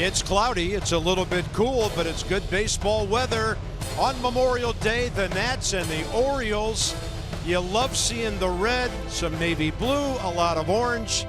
It's cloudy, it's a little bit cool, but it's good baseball weather. On Memorial Day, the Nats and the Orioles. You love seeing the red, some navy blue, a lot of orange.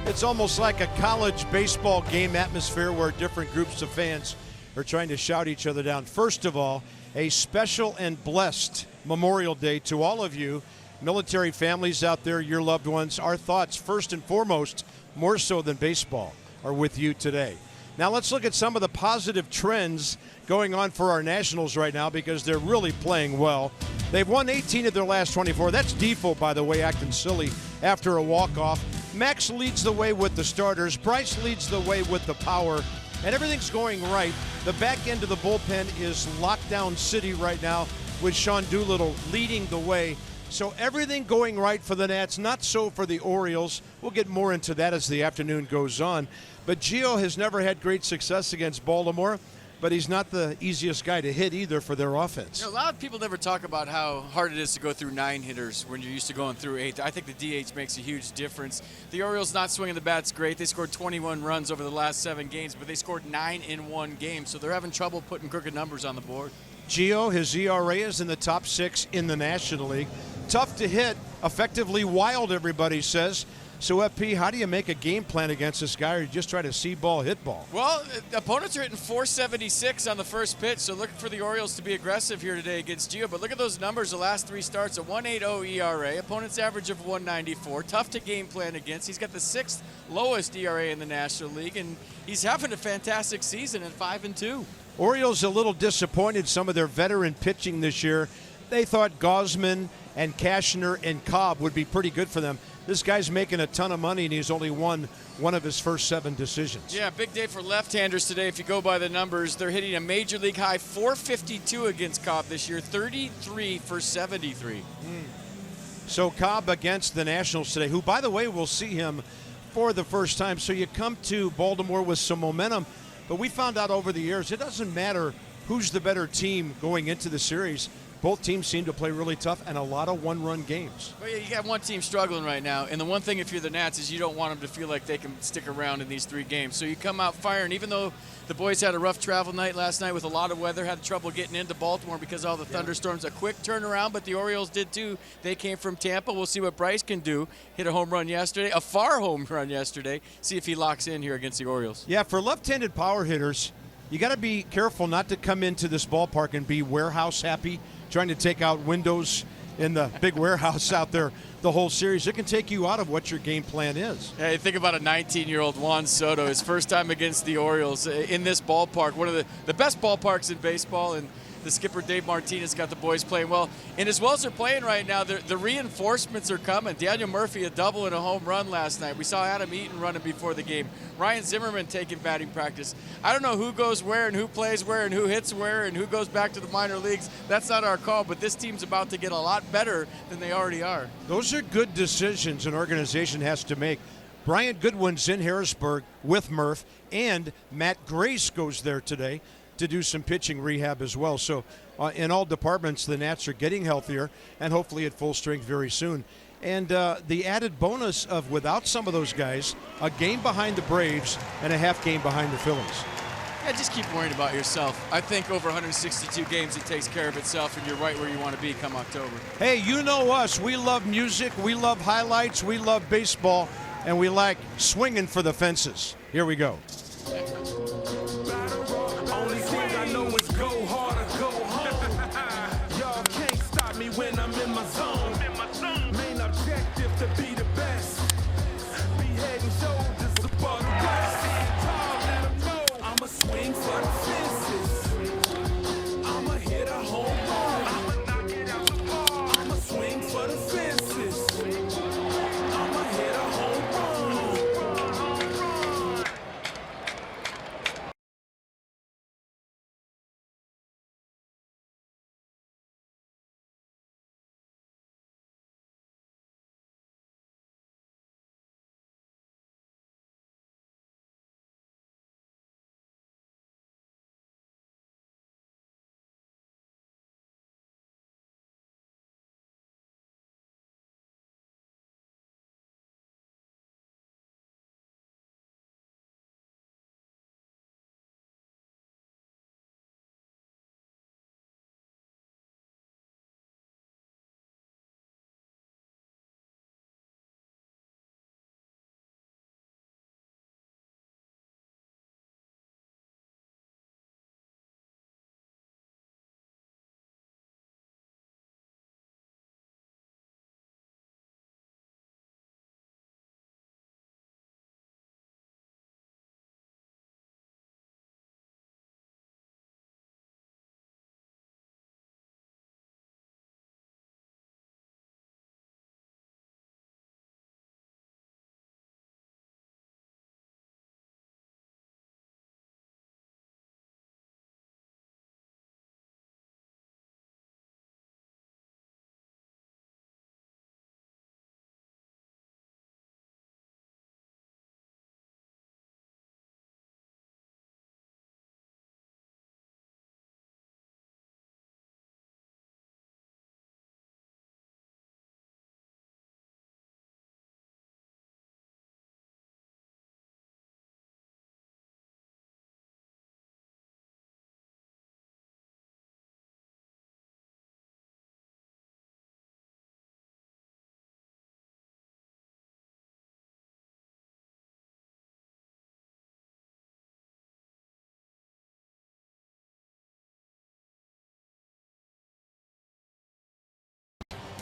It's almost like a college baseball game atmosphere where different groups of fans are trying to shout each other down. First of all, a special and blessed Memorial Day to all of you, military families out there, your loved ones. Our thoughts, first and foremost, more so than baseball, are with you today. Now let's look at some of the positive trends going on for our Nationals right now because they're really playing well. They've won 18 of their last 24. That's Defoe, by the way, acting silly after a walk-off. Max leads the way with the starters. Bryce leads the way with the power. And everything's going right. The back end of the bullpen is lockdown city right now with Sean Doolittle leading the way. So everything going right for the Nats, not so for the Orioles. We'll get more into that as the afternoon goes on. But Gio has never had great success against Baltimore, but he's not the easiest guy to hit either for their offense. You know, a lot of people never talk about how hard it is to go through 9 hitters when you're used to going through 8. I think the DH makes a huge difference. The Orioles not swinging the bats great. They scored 21 runs over the last 7 games, but they scored 9 in 1 game, so they're having trouble putting crooked numbers on the board. Gio, his ERA is in the top 6 in the National League. Tough to hit, effectively wild, everybody says. So, FP, how do you make a game plan against this guy, or you just try to see ball, hit ball? Well, opponents are hitting 476 on the first pitch, so looking for the Orioles to be aggressive here today against Gio. But look at those numbers the last 3 starts, a 1.80 ERA, opponent's average of 1.94. Tough to game plan against. He's got the 6th lowest ERA in the National League, and he's having a fantastic season at 5-2. Orioles a little disappointed, some of their veteran pitching this year. They thought Gausman and Cashner and Cobb would be pretty good for them. This guy's making a ton of money, and he's only won one of his first 7 decisions. Yeah, big day for left-handers today. If you go by the numbers, they're hitting a major league high 452 against Cobb this year, 33 for 73. So Cobb against the Nationals today, who, by the way, will see him for the first time. So you come to Baltimore with some momentum, but we found out over the years it doesn't matter who's the better team going into the series. Both teams seem to play really tough and a lot of one-run games. Well, yeah, you got one team struggling right now, and the one thing if you're the Nats is you don't want them to feel like they can stick around in these 3 games. So you come out firing, even though the boys had a rough travel night last night with a lot of weather, had trouble getting into Baltimore because of all the thunderstorms. A quick turnaround, but the Orioles did too. They came from Tampa. We'll see what Bryce can do. Hit a home run yesterday, a far home run yesterday. See if he locks in here against the Orioles. Yeah, for left-handed power hitters, you got to be careful not to come into this ballpark and be warehouse happy, trying to take out windows in the big warehouse out there the whole series. It can take you out of what your game plan is. Hey, think about a 19-year-old Juan Soto, his first time against the Orioles in this ballpark, one of the best ballparks in baseball, and the skipper Dave Martinez got the boys playing well. And as well as they're playing right now, the reinforcements are coming. Daniel Murphy, a double and a home run last night. We saw Adam Eaton running before the game. Ryan Zimmerman taking batting practice. I don't know who goes where and who plays where and who hits where and who goes back to the minor leagues. That's not our call, but this team's about to get a lot better than they already are. Those are good decisions an organization has to make. Brian Goodwin's in Harrisburg with Murph, and Matt Grace goes there today to do some pitching rehab as well. So in all departments, the Nats are getting healthier and hopefully at full strength very soon. And the added bonus of, without some of those guys, a game behind the Braves and a half game behind the Phillies. Yeah, just keep worrying about yourself. I think over 162 games, it takes care of itself, and you're right where you want to be come October. Hey, you know us. We love music. We love highlights. We love baseball. And we like swinging for the fences. Here we go. When I'm in my zone, main objective to be the best. Be head and shoulders above the rest. Tall, let 'em know I'ma swing for the fences. I'ma hit a home run. I'ma knock it out the park. I'ma swing for the fences. I'ma hit a home run.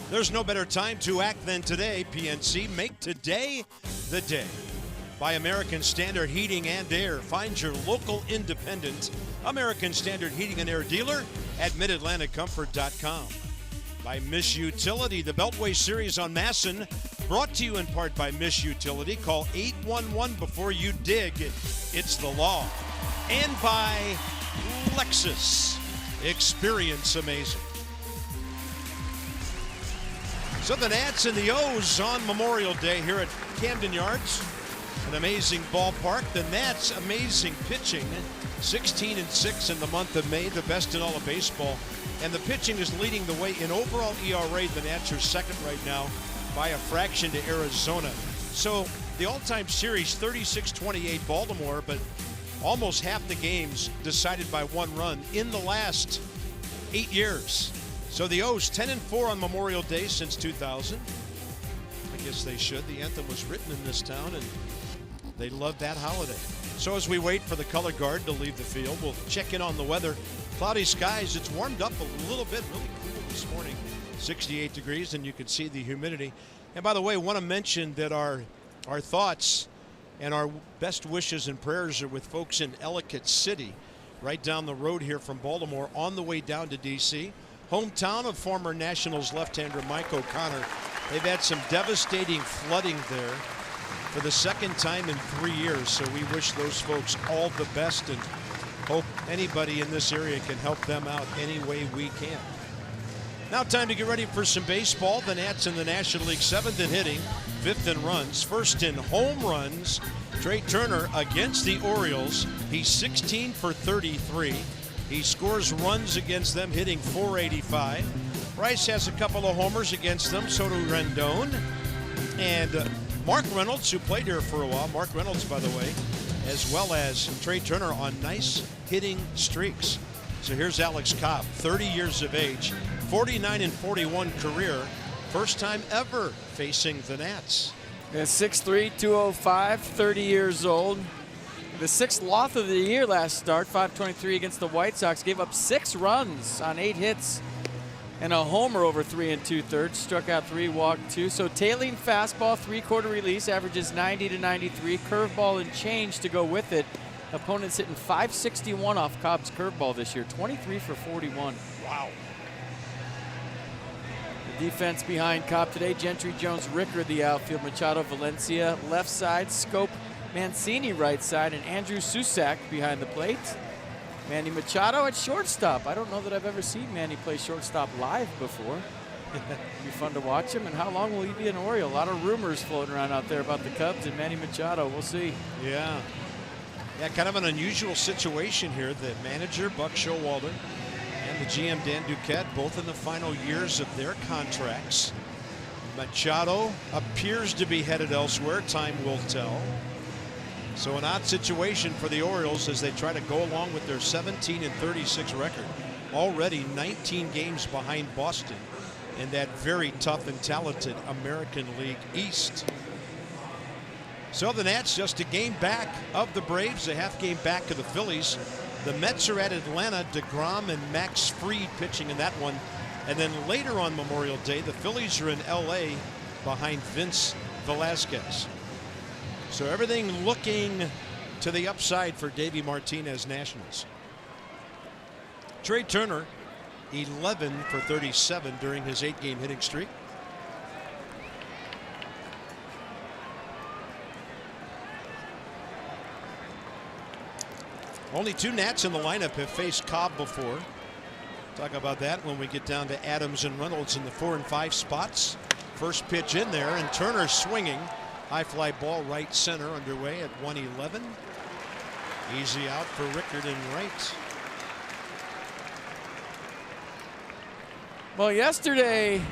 There's no better time to act than today. PNC, make today the day. By American Standard Heating and Air. Find your local independent American Standard Heating and Air dealer at MidAtlanticComfort.com. By Miss Utility, the Beltway Series on Masson, brought to you in part by Miss Utility. Call 811 before you dig. It's the law. And by Lexus. Experience amazing. So the Nats and the O's on Memorial Day here at Camden Yards. An amazing ballpark. The Nats, amazing pitching. 16-6 in the month of May, the best in all of baseball. And the pitching is leading the way in overall ERA. The Nats are second right now by a fraction to Arizona. So the all-time series, 36-28 Baltimore, but almost half the games decided by one run in the last 8 years. So the O's 10-4 on Memorial Day since 2000. I guess they should. The anthem was written in this town, and they love that holiday. So as we wait for the color guard to leave the field, we'll check in on the weather. Cloudy skies. It's warmed up a little bit, really cool this morning. 68 degrees, and you can see the humidity. And by the way, I want to mention that our thoughts and our best wishes and prayers are with folks in Ellicott City, right down the road here from Baltimore, on the way down to D.C., hometown of former Nationals left-hander Mike O'Connor. They've had some devastating flooding there for the second time in 3 years, so we wish those folks all the best and hope anybody in this area can help them out any way we can. Now time to get ready for some baseball. The Nats in the National League, 7th in hitting, 5th in runs, 1st in home runs. Trey Turner against the Orioles. He's 16 for 33. He scores runs against them, hitting .485. Bryce has a couple of homers against them, so do Rendon. And Mark Reynolds, who played here for a while, Mark Reynolds, by the way, as well as Trey Turner on nice hitting streaks. So here's Alex Cobb, 30 years of age, 49-41 career, first time ever facing the Nats. 6'3", 205, 30 years old. The sixth loss of the year last start, 523 against the White Sox. Gave up 6 runs on 8 hits and a homer over 3 2/3. Struck out 3, walked 2. So tailing fastball, 3/4 release, averages 90 to 93. Curveball and change to go with it. Opponents hitting .561 off Cobb's curveball this year, 23 for 41. Wow. The defense behind Cobb today, Gentry, Jones, Ricker, the outfield, Machado, Valencia, left side, Scope, Mancini right side, and Andrew Susak behind the plate. Manny Machado at shortstop. I don't know that I've ever seen Manny play shortstop live before. It'd be fun to watch him. And how long will he be an Oriole? A lot of rumors floating around out there about the Cubs and Manny Machado. We'll see. Yeah, kind of an unusual situation here. The manager, Buck Showalter, and the GM, Dan Duquette, both in the final years of their contracts. Machado appears to be headed elsewhere. Time will tell. So an odd situation for the Orioles as they try to go along with their 17-36 record. Already 19 games behind Boston in that very tough and talented American League East. So the Nats just a game back of the Braves, a half game back of the Phillies. The Mets are at Atlanta, DeGrom and Max Fried pitching in that one. And then later on Memorial Day, the Phillies are in LA behind Vince Velasquez. So everything looking to the upside for Davey Martinez Nationals. Trey Turner, 11 for 37 during his 8-game hitting streak. Only 2 Nats in the lineup have faced Cobb before. Talk about that when we get down to Adams and Reynolds in the 4 and 5 spots. First pitch in there, and Turner swinging. High fly ball right center, underway at 111. Easy out for Rickard and right. Well, yesterday,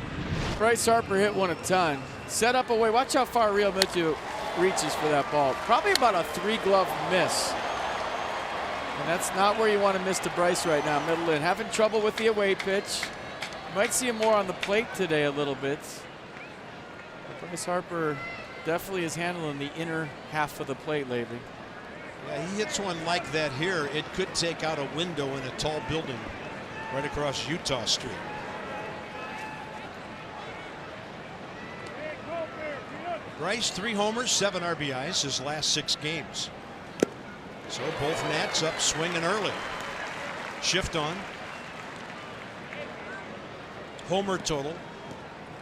Bryce Harper hit one a ton. Set up away. Watch how far Real Muto reaches for that ball. Probably about a 3-glove miss. And that's not where you want to miss to Bryce right now, middle in. Having trouble with the away pitch. Might see him more on the plate today a little bit. Bryce Harper definitely is handling the inner half of the plate lately. Yeah, he hits one like that here. It could take out a window in a tall building right across Utah Street. Bryce, 3 homers, 7 RBIs his last 6 games. So both Nats up swinging early. Shift on. Homer total,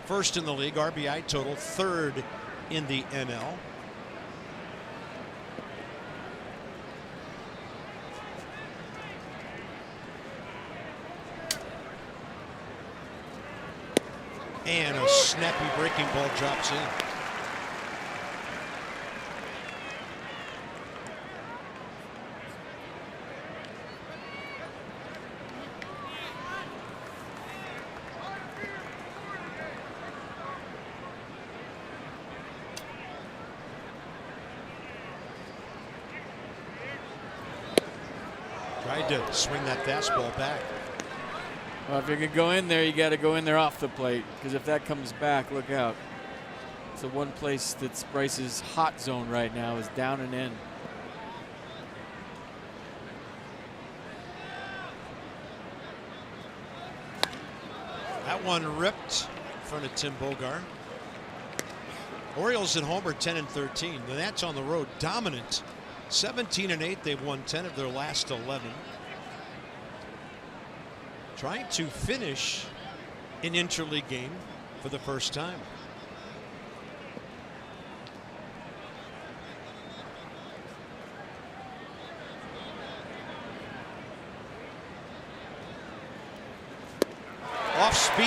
1st in the league. RBI total, 3rd in the NL. And a snappy breaking ball drops in. Tried to swing that fastball back. Well, if you can go in there, you got to go in there off the plate, because if that comes back, look out. It's the one place that's Bryce's hot zone right now is down and in. That one ripped in front of Tim Bogar. Orioles at home are 10-13. The Nats on the road dominant. 17-8. They've won 10 of their last 11. Trying to finish an interleague game for the first time. Off speed,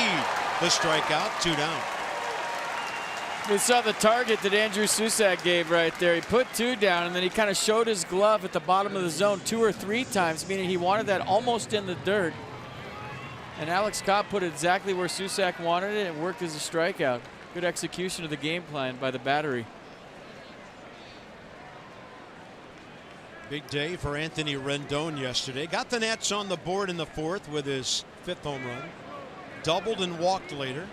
the strikeout, 2 down. We saw the target that Andrew Susac gave right there. He put 2 down, and then he kind of showed his glove at the bottom of the zone 2 or 3 times, meaning he wanted that almost in the dirt. And Alex Cobb put it exactly where Susac wanted it, and worked as a strikeout. Good execution of the game plan by the battery. Big day for Anthony Rendon yesterday. Got the Nats on the board in the 4th with his 5th home run. Doubled and walked later.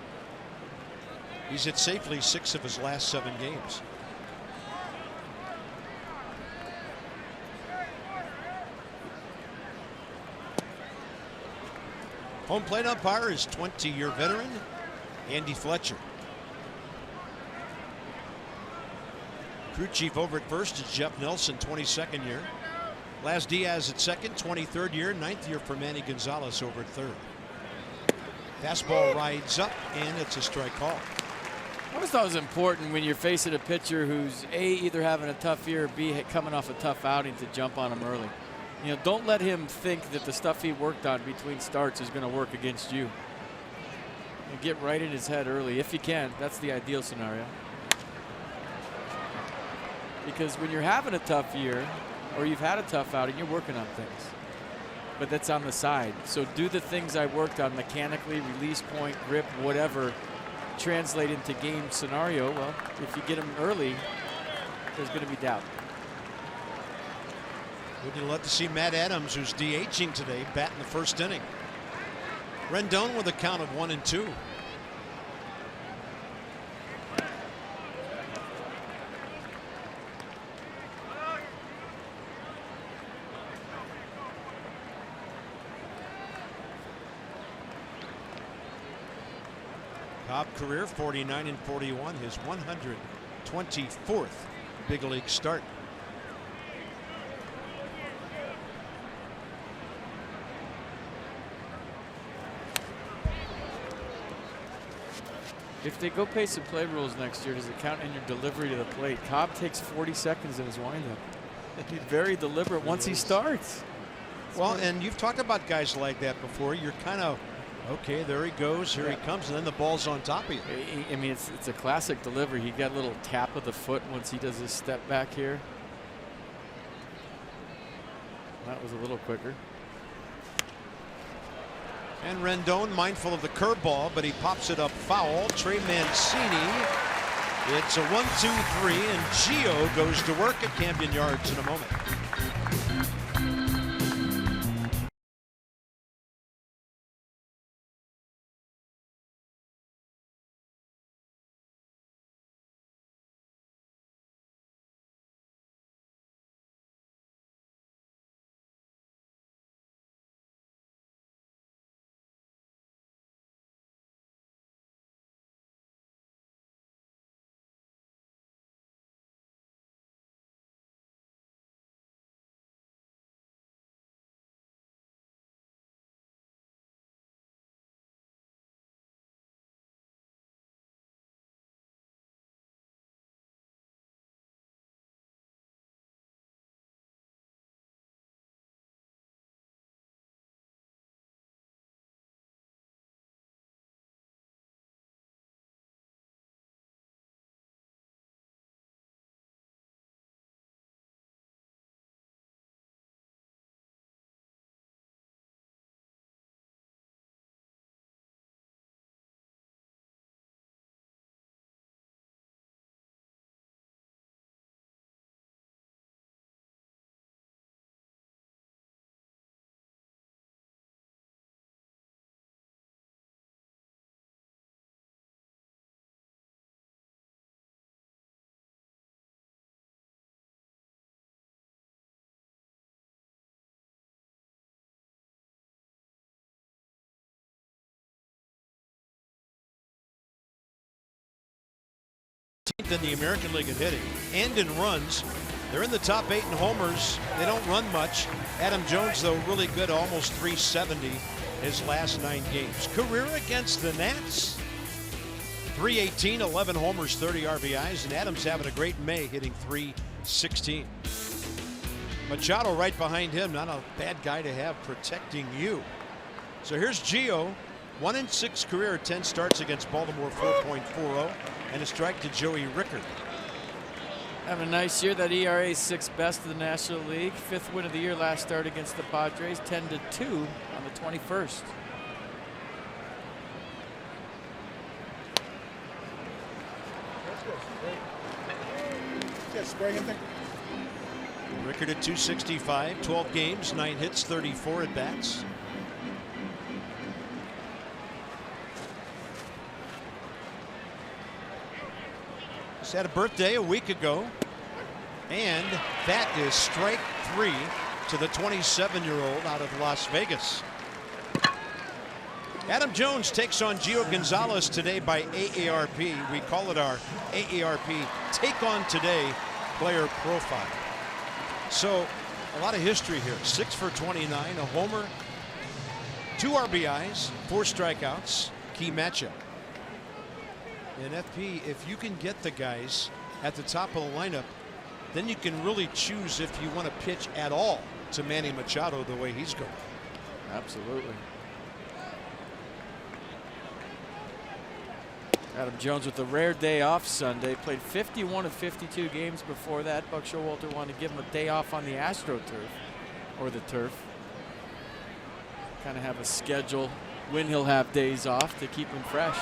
He's hit safely 6 of his last 7 games. Home plate umpire is 20-year veteran Andy Fletcher. Crew chief over at first is Jeff Nelson, 22nd year. Laz Diaz at second, 23rd year. 9th year for Manny Gonzalez over at third. Fastball rides up, and it's a strike call. I always thought it was important when you're facing a pitcher who's A, either having a tough year, or B, coming off a tough outing, to jump on him early. You know, don't let him think that the stuff he worked on between starts is going to work against you. And get right in his head early if you can. That's the ideal scenario. Because when you're having a tough year, or you've had a tough outing, you're working on things. But that's on the side. So do the things I worked on mechanically, release point, grip, whatever, translate into game scenario. Well, if you get them early, there's going to be doubt. Would you love to see Matt Adams, who's DHing today, bat in the 1st inning? Rendon with a count of 1-2. Cobb career 49-41, his 124th big league start. If they go pace and play rules next year, does it count in your delivery to the plate? Cobb takes 40 seconds in his windup. He's very deliberate once he starts. Well, and you've talked about guys like that before. You're kind of, okay, there he goes, here he comes, and then the ball's on top of you. I mean, it's a classic delivery. He got a little tap of the foot once he does his step back here. That was a little quicker. And Rendon mindful of the curveball, but he pops it up foul. Trey Mancini. It's a 1-2-3, and Gio goes to work at Camden Yards in a moment. 14th in the American League in hitting and in runs. They're in the top 8 in homers. They don't run much. Adam Jones, though, really good, almost 370 his last 9 games. Career against the Nats, 318, 11 homers, 30 RBIs, and Adams having a great May, hitting 316. Machado right behind him, not a bad guy to have protecting you. So here's Gio, 1-6 career, 10 starts against Baltimore, 4.40, and a strike to Joey Rickard. Having a nice year. That ERA is 6th best of the National League. 5th win of the year last start against the Padres, 10-2 on the 21st. Rickard at 265, 12 games, 9 hits, 34 at bats. Just had a birthday a week ago, and that is strike 3 to the 27-year-old out of Las Vegas. Adam Jones takes on Gio Gonzalez today by AARP. We call it our AARP Take On Today player profile. So a lot of history here. 6 for 29, a homer, 2 RBIs, 4 strikeouts. Key matchup. In FP, if you can get the guys at the top of the lineup, then you can really choose if you want to pitch at all to Manny Machado the way he's going. Absolutely. Adam Jones with a rare day off Sunday. Played 51 of 52 games before that. Buck Showalter wanted to give him a day off on the AstroTurf, or the turf. Kind of have a schedule when he'll have days off to keep him fresh.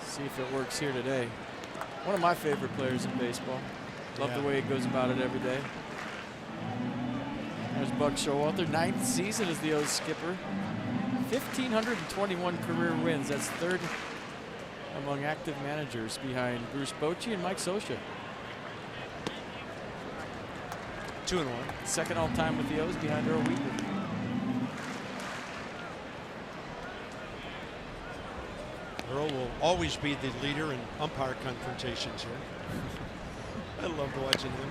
See if it works here today. One of my favorite players in baseball. Love the way he goes about it every day. There's Buck Showalter, 9th season as the O's skipper. 1,521 career wins. That's 3rd among active managers behind Bruce Bochy and Mike Scioscia. 2-1. 2nd all time with the O's behind Earl Weaver. Earl will always be the leader in umpire confrontations here. I loved watching him.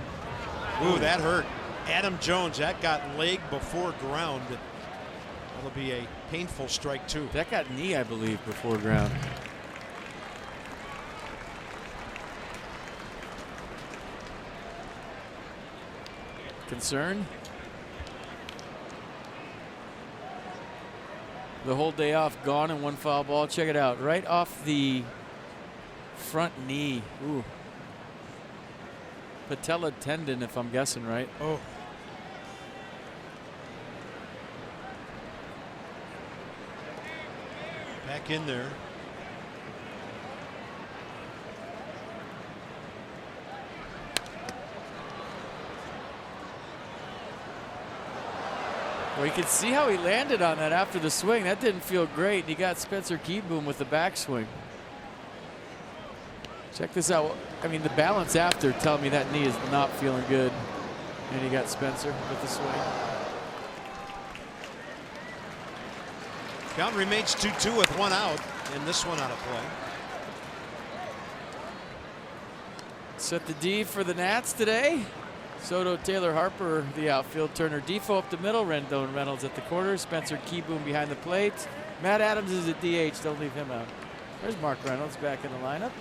Ooh, that hurt. Adam Jones, that got leg before ground. That'll be a painful strike, too. That got knee, I believe, before ground. Concern? The whole day off gone and 1 foul ball. Check it out. Right off the front knee. Ooh. Patella tendon, if I'm guessing right. Oh. Back in there. Well, you can see how he landed on that after the swing. That didn't feel great. He got Spencer Keyboom with the backswing. Check this out. I mean, the balance after telling me that knee is not feeling good. And he got Spencer with the swing. Count remains 2-2 with 1 out, and this one out of play. Set the D for the Nats today. Soto, Taylor, Harper, the outfield. Turner, Defoe up the middle. Rendon, Reynolds at the corner. Spencer Keyboom behind the plate. Matt Adams is at DH. Don't leave him out. There's Mark Reynolds back in the lineup.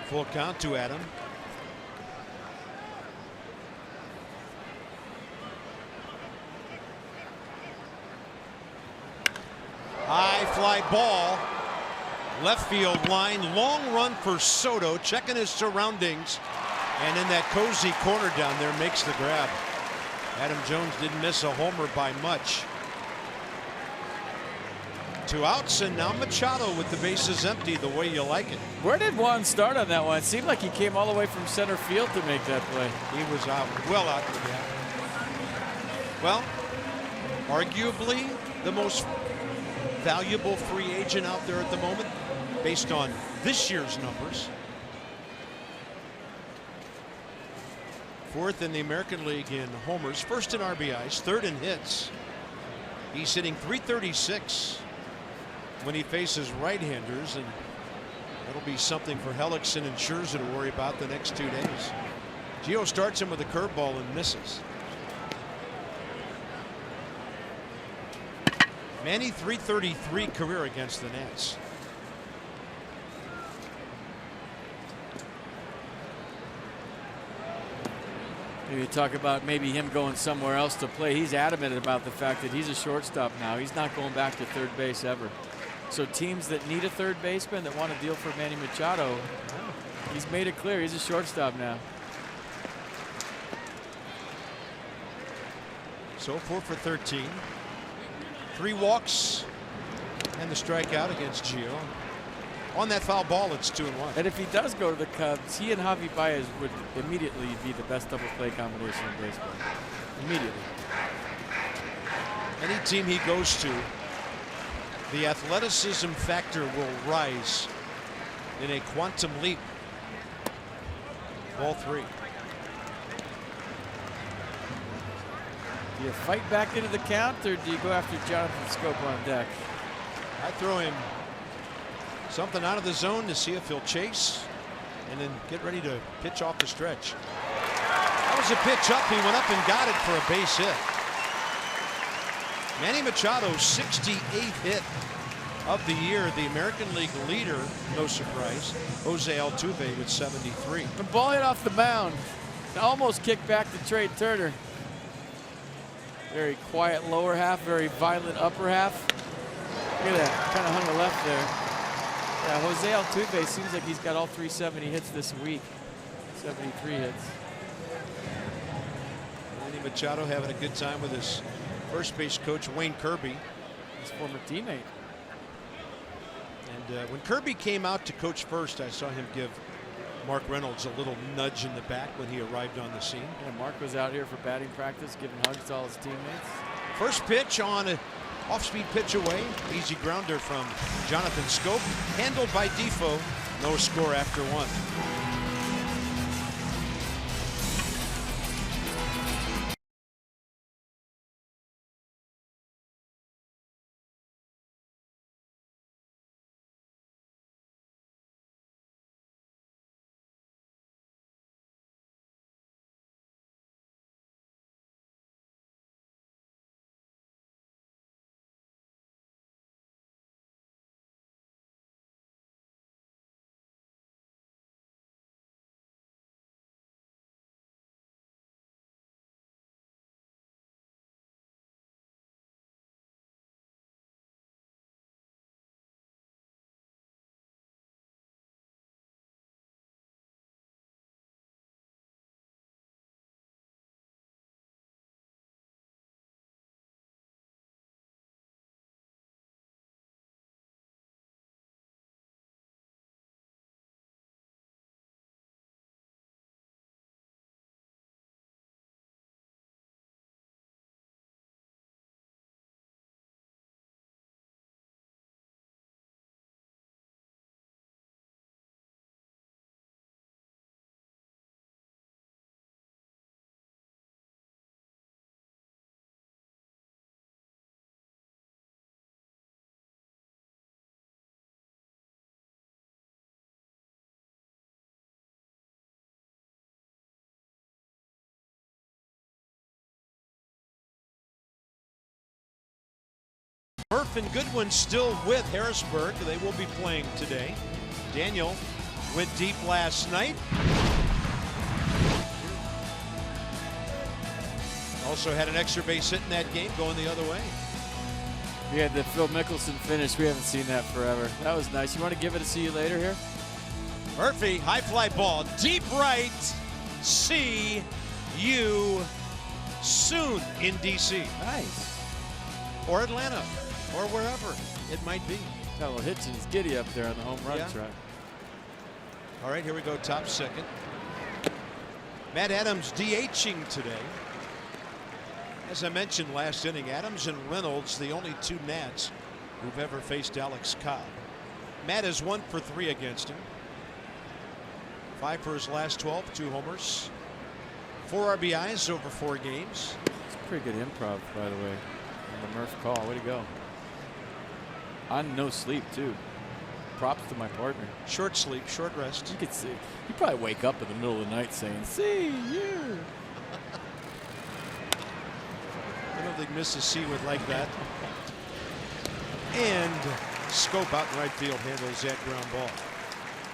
Full count to Adam. High fly ball. Left field line. Long run for Soto. Checking his surroundings. And in that cozy corner down there makes the grab. Adam Jones didn't miss a homer by much. 2 outs, and now Machado with the bases empty the way you like it. Where did Juan start on that one? It seemed like he came all the way from center field to make that play. He was out, well out of the gap. Well, arguably the most valuable free agent out there at the moment, based on this year's numbers. 4th in the American League in homers, 1st in RBIs, 3rd in hits. He's hitting .336 when he faces right-handers, and that'll be something for Hellickson and Scherzer to worry about the next 2 days. Gio starts him with a curveball and misses. Manny .333 career against the Nats. You talk about maybe him going somewhere else to play. He's adamant about the fact that he's a shortstop now. He's not going back to third base ever. So teams that need a third baseman that want to deal for Manny Machado, he's made it clear he's a shortstop now. So 4 for 13. 3 walks and the strikeout against Gio. On that foul ball, it's 2-1. And if he does go to the Cubs, he and Javi Baez would immediately be the best double play combination in baseball. Immediately. Any team he goes to, the athleticism factor will rise in a quantum leap. Ball 3. Do you fight back into the count, or do you go after Jonathan Scope on deck? I throw him something out of the zone to see if he'll chase and then get ready to pitch off the stretch. That was a pitch up. He went up and got it for a base hit. Manny Machado's 68th hit of the year. The American League leader, no surprise, Jose Altuve with 73. The ball hit off the mound. Almost kicked back to Trey Turner. Very quiet lower half, very violent upper half. Look at that, kind of hung the left there. Yeah, Jose Altuve seems like he's got all 370 hits this week. 73 hits. Manny Machado having a good time with his first base coach, Wayne Kirby. His former teammate. And when Kirby came out to coach first, I saw him give Mark Reynolds a little nudge in the back when he arrived on the scene. Yeah, Mark was out here for batting practice, giving hugs to all his teammates. First pitch on an off-speed pitch away. Easy grounder from Jonathan Scope. Handled by Defoe. No score after 1. Murph and Goodwin still with Harrisburg. They will be playing today. Daniel went deep last night. Also had an extra base hit in that game going the other way. We had the Phil Mickelson finish. We haven't seen that forever. That was nice. You want to give it a see you later here? Murphy, high fly ball, deep right. See you soon in DC. Nice. Or Atlanta. Or wherever it might be. Got a little Hitchens giddy up there on the home run track. All right, here we go, top second. Matt Adams DHing today. As I mentioned last inning, Adams and Reynolds, the only 2 Nats who've ever faced Alex Cobb. Matt is 1 for 3 against him. 5 for his last 12, 2 homers, 4 RBIs over 4 games. It's pretty good improv, by the way, on the Murph call. Way to go. On no sleep, too. Props to my partner. Short sleep, short rest. You could see. You probably wake up in the middle of the night saying, "See you." I don't think Mrs. C would like that. And Scope out in right field handles that ground ball.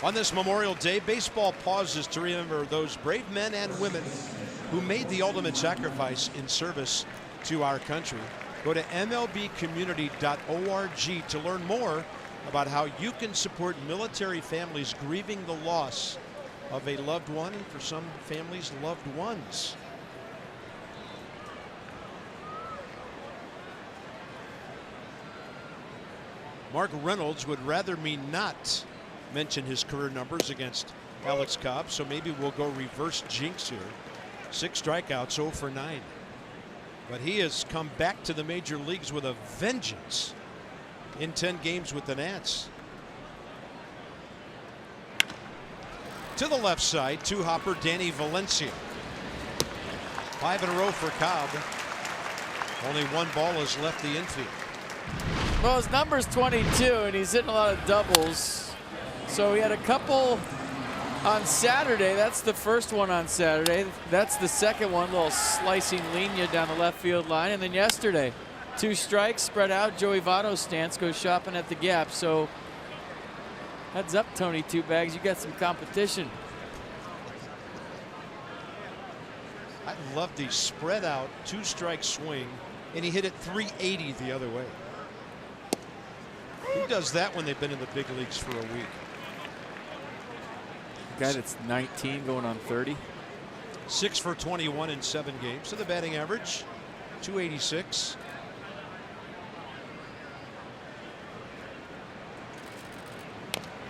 On this Memorial Day, baseball pauses to remember those brave men and women who made the ultimate sacrifice in service to our country. Go to mlbcommunity.org to learn more about how you can support military families grieving the loss of a loved one, and for some families, loved ones. Mark Reynolds would rather me not mention his career numbers against Alex Cobb, so maybe we'll go reverse jinx here. 6 strikeouts, 0 for 9. But he has come back to the major leagues with a vengeance in 10 games with the Nats. To the left side, two-hopper Danny Valencia. 5 in a row for Cobb. Only 1 ball has left the infield. Well, his number's 22, and he's hitting a lot of doubles. So he had a couple on Saturday. That's the first one on Saturday. That's the second one, little slicing linea down the left field line. And then yesterday, 2 strikes, spread out. Joey Votto's stance goes shopping at the gap. So heads up, Tony Two Bags. You got some competition. I love the spread out 2-strike swing, and he hit it 380 the other way. Who does that when they've been in the big leagues for a week? Guy that's 19 going on 30. 6 for 21 in 7 games. So the batting average, 286.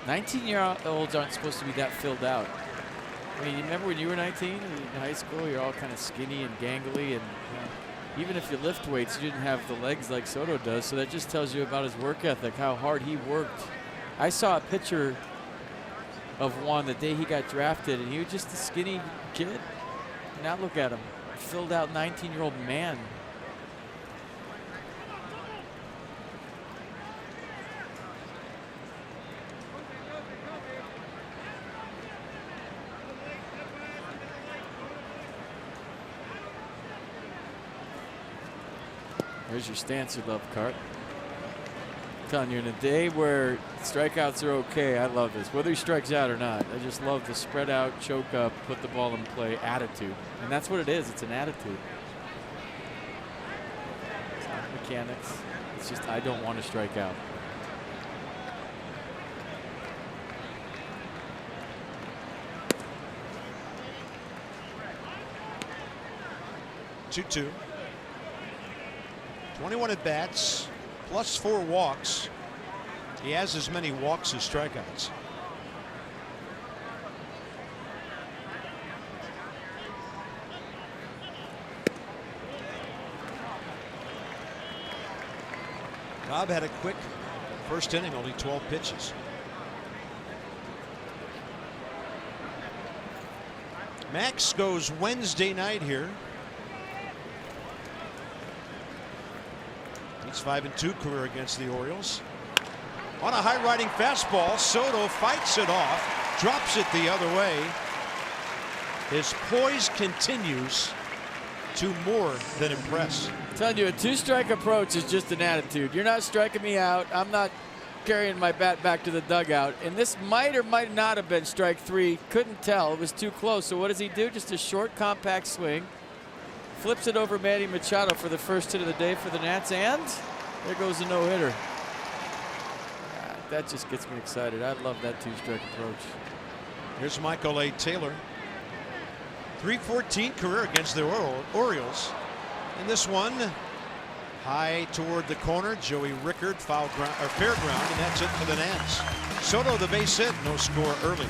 "19-year-olds aren't supposed to be that filled out." I mean, you remember when you were 19 in high school, you're all kind of skinny and gangly, and even if you lift weights, you didn't have the legs like Soto does. So that just tells you about his work ethic, how hard he worked. I saw a picture of Juan the day he got drafted, and he was just a skinny kid. Now look at him, filled out 19-year-old man. There's your stance you love, Cart. I'm telling you, in a day where strikeouts are okay, I love this. Whether he strikes out or not, I just love the spread out, choke up, put the ball in play attitude. And that's what it is. It's an attitude. It's not mechanics. It's just, I don't want to strike out. Two-two. 21 at bats, plus 4 walks. He has as many walks as strikeouts. Cobb had a quick first inning, only 12 pitches. Max goes Wednesday night here. He's 5-2 career against the Orioles. On a high riding fastball, Soto fights it off, drops it the other way. His poise continues to more than impress. I'm telling you, a 2-strike approach is just an attitude. You're not striking me out. I'm not carrying my bat back to the dugout. And this might or might not have been strike 3. Couldn't tell. It was too close. So what does he do? Just a short, compact swing. Flips it over Manny Machado for the first hit of the day for the Nats, and there goes the no-hitter. That just gets me excited. I love that 2-strike approach. Here's Michael A. Taylor. 314 career against the Orioles. And this one, high toward the corner. Joey Rickard, foul ground, or fair ground, and that's it for the Nats. Soto the base hit, no score early.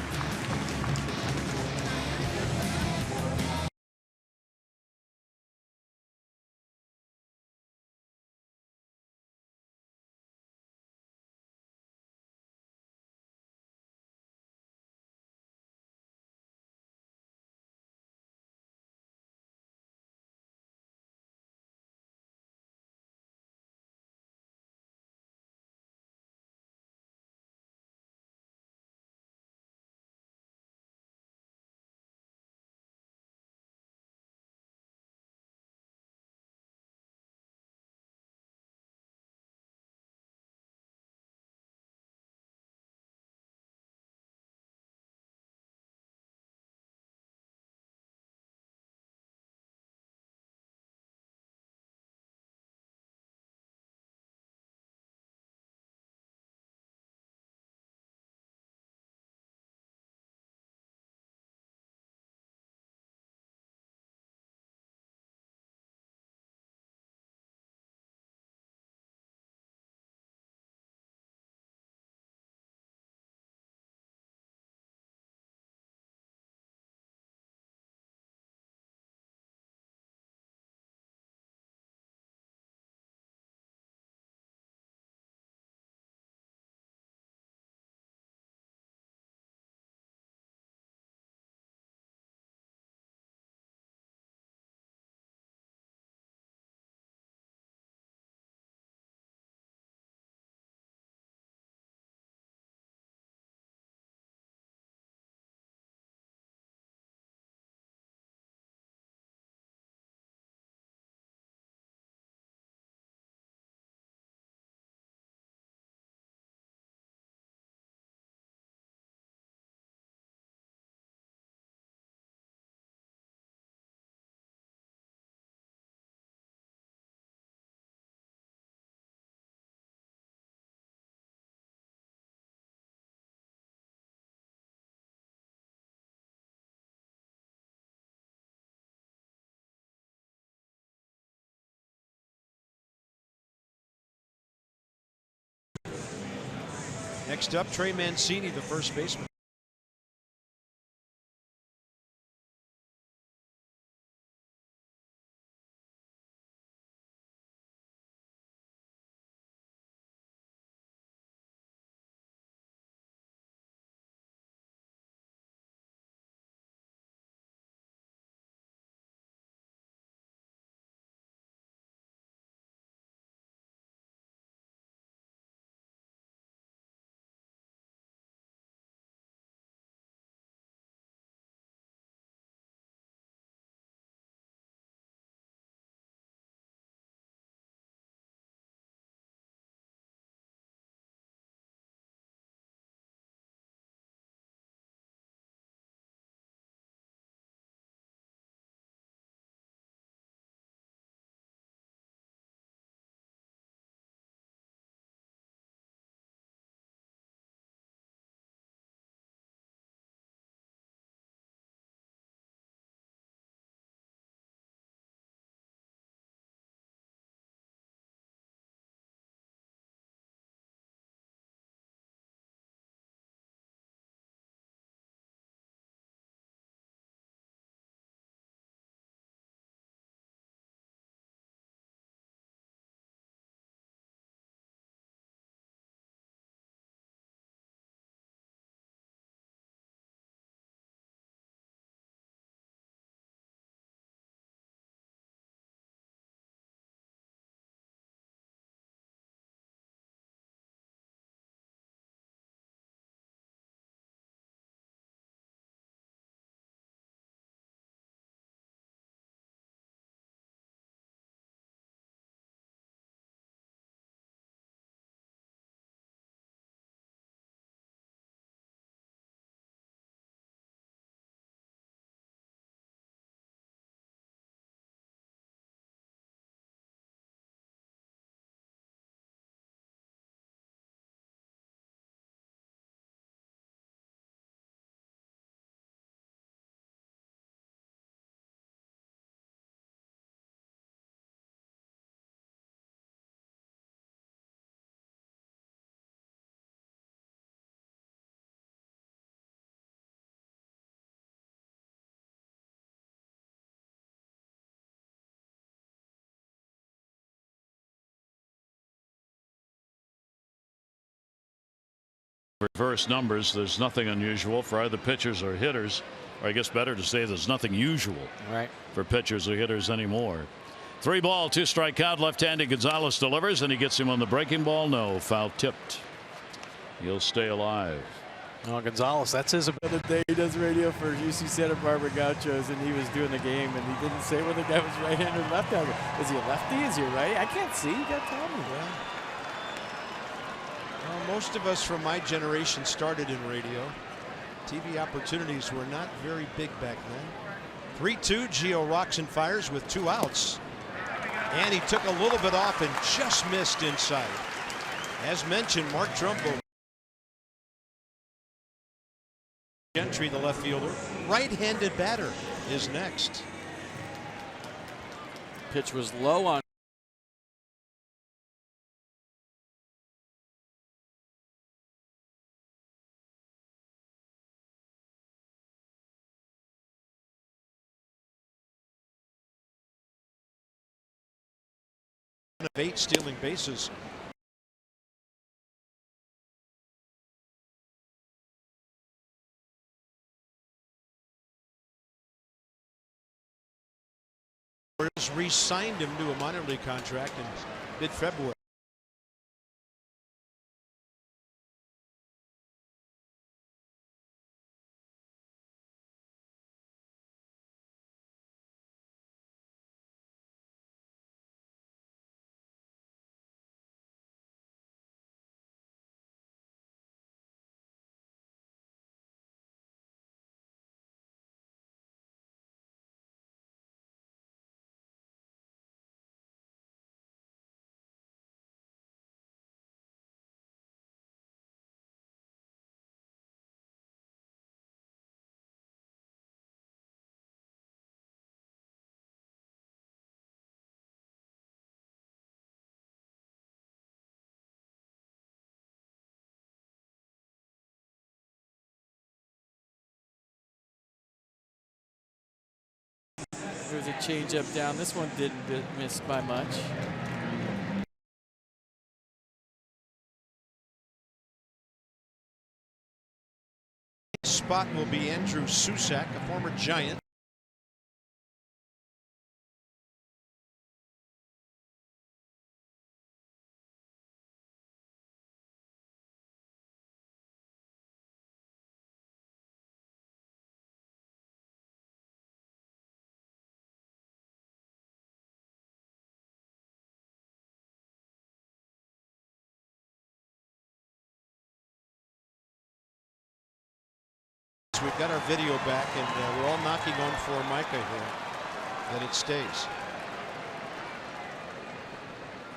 Next up, Trey Mancini, the first baseman. Reverse numbers. There's nothing unusual for either pitchers or hitters, or I guess better to say there's nothing usual for pitchers or hitters anymore. 3 ball, 2 strike count. Left-handed Gonzalez delivers, and he gets him on the breaking ball. No, foul tipped. He'll stay alive. Oh, Gonzalez, that's his. The other day he does radio for UC Santa Barbara Gauchos, and he was doing the game, and he didn't say whether the guy was right-handed or left-handed. Is he a lefty? Is he a right? I can't see. You got to tell me. Well, most of us from my generation started in radio. TV opportunities were not very big back then. 3-2, Gio rocks and fires with 2 outs. And he took a little bit off and just missed inside. As mentioned, Mark Trumbo. Gentry, the left fielder. Right-handed batter is next. Pitch was low on. Of 8 stealing bases. Re-signed him to a minor league contract in mid-February. there's a changeup down. This one didn't miss by much. Spot will be Andrew Susak, a former Giant. We've got our video back, and we're all knocking on Formica here that it stays.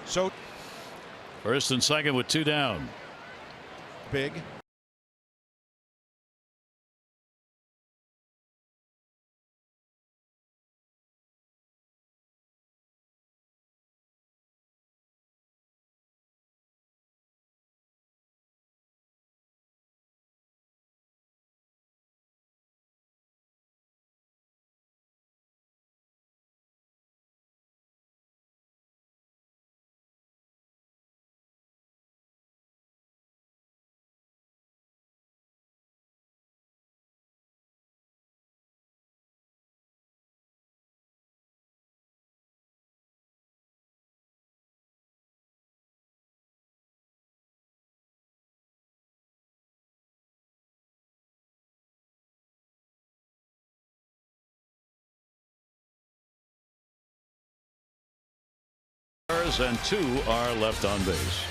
So first and second with 2 down. Big. And 2 are left on base.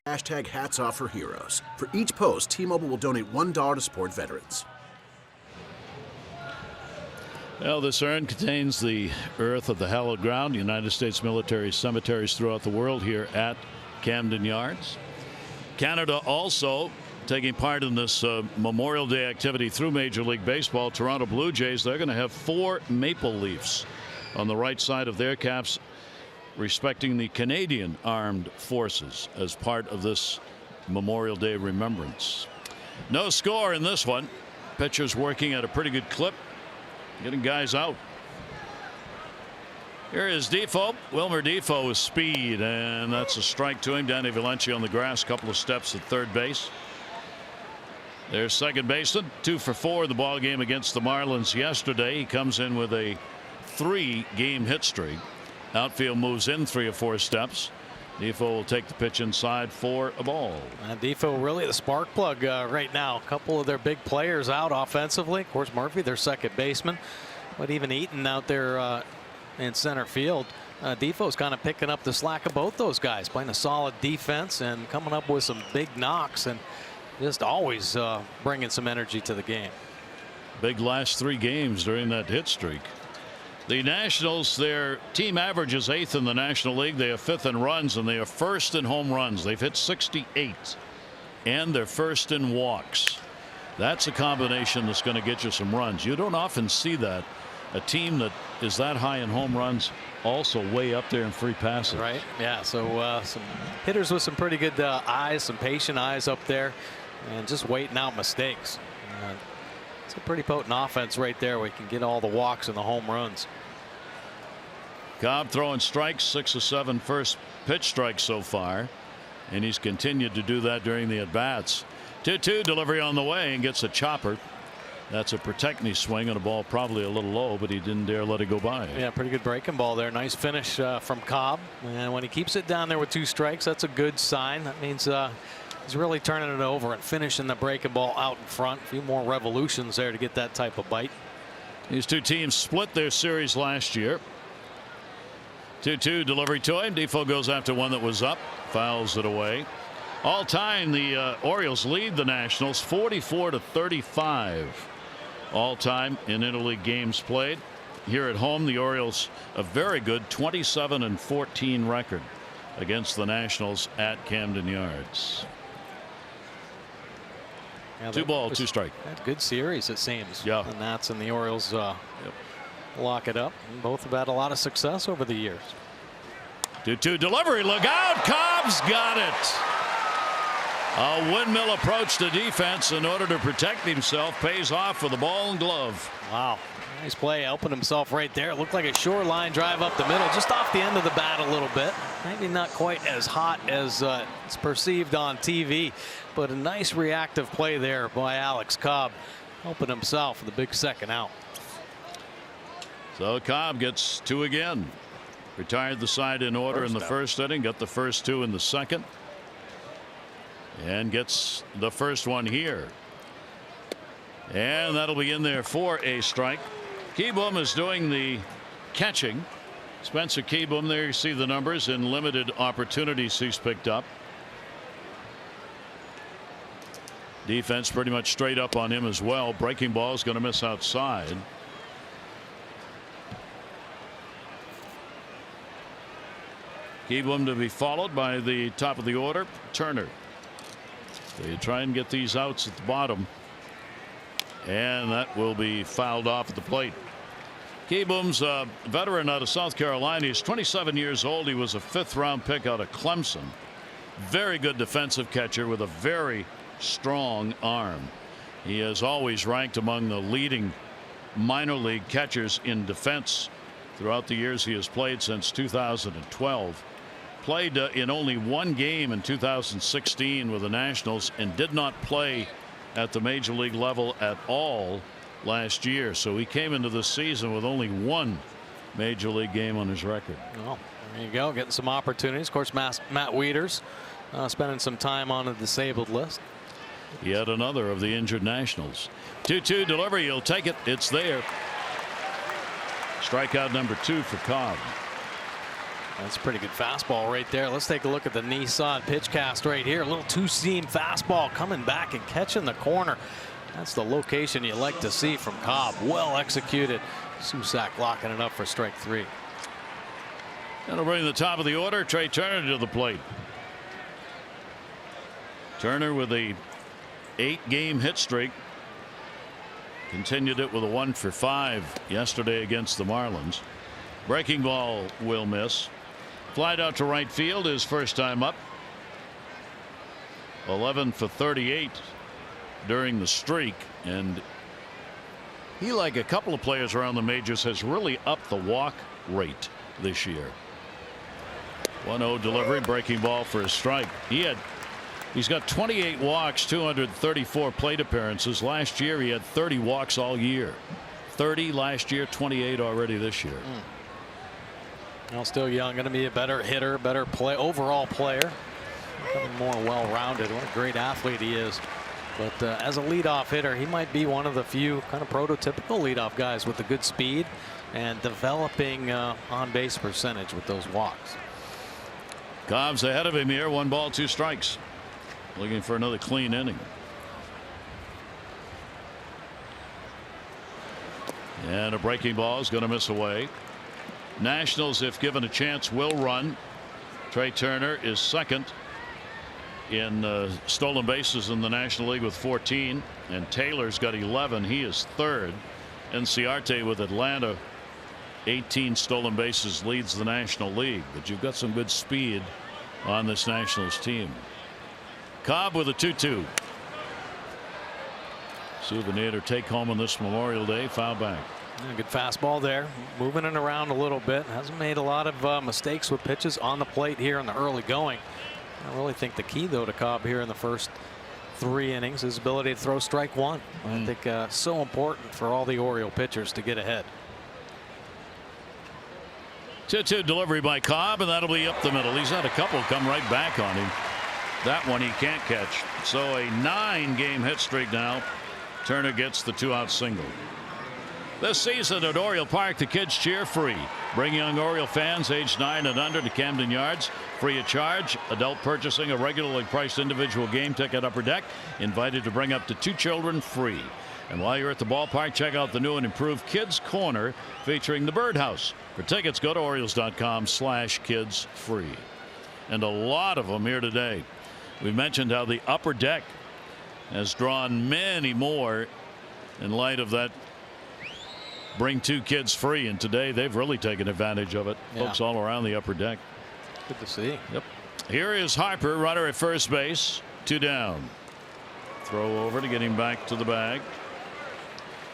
Hashtag hats off for heroes. For each post, T-Mobile will donate $1 to support veterans. Well, this urn contains the earth of the hallowed ground, United States military cemeteries throughout the world here at Camden Yards. Canada also taking part in this Memorial Day activity through Major League Baseball. Toronto Blue Jays, they're going to have 4 maple leafs on the right side of their caps, respecting the Canadian Armed Forces as part of this Memorial Day remembrance. No score in this one. Pitchers working at a pretty good clip, getting guys out. Here is Defoe, Wilmer Defoe with speed, and that's a strike to him. Danny Valencia on the grass, couple of steps at third base. There's second baseman, 2 for 4 in the ball game against the Marlins yesterday. He comes in with a 3-game hit streak. Outfield moves in 3 or 4 steps. Defoe will take the pitch inside for a ball. Defoe really the spark plug right now. A couple of their big players out offensively. Of course, Murphy, their second baseman, but even Eaton out there in center field. Defoe's kind of picking up the slack of both those guys, playing a solid defense and coming up with some big knocks and just always bringing some energy to the game. Big last 3 games during that hit streak. The Nationals, their team average is 8th in the National League. They are 5th in runs, and they are 1st in home runs. They've hit 68, and they're 1st in walks. That's a combination that's going to get you some runs. You don't often see that. A team that is that high in home runs also way up there in free passes. Right. Yeah. So some hitters with some pretty good eyes, some patient eyes up there, and just waiting out mistakes. It's a pretty potent offense right there. We can get all the walks and the home runs. Cobb throwing strikes, 6 of 7 first pitch strikes so far, and he's continued to do that during the at bats. 2-2 delivery on the way and gets a chopper. That's a protect-me swing, and a ball probably a little low, but he didn't dare let it go by. Yeah, pretty good breaking ball there. Nice finish from Cobb, and when he keeps it down there with 2 strikes, that's a good sign. That means he's really turning it over and finishing the breaking ball out in front. A few more revolutions there to get that type of bite. These two teams split their series last year. 2-2 delivery to him. Defoe goes after one that was up, fouls it away. All time, the Orioles lead the Nationals 44-35. All time in interleague games played. Here at home, the Orioles a very good 27-14 record against the Nationals at Camden Yards. Yeah, 2 ball, 2 strike. Good series, it seems. Yeah. The Nats and the Orioles lock it up. And both have had a lot of success over the years. 2-2 delivery. Look out. Cobb's got it. A windmill approach to defense in order to protect himself pays off with the ball and glove. Wow. Nice play, helping himself right there. It looked like a shoreline drive up the middle, just off the end of the bat a little bit. Maybe not quite as hot as it's perceived on TV, but a nice reactive play there by Alex Cobb, helping himself with a big second out. So Cobb gets 2 again. Retired the side in order in the first inning, got the first 2 in the second, and gets the first one here. And that'll be in there for a strike. Kieboom is doing the catching. Spencer Kieboom, there you see the numbers in limited opportunities he's picked up. Defense pretty much straight up on him as well. Breaking ball is going to miss outside. Kieboom to be followed by the top of the order, Turner. They try and get these outs at the bottom, and that will be fouled off at the plate. Kieboom's a veteran out of South Carolina. He's 27 years old. He was a 5th-round pick out of Clemson. Very good defensive catcher with a very strong arm. He is always ranked among the leading minor league catchers in defense throughout the years he has played since 2012. Played in only 1 game in 2016 with the Nationals and did not play at the major league level at all last year. So he came into the season with only 1 major league game on his record. Well, there you go, getting some opportunities. Of course, Matt Wieters spending some time on the disabled list. Yet another of the injured Nationals. 2-2 delivery. He'll take it. It's there. Strikeout number 2 for Cobb. That's a pretty good fastball right there. Let's take a look at the Nissan pitch cast right here. A little 2-seam fastball coming back and catching the corner. That's the location you like to see from Cobb. Well executed. Susac locking it up for strike 3. That'll bring the top of the order. Trey Turner to the plate. Turner with a 8-game hit streak. Continued it with a 1 for 5 yesterday against the Marlins. Breaking ball will miss. Flied out to right field his first time up. 11 for 38 during the streak, and he, like a couple of players around the majors, has really upped the walk rate this year. 1-0 delivery, breaking ball for a strike. He's got 28 walks, 234 plate appearances. Last year he had 30 walks all year. 30 last year, 28 already this year. Well, still young, going to be a better hitter, better overall player, becoming more well-rounded. What a great athlete he is. But as a leadoff hitter, he might be one of the few kind of prototypical leadoff guys with the good speed and developing on-base percentage with those walks. Cobb's ahead of him here. 1 ball, 2 strikes. Looking for another clean inning. And a breaking ball is going to miss away. Nationals, if given a chance, will run. Trey Turner is second in stolen bases in the National League with 14, and Taylor's got 11. He is third. Enciarte with Atlanta 18 stolen bases leads the National League, but you've got some good speed on this Nationals team. Cobb with a 2-2. Souvenir to take home on this Memorial Day. Foul back. Yeah, good fastball there, moving it around a little bit. Hasn't made a lot of mistakes with pitches on the plate here in the early going. I really think the key though to Cobb here in the first 3 innings is his ability to throw strike one. I think so important for all the Oriole pitchers to get ahead. 2-2 delivery by Cobb, and that'll be up the middle. He's had a couple come right back on him. That one he can't catch. So a 9-game hit streak now. Turner gets the 2-out single. This season at Oriole Park, the kids cheer free. Bring young Oriole fans aged 9 and under to Camden Yards. Free of charge. Adult purchasing a regularly priced individual game ticket upper deck. Invited to bring up to 2 children free. And while you're at the ballpark, check out the new and improved Kids Corner featuring the Birdhouse. For tickets, go to Orioles.com/kids free. And a lot of them here today. We mentioned how the upper deck has drawn many more in light of that bring 2 kids free, and today they've really taken advantage of it. Yeah. Folks all around the upper deck. Good to see. Yep. Here is Harper, runner at first base, 2 down. Throw over to get him back to the bag.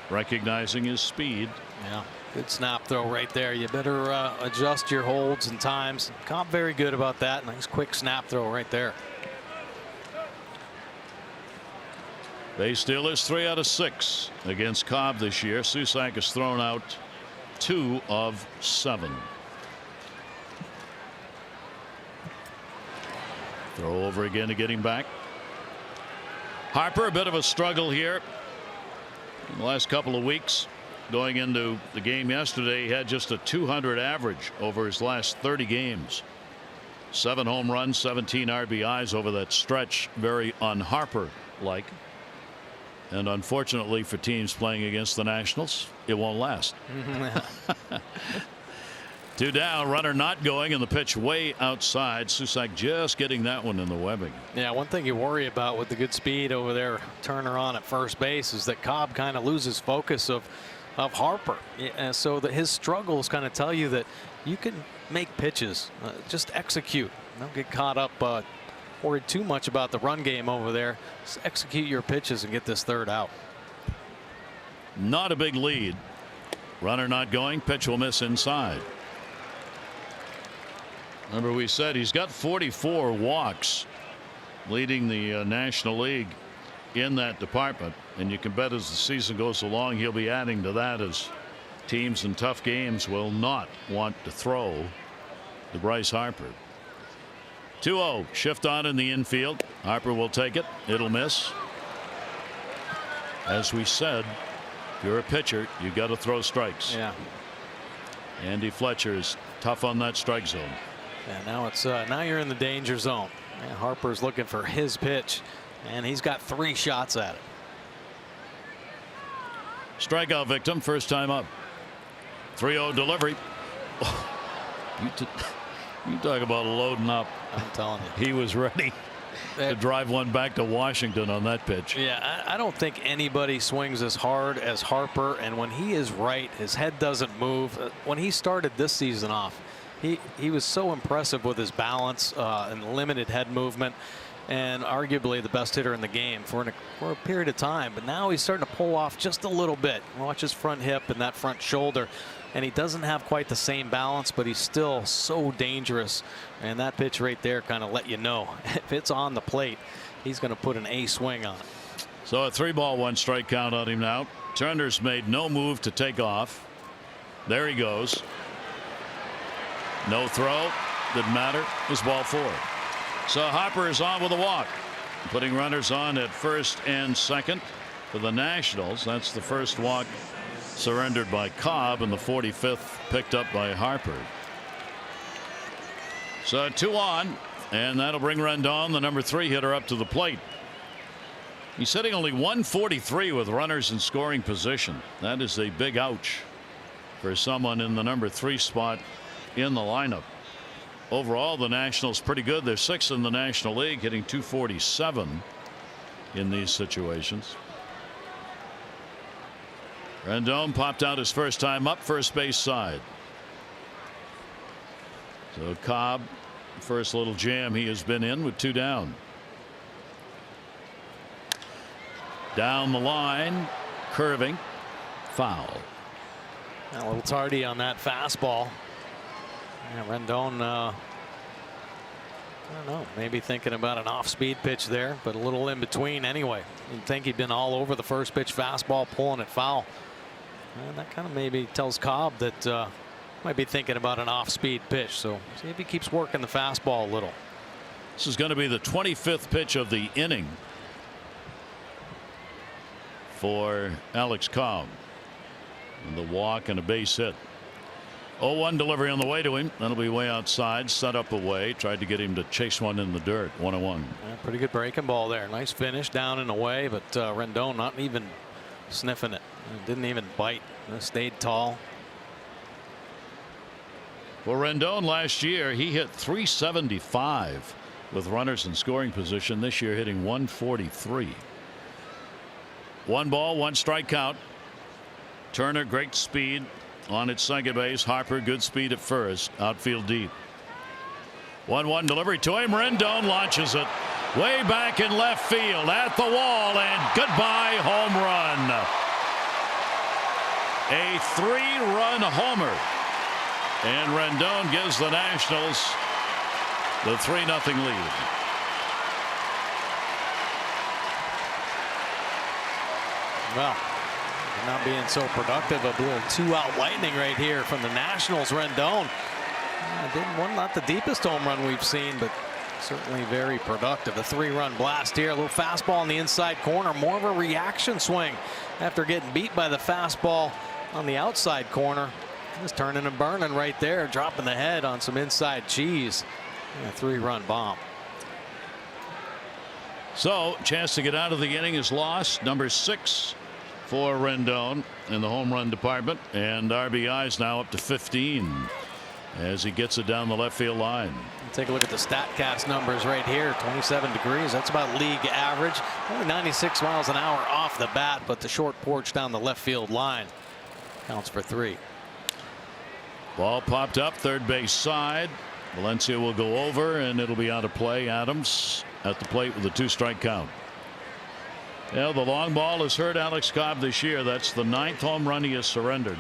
Recognizing his speed. Yeah, good snap throw right there. You better adjust your holds and times. Cobb very good about that. Nice quick snap throw right there. Base stealers 3 out of 6 against Cobb this year. Susac has thrown out 2 of 7. Throw over again to get him back. Harper, a bit of a struggle here in the last couple of weeks. Going into the game yesterday, he had just a 200 average over his last 30 games. 7 home runs, 17 RBIs over that stretch. Very un-Harper like. And unfortunately for teams playing against the Nationals, it won't last. 2 down, runner not going, and the pitch way outside. Susac just getting that one in the webbing. Yeah, one thing you worry about with the good speed over there, Turner on at first base, is that Cobb kind of loses focus of Harper. So that his struggles kind of tell you that you can make pitches, just execute. Don't get caught up worried too much about the run game over there. Just execute your pitches and get this 3rd out. Not a big lead. Runner not going. Pitch will miss inside. Remember, we said he's got 44 walks, leading the National League in that department. And you can bet as the season goes along, he'll be adding to that as teams in tough games will not want to throw to Bryce Harper. 2-0, shift on in the infield. Harper will take it. It'll miss. As we said, if you're a pitcher, you got to throw strikes. Yeah. Andy Fletcher is tough on that strike zone. And now it's now you're in the danger zone. And Harper's looking for his pitch, and he's got 3 shots at it. Strikeout victim, first time up. 3-0 delivery. You talk about loading up. I'm telling you. He was ready to drive one back to Washington on that pitch. Yeah, I don't think anybody swings as hard as Harper, and when he is right, his head doesn't move. When he started this season off, he was so impressive with his balance and limited head movement, and arguably the best hitter in the game for a period of time. But now he's starting to pull off just a little bit. Watch his front hip and that front shoulder. And he doesn't have quite the same balance, but he's still so dangerous. And that pitch right there kind of let you know if it's on the plate, he's going to put an A swing on it. So a 3-ball 1-strike count on him now. Turner's made no move to take off. There he goes. No throw. Didn't matter. It was ball 4. So Harper is on with a walk, putting runners on at first and second for the Nationals. That's the first walk surrendered by Cobb, and the 45th picked up by Harper. So 2 on, and that'll bring Rendon, the number 3 hitter, up to the plate. He's hitting only 143 with runners in scoring position. That is a big ouch for someone in the number 3 spot in the lineup. Overall, the Nationals pretty good. They're 6th in the National League, hitting 247 in these situations. Rendon popped out his first time up, first base side. So Cobb, first little jam he has been in with 2 down. Down the line, curving, foul. A little tardy on that fastball. Yeah, Rendon, I don't know, maybe thinking about an off-speed pitch there, but a little in between anyway. You'd think he'd been all over the first pitch fastball, pulling it foul. And that kind of maybe tells Cobb that might be thinking about an off-speed pitch. So see if he keeps working the fastball a little. This is going to be the 25th pitch of the inning for Alex Cobb. And the walk and a base hit. 0-1 delivery on the way to him. That'll be way outside, set up away. Tried to get him to chase one in the dirt. 1-1. Yeah, pretty good breaking ball there. Nice finish down and away, but Rendon not even sniffing it. Didn't even bite. Stayed tall. For Rendon last year, he hit 375 with runners in scoring position. This year, hitting 143. 1 ball, 1 strike count. Turner, great speed on its second base. Harper, good speed at first. Outfield deep. 1-1 delivery to him. Rendon launches it way back in left field at the wall, and goodbye home run. A 3-run homer, and Rendon gives the Nationals the 3-0 lead. Well, not being so productive. A little 2-out lightning right here from the Nationals. Rendon not the deepest home run we've seen, but certainly very productive. A 3-run blast here. A little fastball in the inside corner. More of a reaction swing after getting beat by the fastball on the outside corner. Just turning and burning right there, dropping the head on some inside cheese. And a 3-run bomb. So chance to get out of the inning is lost. Number 6 for Rendon in the home run department, and RBIs now up to 15 as he gets it down the left field line. Take a look at the StatCast numbers right here. 27 degrees. That's about league average. Only 96 miles an hour off the bat, but the short porch down the left field line counts for 3. Ball popped up third base side. Valencia will go over, and it'll be out of play. Adams at the plate with a 2-strike count. Yeah, the long ball has hurt Alex Cobb this year. That's the 9th home run he has surrendered.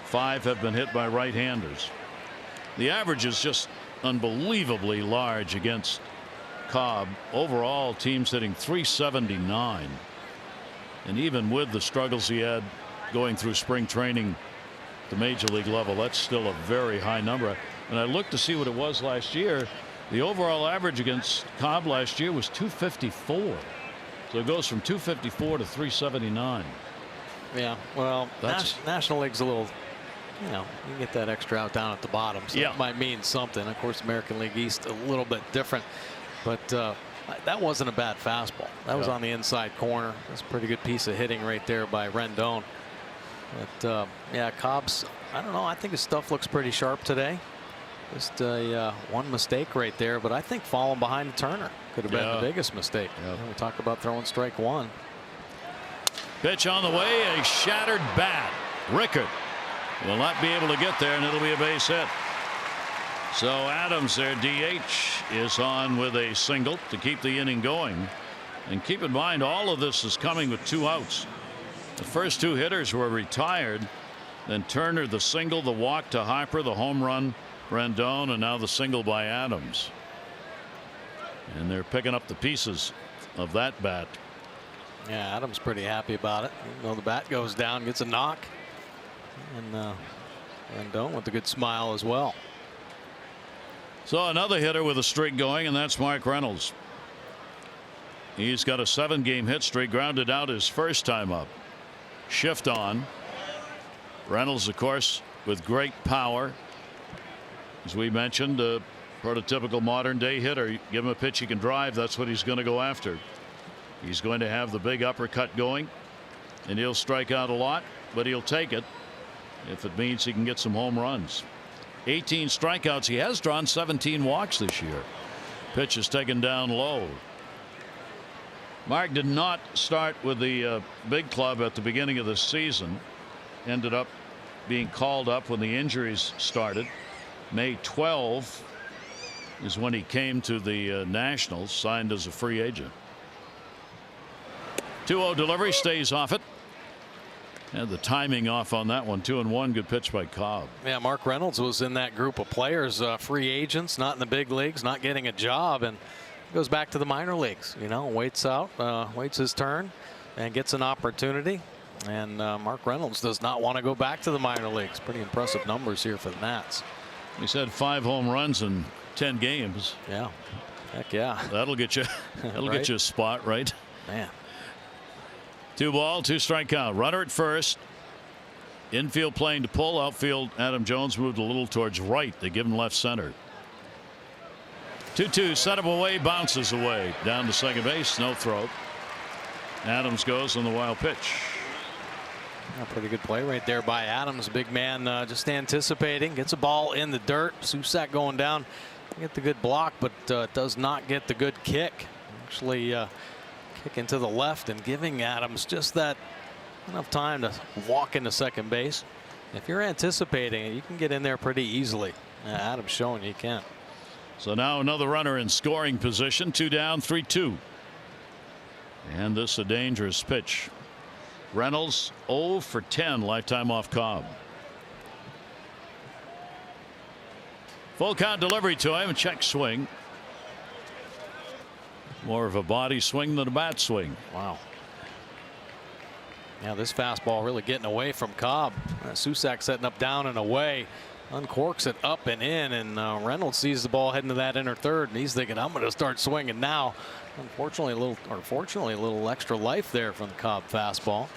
5 have been hit by right-handers. The average is just unbelievably large against Cobb. Overall, teams hitting 379. And even with the struggles he had going through spring training at the major league level, that's still a very high number. And I looked to see what it was last year. The overall average against Cobb last year was 254. So it goes from 254 to 379. Yeah, well, National League's a little, you know, you can get that extra out down at the bottom, so yeah, it might mean something. Of course, American League East a little bit different, but that wasn't a bad fastball. That was on the inside corner. That's a pretty good piece of hitting right there by Rendon. But yeah, Cobb's, I don't know, I think his stuff looks pretty sharp today. Just one mistake right there, but I think falling behind Turner could have been the biggest mistake. We talk about throwing strike 1. Pitch on the way, a shattered bat. Rickard will not be able to get there, and it'll be a base hit. So Adams, their DH, is on with a single to keep the inning going. And keep in mind, all of this is coming with 2 outs. The first 2 hitters were retired. Then Turner, the single, the walk to Harper, the home run, Rendon, and now the single by Adams. And they're picking up the pieces of that bat. Yeah, Adams pretty happy about it. Even though the bat goes down, gets a knock. And Rendon with a good smile as well. So another hitter with a streak going, and that's Mark Reynolds. He's got a 7-game hit streak, grounded out his first time up. Shift on. Reynolds, of course, with great power. As we mentioned, a prototypical modern day hitter. Give him a pitch he can drive, that's what he's going to go after. He's going to have the big uppercut going, and he'll strike out a lot, but he'll take it if it means he can get some home runs. 18 strikeouts. He has drawn 17 walks this year. Pitch is taken down low. Mark did not start with the big club at the beginning of the season. Ended up being called up when the injuries started. May 12 is when he came to the Nationals, signed as a free agent. 2-0 delivery, stays off it. And the timing off on that one. 2-1. Good pitch by Cobb. Yeah, Mark Reynolds was in that group of players, free agents, not in the big leagues, not getting a job, and goes back to the minor leagues. You know, waits his turn and gets an opportunity. And Mark Reynolds does not want to go back to the minor leagues. Pretty impressive numbers here for the Nats. He's had 5 home runs in 10 games. Yeah. Heck yeah. That'll get you. That'll Right? get you a spot, right? Man. 2 ball, 2 strike count. Runner at first. Infield playing to pull. Outfield, Adam Jones moved a little towards right. They give him left center. 2-2. Set up away. Bounces away. Down to second base. No throw. Adams goes on the wild pitch. A pretty good play right there by Adams. Big man just anticipating. Gets a ball in the dirt. Susac going down. Get the good block, but does not get the good kick. Actually kicking to the left and giving Adams just that enough time to walk into second base. If you're anticipating it, you can get in there pretty easily. Adams showing you can. So now another runner in scoring position. 2 down, 3-2. And this a dangerous pitch. Reynolds 0 for 10 lifetime off Cobb. Full count delivery to him. Check swing. More of a body swing than a bat swing. Wow. Yeah, this fastball really getting away from Cobb. Susac setting up down and away. Uncorks it up and in, and Reynolds sees the ball heading to that inner third, and he's thinking, I'm going to start swinging now. Unfortunately, fortunately, a little extra life there from the Cobb fastball.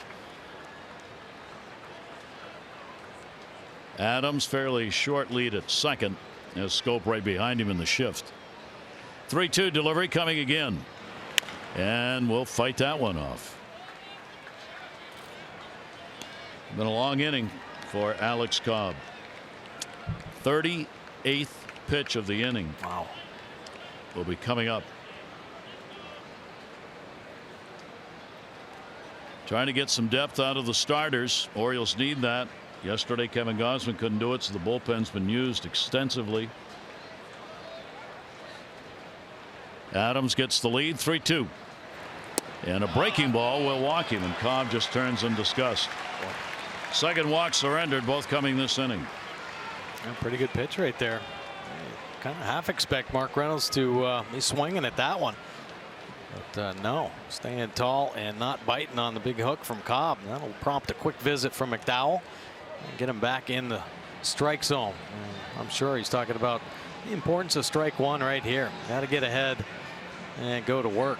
Adams fairly short lead at second as Scope right behind him in the shift. 3-2 delivery coming again, and we'll fight that one off. Been a long inning for Alex Cobb. 38th pitch of the inning. Wow. Will be coming up. Trying to get some depth out of the starters. Orioles need that. Yesterday Kevin Gausman couldn't do it, so the bullpen's been used extensively. Adams gets the lead. 3-2. And a breaking ball will walk him, and Cobb just turns in disgust. Second walk surrendered, both coming this inning. Yeah, pretty good pitch right there. Kind of half expect Mark Reynolds to be swinging at that one. But no, staying tall and not biting on the big hook from Cobb. That'll prompt a quick visit from McDowell and get him back in the strike zone. And I'm sure he's talking about the importance of strike one right here. Got to get ahead and go to work.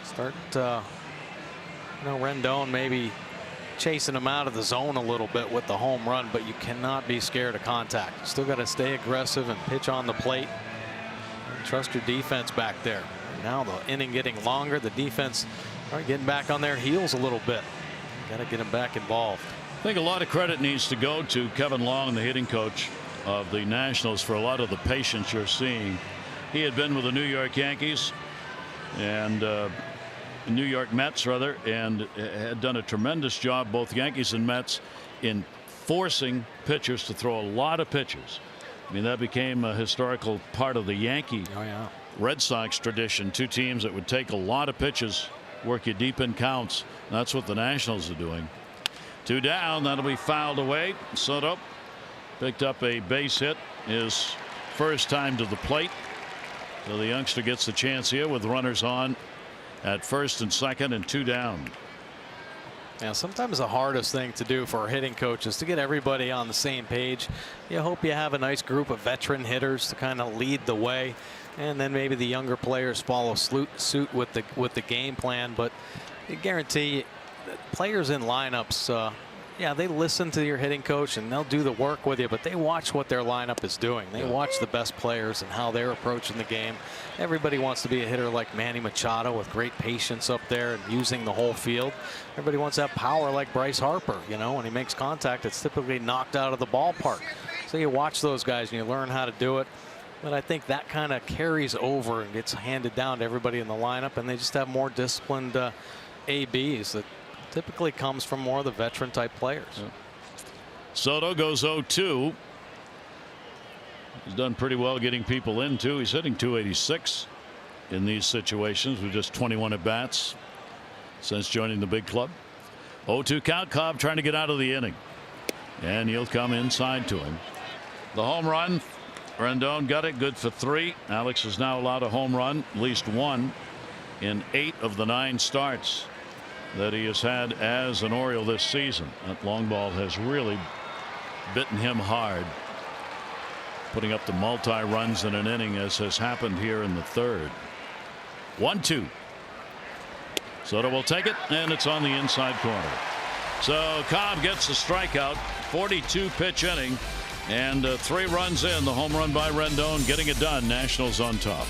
Start, Rendon maybe chasing him out of the zone a little bit with the home run, but you cannot be scared of contact. Still got to stay aggressive and pitch on the plate. And trust your defense back there. Now the inning getting longer. The defense are getting back on their heels a little bit. Got to get them back involved. I think a lot of credit needs to go to Kevin Long, the hitting coach of the Nationals, for a lot of the patience you're seeing. He had been with the New York Yankees and New York Mets rather, and had done a tremendous job, both Yankees and Mets, in forcing pitchers to throw a lot of pitches. I mean, that became a historical part of the Yankee Red Sox tradition. Two teams that would take a lot of pitches, work you deep in counts. That's what the Nationals are doing. 2 down. That'll be fouled away. Soto picked up a base hit, his first time to the plate. So the youngster gets the chance here with runners on at first and second and 2 down. Now, sometimes the hardest thing to do for a hitting coach is to get everybody on the same page. You hope you have a nice group of veteran hitters to kind of lead the way, and then maybe the younger players follow suit with the game plan. But I guarantee that players in lineups Yeah, they listen to your hitting coach and they'll do the work with you, but they watch what their lineup is doing. They watch the best players and how they're approaching the game. Everybody wants to be a hitter like Manny Machado with great patience up there and using the whole field. Everybody wants to have power like Bryce Harper. You know, when he makes contact, it's typically knocked out of the ballpark. So you watch those guys and you learn how to do it. But I think that kind of carries over and gets handed down to everybody in the lineup, and they just have more disciplined ABs that typically comes from more of the veteran type players. Soto goes 0-2. He's done pretty well getting people in too. He's hitting .286 in these situations with just 21 at bats since joining the big club. 0-2 count. Cobb trying to get out of the inning, and he'll come inside to him. The home run, Rendon got it, good for 3. Alex is now allowed a home run, at least 1 in 8 of the 9 starts that he has had as an Oriole this season. That long ball has really bitten him hard, putting up the multi-runs in an inning, as has happened here in the 3rd. 1-2. Soto will take it, and it's on the inside corner. So Cobb gets the strikeout. 42 pitch inning, and 3 runs in. The home run by Rendon getting it done. Nationals on top.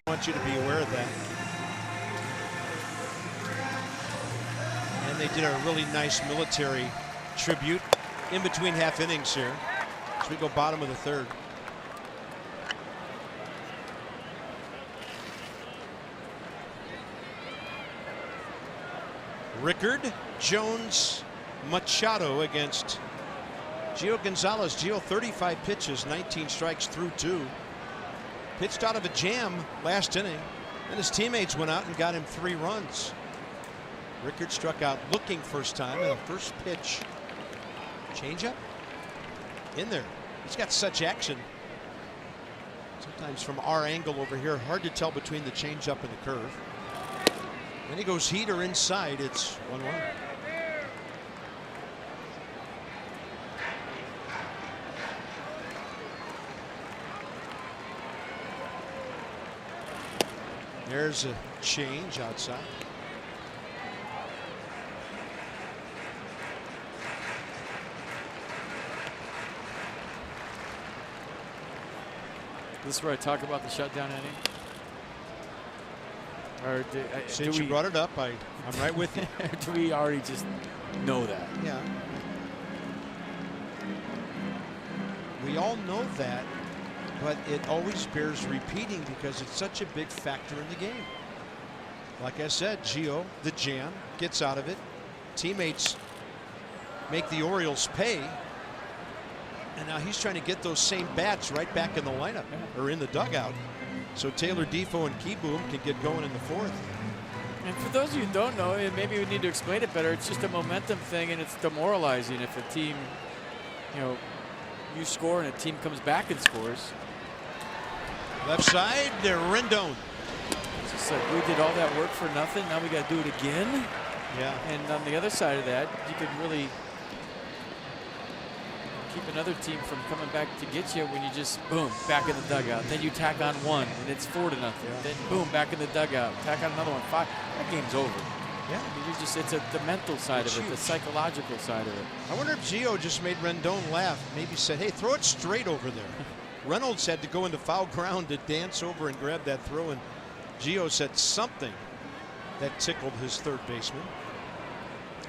I want you to be aware of that. And they did a really nice military tribute in between half innings here. So we go bottom of the 3rd. Rickard, Jones, Machado against Gio Gonzalez. Gio 35 pitches, 19 strikes through 2. Pitched out of a jam last inning, and his teammates went out and got him 3 runs. Rickard struck out looking first time, and the first pitch, changeup in there. He's got such action. Sometimes from our angle over here, hard to tell between the changeup and the curve. Then he goes heater inside. It's 1-1. There's a change outside. This is where I talk about the shutdown inning. Or Since you brought it up, I'm right with you. Do we already just know that? Yeah. We all know that, but it always bears repeating because it's such a big factor in the game. Like I said, Gio, the jam, gets out of it. Teammates make the Orioles pay. And now he's trying to get those same bats right back in the lineup or in the dugout. So Taylor Defoe and Keyboom can get going in the 4th. And for those of you who don't know, and maybe we need to explain it better, it's just a momentum thing, and it's demoralizing if a team you know, you score and a team comes back and scores. Left side, Rendon. It's just like we did all that work for nothing. Now we got to do it again. Yeah. And on the other side of that, you could really keep another team from coming back to get you when you just, boom, back in the dugout. Then you tack on one, and it's 4-0. Yeah. Then, boom, back in the dugout. Tack on another one, 5. That game's over. Yeah. I mean, it's the mental side of it, the psychological side of it. I wonder if Gio just made Rendon laugh. Maybe said, hey, throw it straight over there. Reynolds had to go into foul ground to dance over and grab that throw, and Gio said something that tickled his third baseman.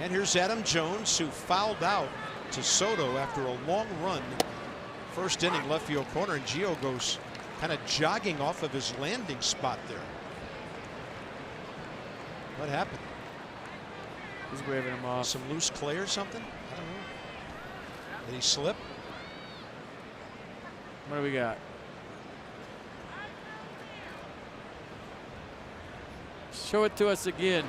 And here's Adam Jones, who fouled out to Soto after a long run. First inning, left field corner, and Gio goes kind of jogging off of his landing spot there. What happened? He's waving him off. Some loose clay or something? I don't know. Did he slip? What do we got? Show it to us again.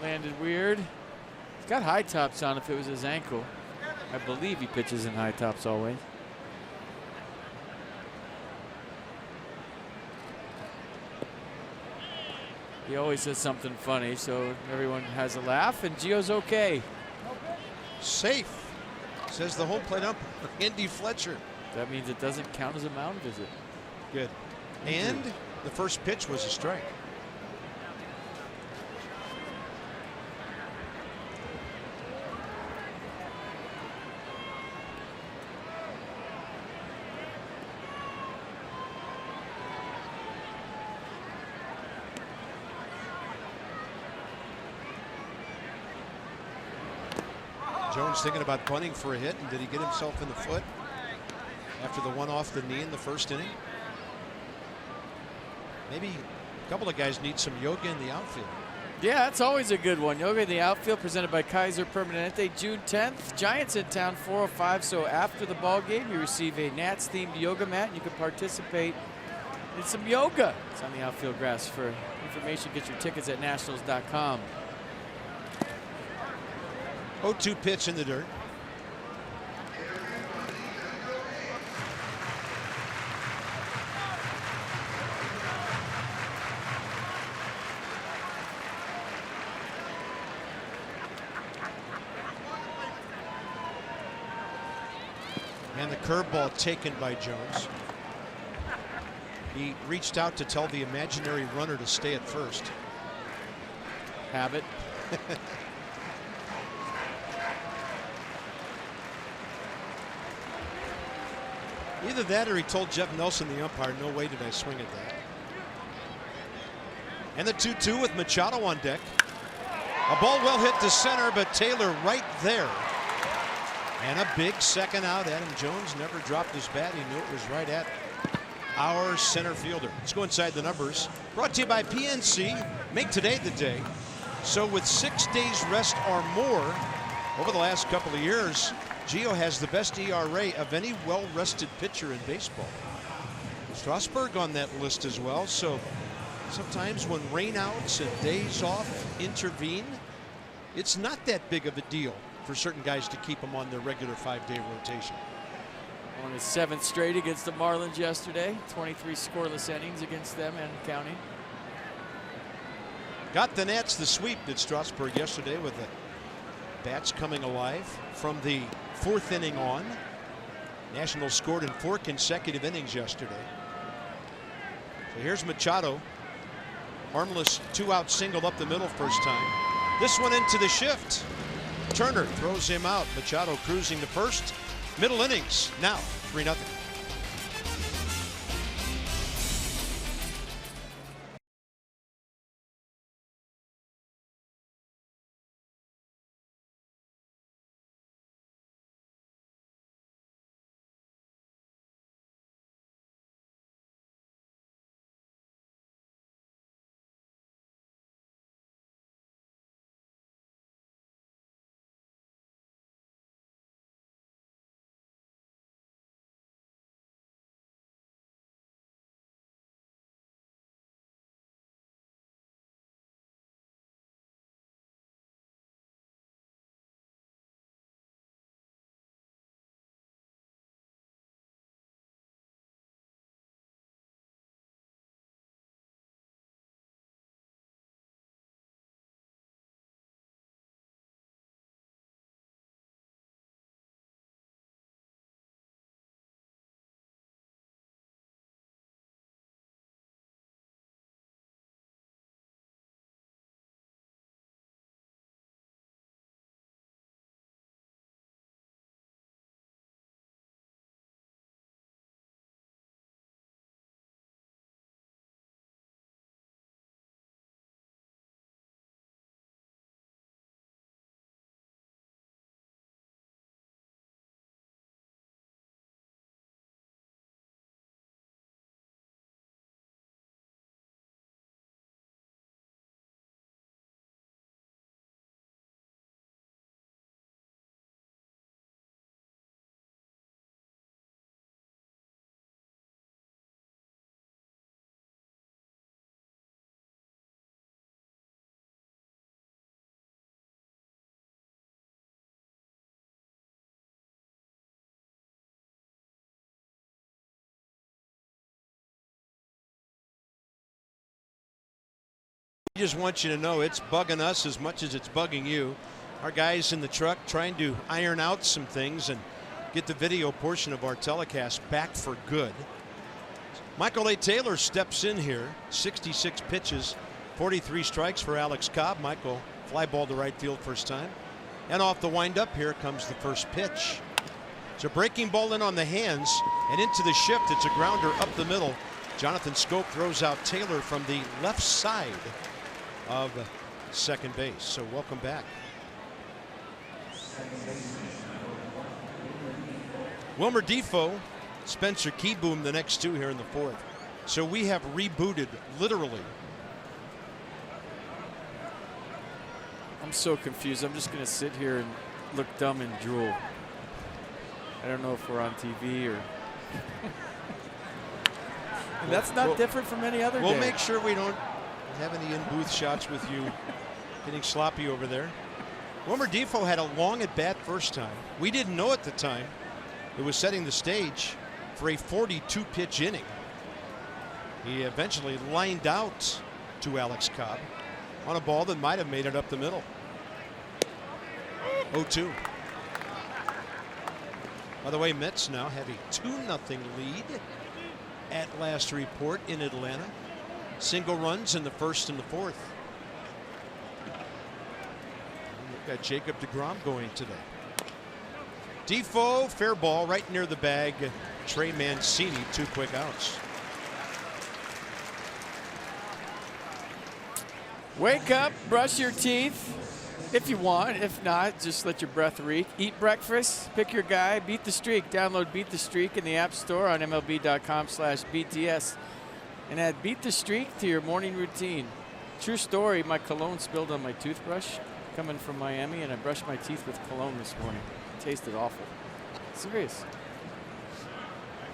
Landed weird. He's got high tops on if it was his ankle. I believe he pitches in high tops always. He always says something funny, so everyone has a laugh, and Gio's okay. Safe, says the home plate umpire, Andy Fletcher. That means it doesn't count as a mound visit. Good. And the first pitch was a strike. Jones thinking about bunting for a hit, and did he get himself in the foot after the one off the knee in the first inning? Maybe a couple of guys need some yoga in the outfield. Yeah, that's always a good one. Yoga in the outfield, presented by Kaiser Permanente, June 10th. Giants in town, 4:05. So after the ball game, you receive a Nats-themed yoga mat, and you can participate in some yoga. It's on the outfield grass. For information, get your tickets at nationals.com. 0-2 pitch in the dirt. And the curveball taken by Jones. He reached out to tell the imaginary runner to stay at first. Habit. Either that or he told Jeff Nelson, the umpire, no way did I swing at that. And the 2-2 with Machado on deck. A ball well hit to center, but Taylor right there. And a big second out. Adam Jones never dropped his bat. He knew it was right at our center fielder. Let's go inside the numbers. Brought to you by PNC. Make today the day. So with 6 days rest or more over the last couple of years, Gio has the best ERA of any well-rested pitcher in baseball. Strasburg on that list as well. So sometimes when rainouts and days off intervene, it's not that big of a deal for certain guys to keep them on their regular 5-day rotation. On his 7th straight against the Marlins yesterday. 23 scoreless innings against them and counting. Got the Nats the sweep, did Strasburg yesterday, with the bats coming alive from the 4th inning on. Nationals scored in 4 consecutive innings yesterday. So here's Machado. Harmless 2-out single up the middle first time. This one into the shift. Turner throws him out. Machado cruising to first. Middle innings now 3-0. just want you to know it's bugging us as much as it's bugging you. Our guys in the truck trying to iron out some things and get the video portion of our telecast back for good. Michael A. Taylor steps in here. 66 pitches, 43 strikes for Alex Cobb. Michael fly ball to right field first time. And off the windup, here comes the first pitch. It's a breaking ball in on the hands and into the shift. It's a grounder up the middle. Jonathan Scope throws out Taylor from the left side of second base. So welcome back. Wilmer Defoe, Spencer Keyboom, the next two here in the fourth. So we have rebooted literally. I'm so confused. I'm just going to sit here and look dumb and drool. I don't know if we're on TV or. And that's not different from any other We'll day. make sure we don't have any in-booth shots with you getting sloppy over there. Wilmer Defoe had a long at bat first time. We didn't know at the time it was setting the stage for a 42 pitch inning. He eventually lined out to Alex Cobb on a ball that might have made it up the middle. 0-2. By the way, Mets now have a 2-0 lead at last report in Atlanta. Single runs in the first and the fourth. We've got Jacob deGrom going today. Defoe, fair ball right near the bag. Trey Mancini, 2 quick outs. Wake up, brush your teeth if you want. If not, just let your breath reek. Eat breakfast, pick your guy, beat the streak. Download Beat the Streak in the App Store on MLB.com/BTS and add Beat the Streak to your morning routine. True story, my cologne spilled on my toothbrush coming from Miami, and I brushed my teeth with cologne this morning. It tasted awful. Serious.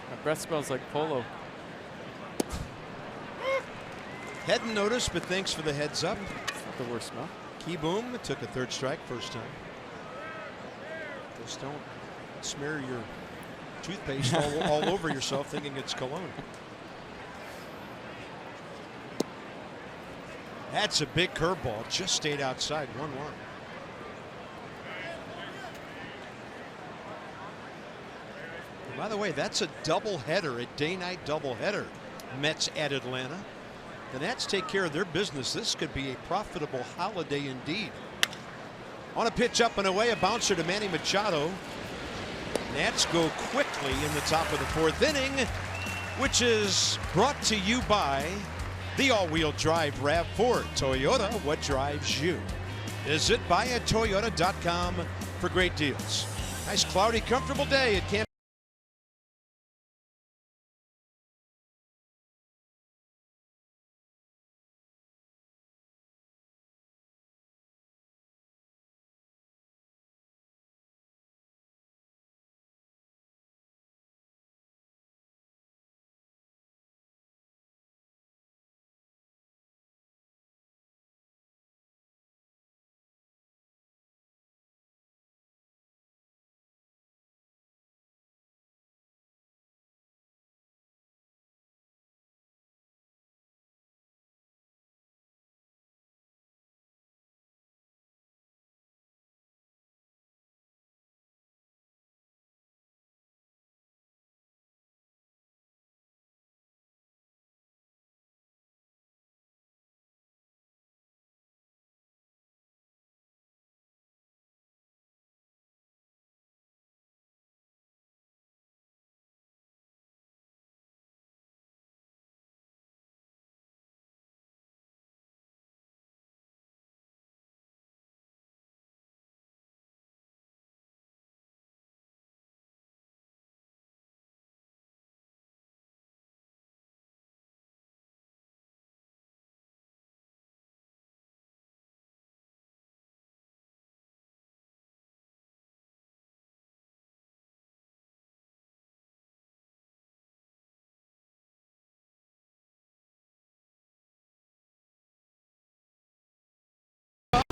My breath smells like polo. Hadn't noticed, but thanks for the heads up. It's not the worst smell. Keyboom took a 3rd strike first time. Just don't smear your toothpaste all over yourself thinking it's cologne. That's a big curveball. Just stayed outside. 1-1. By the way, that's a doubleheader, a day-night doubleheader. Mets at Atlanta. The Nats take care of their business. This could be a profitable holiday indeed. On a pitch up and away, a bouncer to Manny Machado. Nats go quickly in the top of the 4th inning, which is brought to you by the all-wheel drive RAV4. Toyota, what drives you? Visit buyatoyota.com for great deals. Nice cloudy, comfortable day at Camp.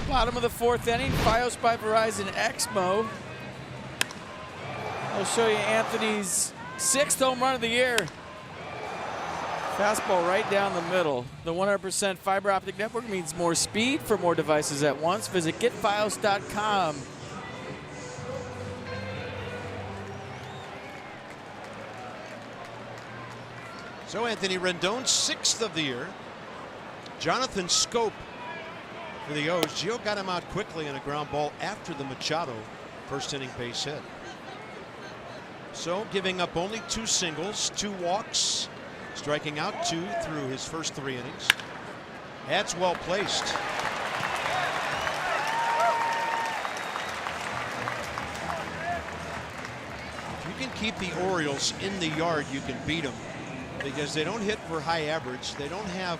Bottom of the 4th inning, Fios by Verizon Exmo. I'll show you Anthony's 6th home run of the year. Fastball right down the middle. The 100% fiber optic network means more speed for more devices at once. Visit getfios.com. So Anthony Rendon, 6th of the year. Jonathan Scope for the O's. Gio got him out quickly on a ground ball after the Machado first inning base hit. So giving up only 2 singles, 2 walks, striking out 2 through his first 3 innings. That's well placed. If you can keep the Orioles in the yard, you can beat them, because they don't hit for high average. They don't have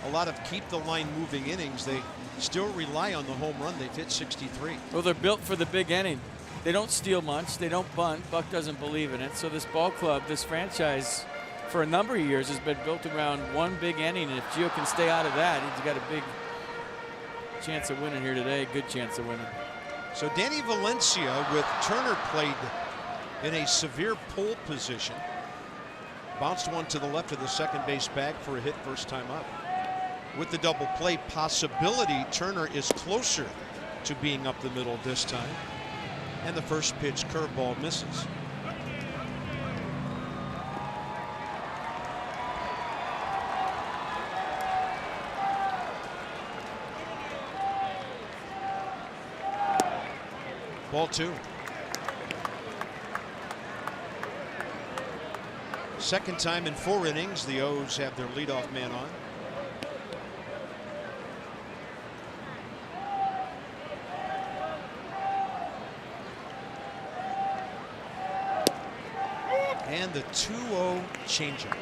a lot of keep the line moving innings. They still rely on the home run. They've hit 63. Well, they're built for the big inning. They don't steal much. They don't bunt. Buck doesn't believe in it. So this ball club, this franchise, for a number of years has been built around one big inning. And if Gio can stay out of that, he's got a big chance of winning here today. Good chance of winning. So Danny Valencia with Turner played in a severe pull position. Bounced one to the left of the second base bag for a hit first time up. With the double play possibility, Turner is closer to being up the middle this time. And the first pitch curveball misses. Ball 2. Second time in 4 innings, the O's have their leadoff man on. And the 2-0 changeup.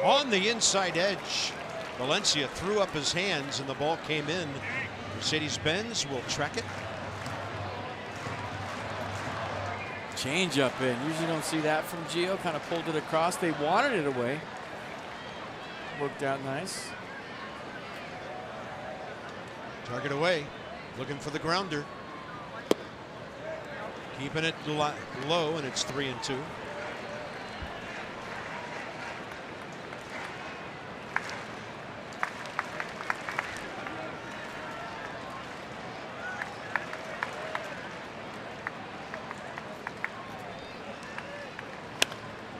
On the inside edge, Valencia threw up his hands and the ball came in. Mercedes-Benz will track it. Change up in. Usually don't see that from Gio. Kind of pulled it across. They wanted it away. Worked out nice. Target away. Looking for the grounder. Keeping it low, and it's 3-2.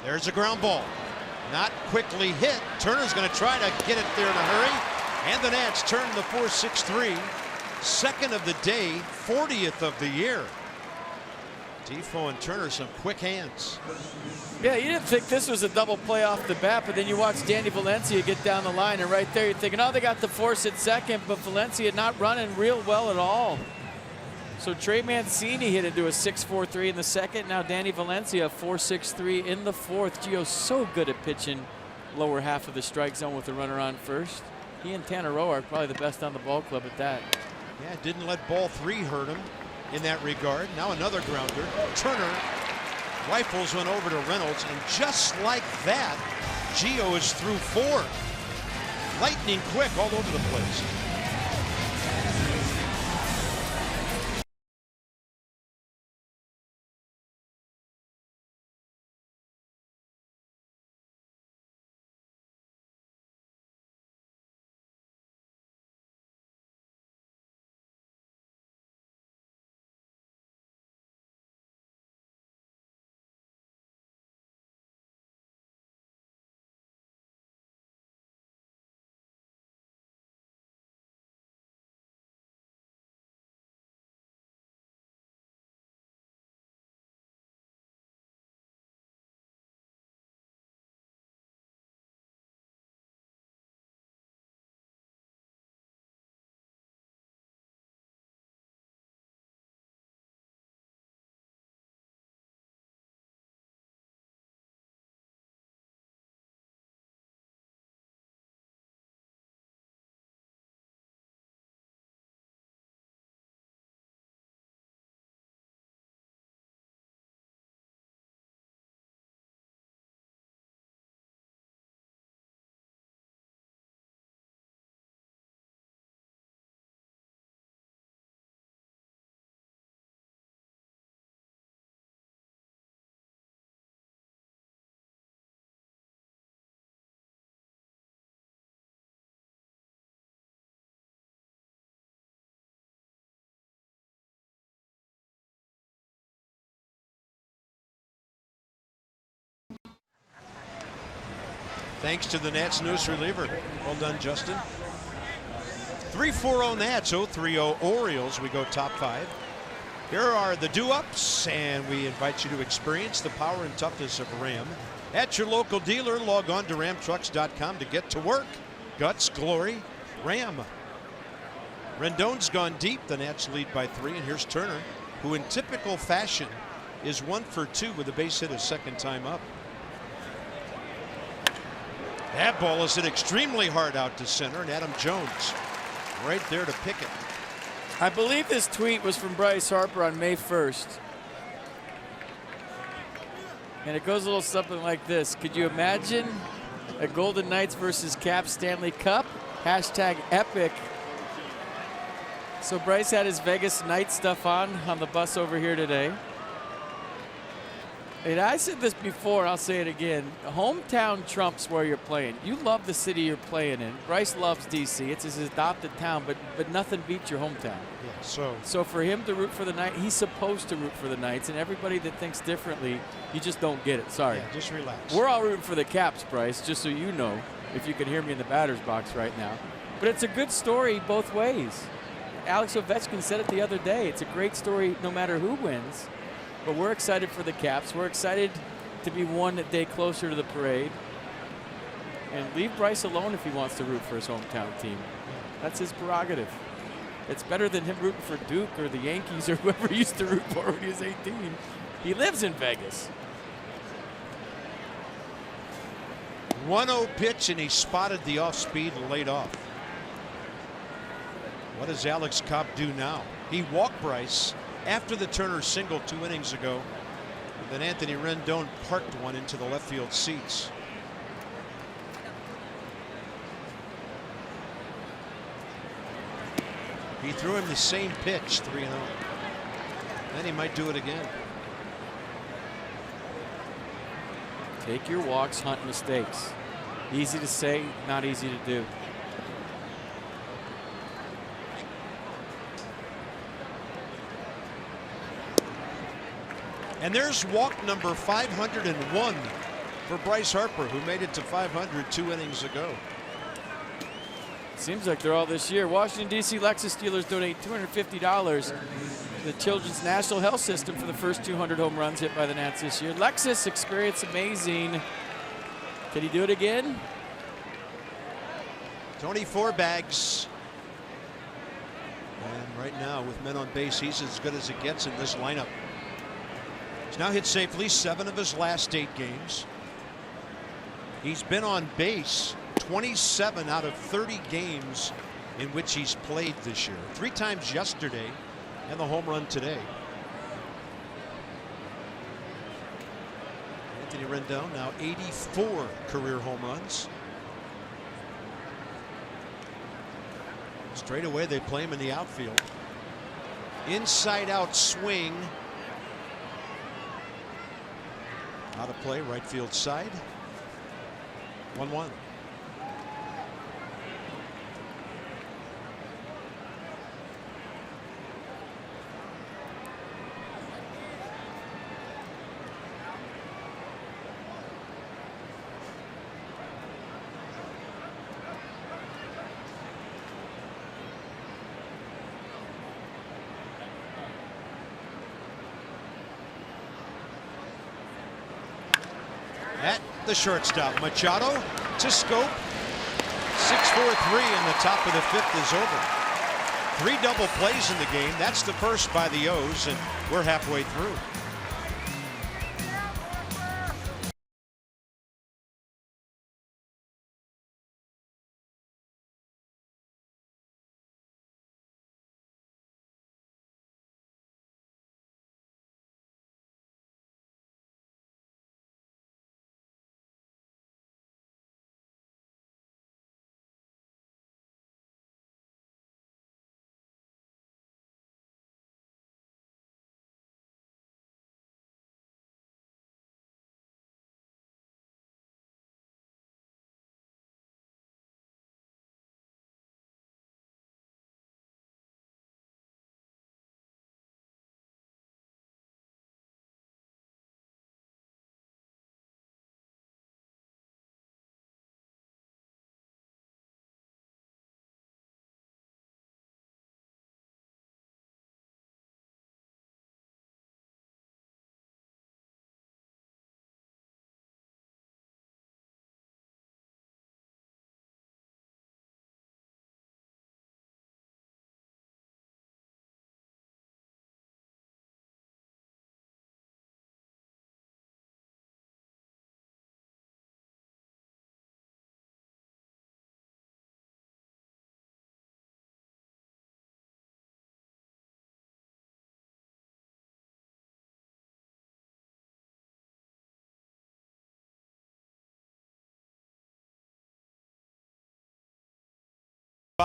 There's a ground ball. Not quickly hit. Turner's going to try to get it there in a hurry. And the Nats turn the 4-6-3. Second of the day, 40th of the year. Defoe and Turner, some quick hands. Yeah, you didn't think this was a double play off the bat, but then you watch Danny Valencia get down the line, and right there you're thinking, oh, they got the force at second, but Valencia not running real well at all. So Trey Mancini hit into a 6-4-3 in the second. Now Danny Valencia, 4-6-3 in the fourth. Gio's so good at pitching lower half of the strike zone with the runner on first. He and Tanner Rowe are probably the best on the ball club at that. Yeah, didn't let ball 3 hurt him in that regard. Now another grounder. Turner rifles one over to Reynolds, and just like that, Gio is through 4. Lightning quick all over the place. thanks to the Nats' newest reliever. Well done, Justin. 3-4-0 Nats, 0-3-0 Orioles. We go top 5. Here are the do-ups, and we invite you to experience the power and toughness of Ram at your local dealer. Log on to ramtrucks.com to get to work. Guts, glory, Ram. Rendon's gone deep. The Nats lead by 3, and here's Turner, who in typical fashion is 1 for 2 with a base hit his second time up. That ball is hit extremely hard out to center, and Adam Jones right there to pick it. I believe this tweet was from Bryce Harper on May 1st. And it goes a little something like this. Could you imagine a Golden Knights versus Caps Stanley Cup? Hashtag epic. So Bryce had his Vegas Knights stuff on the bus over here today. And I said this before, and I'll say it again. Hometown trumps where you're playing. You love the city you're playing in. Bryce loves D.C. It's his adopted town, but nothing beats your hometown. Yeah, so for him to root for the Knights, he's supposed to root for the Knights, and everybody that thinks differently, you just don't get it. Sorry. Yeah, just relax. We're all rooting for the Caps, Bryce, just so you know, if you can hear me in the batter's box right now. But it's a good story both ways. Alex Ovechkin said it the other day. It's a great story no matter who wins. But we're excited for the Caps. We're excited to be one day closer to the parade. And leave Bryce alone if he wants to root for his hometown team. That's his prerogative. It's better than him rooting for Duke or the Yankees or whoever he used to root for when he was 18. He lives in Vegas. 1-0 pitch, and he spotted the off speed and laid off. What does Alex Cobb do now? He walked Bryce after the Turner single 2 innings ago. And then Anthony Rendon parked one into the left field seats. He threw him the same pitch, 3-0. Then he might do it again. Take your walks, hunt mistakes. Easy to say, not easy to do. And there's walk number 501 for Bryce Harper, who made it to 500 2 innings ago. Seems like they're all this year. Washington, D.C. Lexus dealers donate $250 to the Children's National Health System for the first 200 home runs hit by the Nats this year. Lexus, experience amazing. Can he do it again? 24 bags. And right now, with men on base, he's as good as it gets in this lineup. He's now hit safely 7 of his last 8 games. He's been on base 27 out of 30 games in which he's played this year. 3 times yesterday and the home run today. Anthony Rendon now 84 career home runs. Straight away they play him in the outfield. Inside out swing. Out of play, right field side. 1-1. At the shortstop, Machado to scope. 6-4-3, and the top of the 5th is over. 3 double plays in the game. That's the first by the O's, and we're halfway through.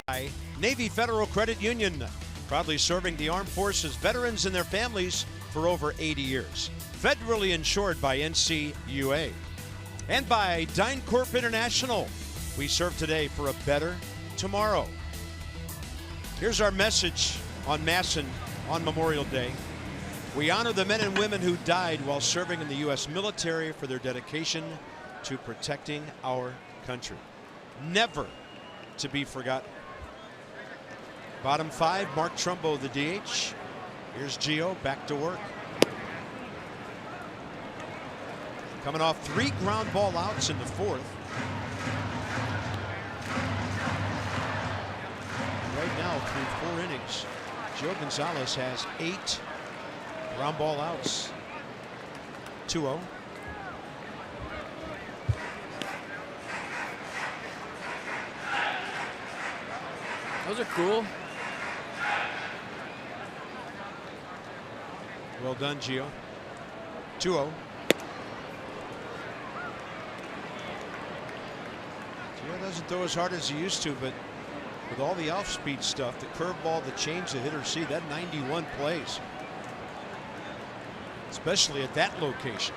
by Navy Federal Credit Union, proudly serving the armed forces, veterans, and their families for over 80 years. Federally insured by NCUA. And by DynCorp International. We serve today for a better tomorrow. Here's our message on Masson on Memorial Day. We honor the men and women who died while serving in the U.S. military for their dedication to protecting our country. Never to be forgotten. Bottom 5, Mark Trumbo, the DH. Here's Gio back to work. Coming off 3 ground ball outs in the 4th. Right now, through 4 innings, Gio Gonzalez has 8 ground ball outs. 2-0. Those are cool. Well done, Gio. 2-0. Gio doesn't throw as hard as he used to, but with all the off-speed stuff, the curveball, the change the hitters see, that 91 plays. Especially at that location.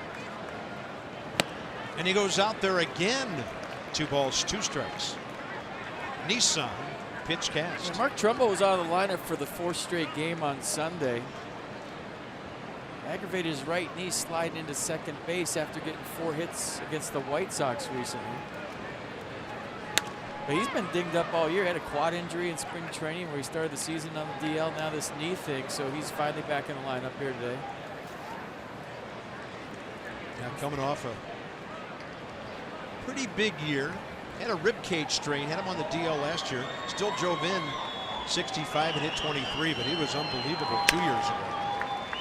And he goes out there again. 2 balls, 2 strikes. Nissan pitch cast. Mark Trumbo was out of the lineup for the 4th straight game on Sunday. Aggravated his right knee sliding into second base after getting 4 hits against the White Sox recently. But he's been dinged up all year. Had a quad injury in spring training where he started the season on the DL. Now this knee thing, so he's finally back in the lineup here today. Now coming off a pretty big year. Had a rib cage strain. Had him on the DL last year. Still drove in 65 and hit 23, but he was unbelievable 2 years ago.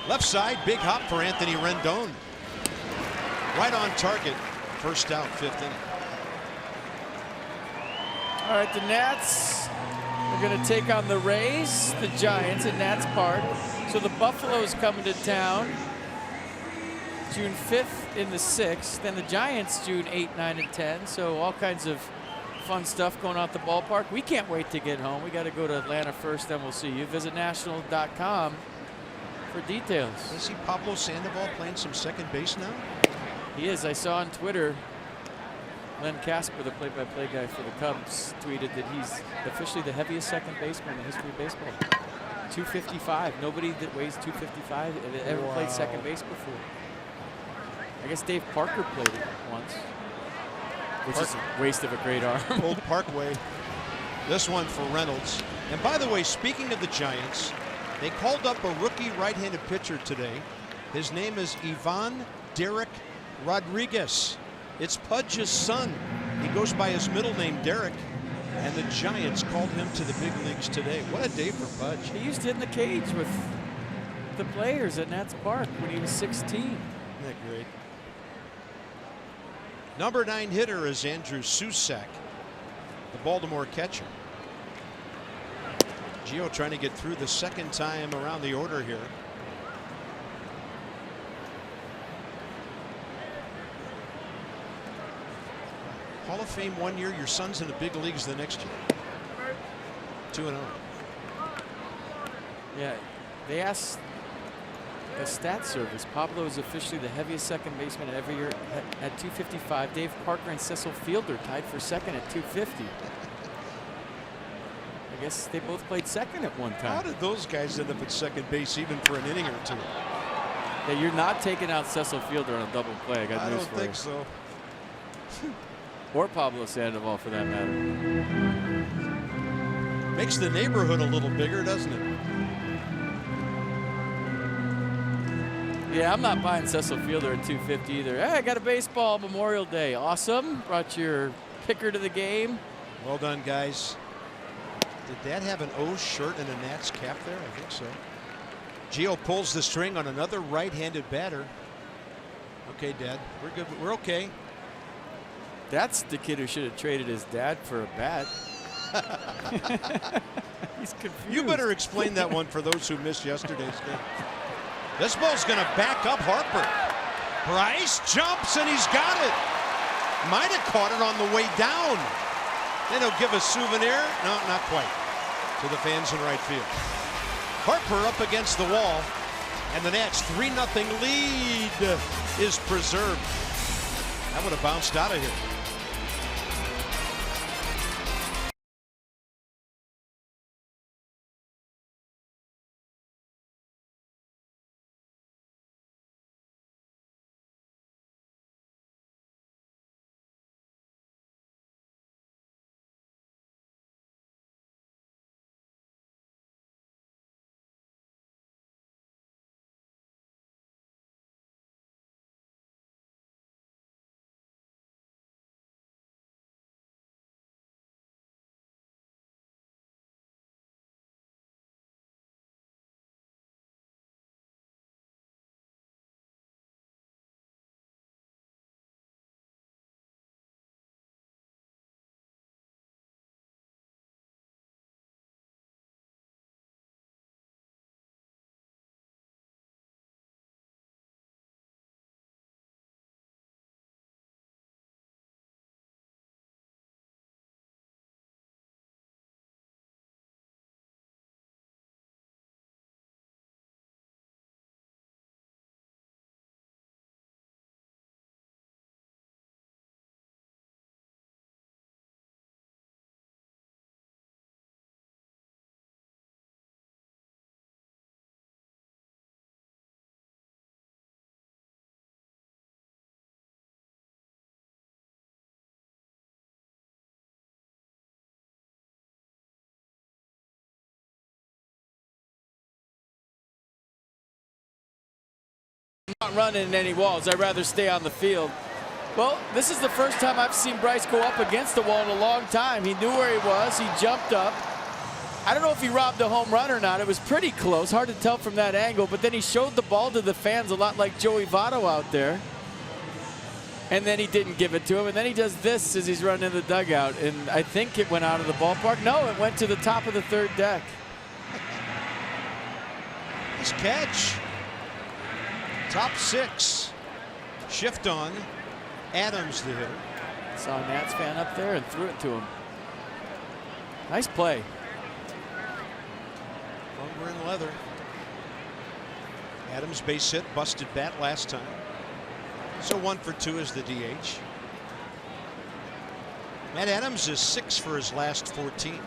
Left side, big hop for Anthony Rendon. Right on target. First out, 5th inning. All right, the Nats are going to take on the Rays, the Giants at Nats Park. So the Buffaloes coming to town June 5th in the 6th. Then the Giants June 8, 9, and 10. So all kinds of fun stuff going on at the ballpark. We can't wait to get home. We got to go to Atlanta first, then we'll see you. Visit national.com for details. I see Pablo Sandoval playing some second base now. He is. I saw on Twitter Len Casper, the play-by-play guy for the Cubs, tweeted that he's officially the heaviest second baseman in the history of baseball. 255. Nobody that weighs 255 ever played second base before. I guess Dave Parker played it once, which is a waste of a great arm. Old Parkway. This one for Reynolds. And by the way, speaking of the Giants, they called up a rookie right-handed pitcher today. His name is Ivan Derek Rodriguez. It's Pudge's son. He goes by his middle name, Derek, and the Giants called him to the big leagues today. What a day for Pudge. He used to hit in the cage with the players at Nats Park when he was 16. Isn't that great? Number 9 hitter is Andrew Susac, the Baltimore catcher. Gio trying to get through the second time around the order here. Hall of Fame 1 year, your son's in the big leagues the next year. 2-0. Yeah, they asked the stats service. Pablo is officially the heaviest second baseman every year at 255. Dave Parker and Cecil Fielder tied for second at 250. I guess they both played second at one time. How did those guys end up at second base even for an inning or two? Yeah, you're not taking out Cecil Fielder on a double play. I don't think so. Or Pablo Sandoval for that matter. Makes the neighborhood a little bigger, doesn't it? Yeah, I'm not buying Cecil Fielder at 250 either. Hey, I got a baseball Memorial Day. Awesome. Brought your picker to the game. Well done, guys. Did Dad have an O shirt and a Nats cap there? I think so. Gio pulls the string on another right-handed batter. Okay, Dad, we're good. We're okay. That's the kid who should have traded his dad for a bat. He's confused. You better explain that one for those who missed yesterday's game. This ball's going to back up Harper. Bryce jumps and he's got it. Might have caught it on the way down. Then he'll give a souvenir. No, not quite. To the fans in right field. Harper up against the wall. And the Nats' 3-0 lead is preserved. That would have bounced out of here. Not running any walls. I'd rather stay on the field. Well, this is the first time I've seen Bryce go up against the wall in a long time. He knew where he was. He jumped up. I don't know if he robbed a home run or not. It was pretty close. Hard to tell from that angle. But then he showed the ball to the fans a lot like Joey Votto out there. And then he didn't give it to him. And then he does this as he's running in the dugout. And I think it went out of the ballpark. No, it went to the top of the third deck. Nice catch. Top 6. Shift on. Adams the hitter. Saw a Nats fan up there and threw it to him. Nice play. Longer in leather. Adams base hit, busted bat last time. So 1 for 2 is the DH. Matt Adams is 6 for his last 14.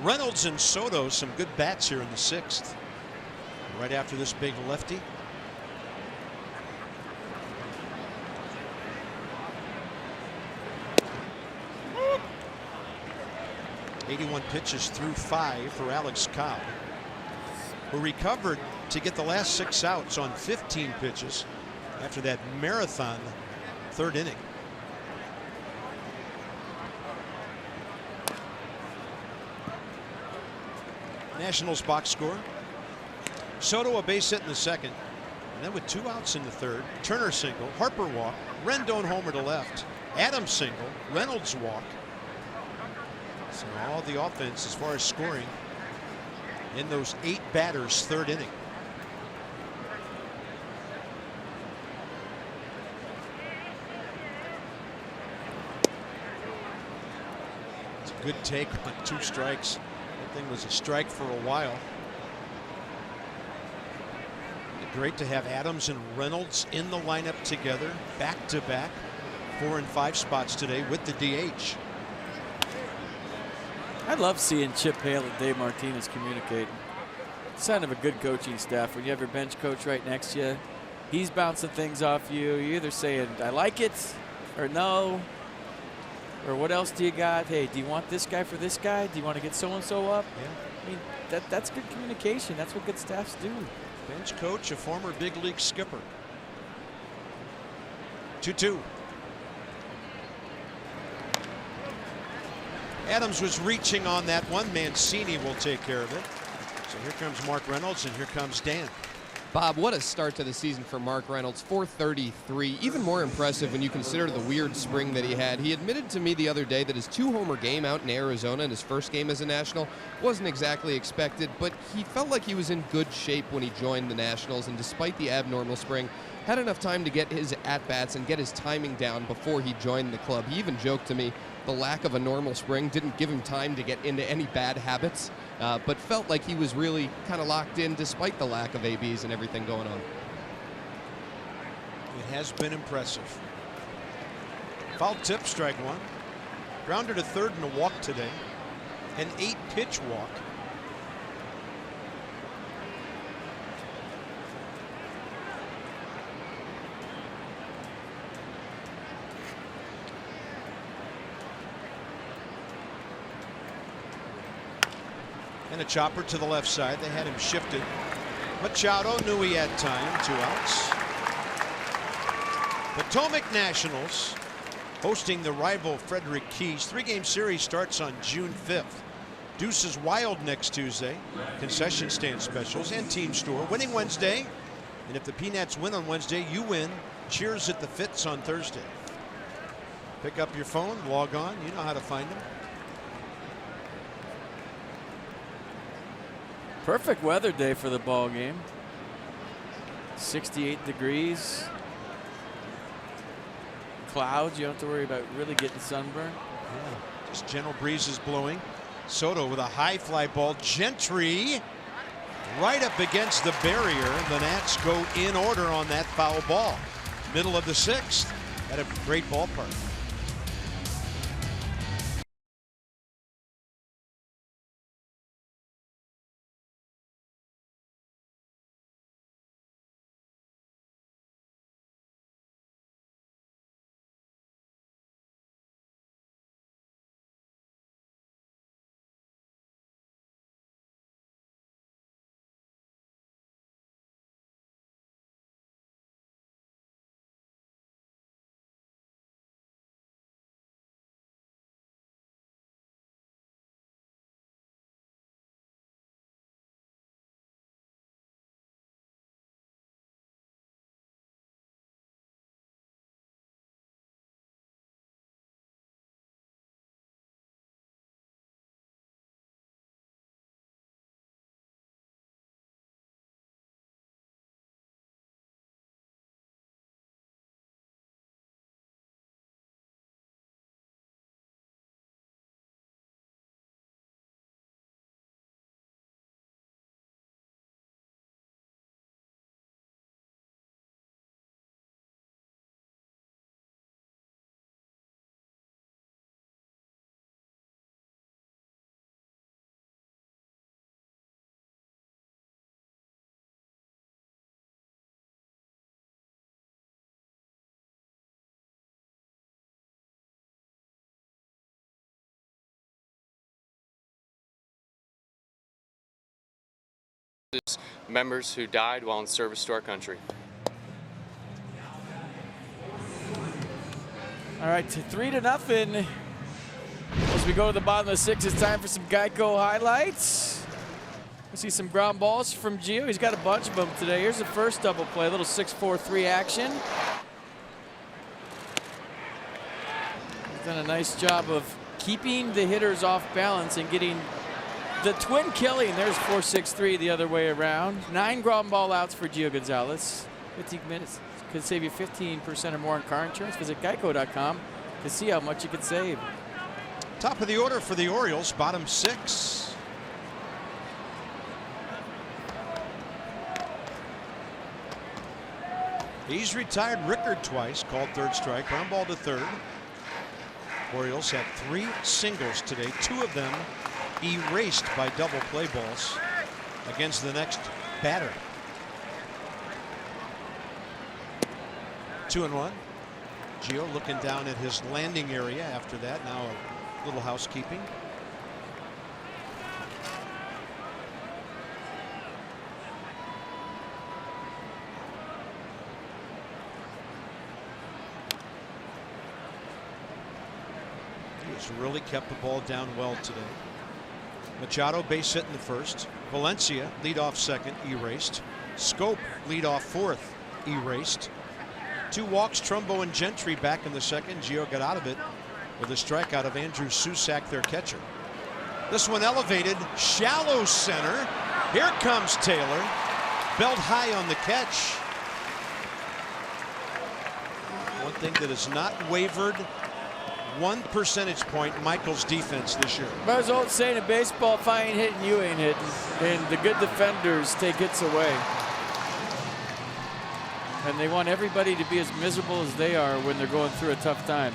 Reynolds and Soto, some good bats here in the 6th. Right after this big lefty. Woo! 81 pitches through 5 for Alex Cobb, who recovered to get the last 6 outs on 15 pitches after that marathon 3rd inning. Nationals box score. Soto a base hit in the 2nd, and then with 2 outs in the 3rd, Turner single, Harper walk, Rendon homer to left, Adams single, Reynolds walk. So all the offense as far as scoring in those 8 batters 3rd inning. It's a good take on 2 strikes. That thing was a strike for a while. Great to have Adams and Reynolds in the lineup together, back to back, 4 and 5 spots today with the DH. I love seeing Chip Hale and Dave Martinez communicate. Sign of a good coaching staff. When you have your bench coach right next to you, he's bouncing things off you. You're either saying, I like it, or no, or what else do you got? Hey, do you want this guy for this guy? Do you want to get so-and-so up? Yeah. I mean, that's good communication. That's what good staffs do. Bench coach, a former big league skipper. 2-2. Adams was reaching on that one. Mancini will take care of it. So here comes Mark Reynolds, and here comes Dan. Bob, what a start to the season for Mark Reynolds, 433. Even more impressive when you consider the weird spring that he had. He admitted to me the other day that his 2-homer game out in Arizona in his first game as a National wasn't exactly expected, but he felt like he was in good shape when he joined the Nationals, and despite the abnormal spring, had enough time to get his at-bats and get his timing down before he joined the club. He even joked to me the lack of a normal spring didn't give him time to get into any bad habits, but felt like he was really kind of locked in despite the lack of ABs and everything going on. It has been impressive. Foul tip, strike one. Grounded to third and a walk today. An 8-pitch walk. And a chopper to the left side. They had him shifted. Machado knew he had time. 2 outs. Potomac Nationals hosting the rival Frederick Keys. 3-game series starts on June 5th. Deuces Wild next Tuesday. Concession stand specials and team store. Winning Wednesday. And if the Peanuts win on Wednesday, you win. Cheers at the Fitz on Thursday. Pick up your phone, log on. You know how to find them. Perfect weather day for the ball game. 68 degrees. Clouds, you don't have to worry about really getting sunburned. Yeah, just gentle breezes blowing. Soto with a high fly ball. Gentry right up against the barrier. The Nats go in order on that foul ball. Middle of the 6th at a great ballpark. Members who died while in service to our country. All right, 3-0. As we go to the bottom of the 6th, it's time for some Geico highlights. We see some ground balls from Gio. He's got a bunch of them today. Here's the first double play, a little 6-4-3 action. He's done a nice job of keeping the hitters off balance and getting the twin killing. There's 4-6-3 the other way around. 9 ground ball outs for Gio Gonzalez. 15 minutes could save you 15% or more on car insurance. Visit geico.com to see how much you could save. Top of the order for the Orioles, bottom 6. He's retired Rickard twice, called third strike, ground ball to third. Orioles had 3 singles today, 2 of them erased by double play balls against the next batter. 2-1. Gio looking down at his landing area after that. Now a little housekeeping. He has really kept the ball down well today. Machado base hit in the first. Valencia lead off second, erased. Scope lead off fourth, erased. 2 walks, Trumbo and Gentry back in the second. Gio got out of it with a strikeout of Andrew Susak, their catcher. This one elevated, shallow center. Here comes Taylor. Belt high on the catch. One thing that has not wavered 1 percentage point, Michael's defense this year. There's old saying in baseball, if I ain't hitting, you ain't hitting. And the good defenders take hits away. And they want everybody to be as miserable as they are when they're going through a tough time.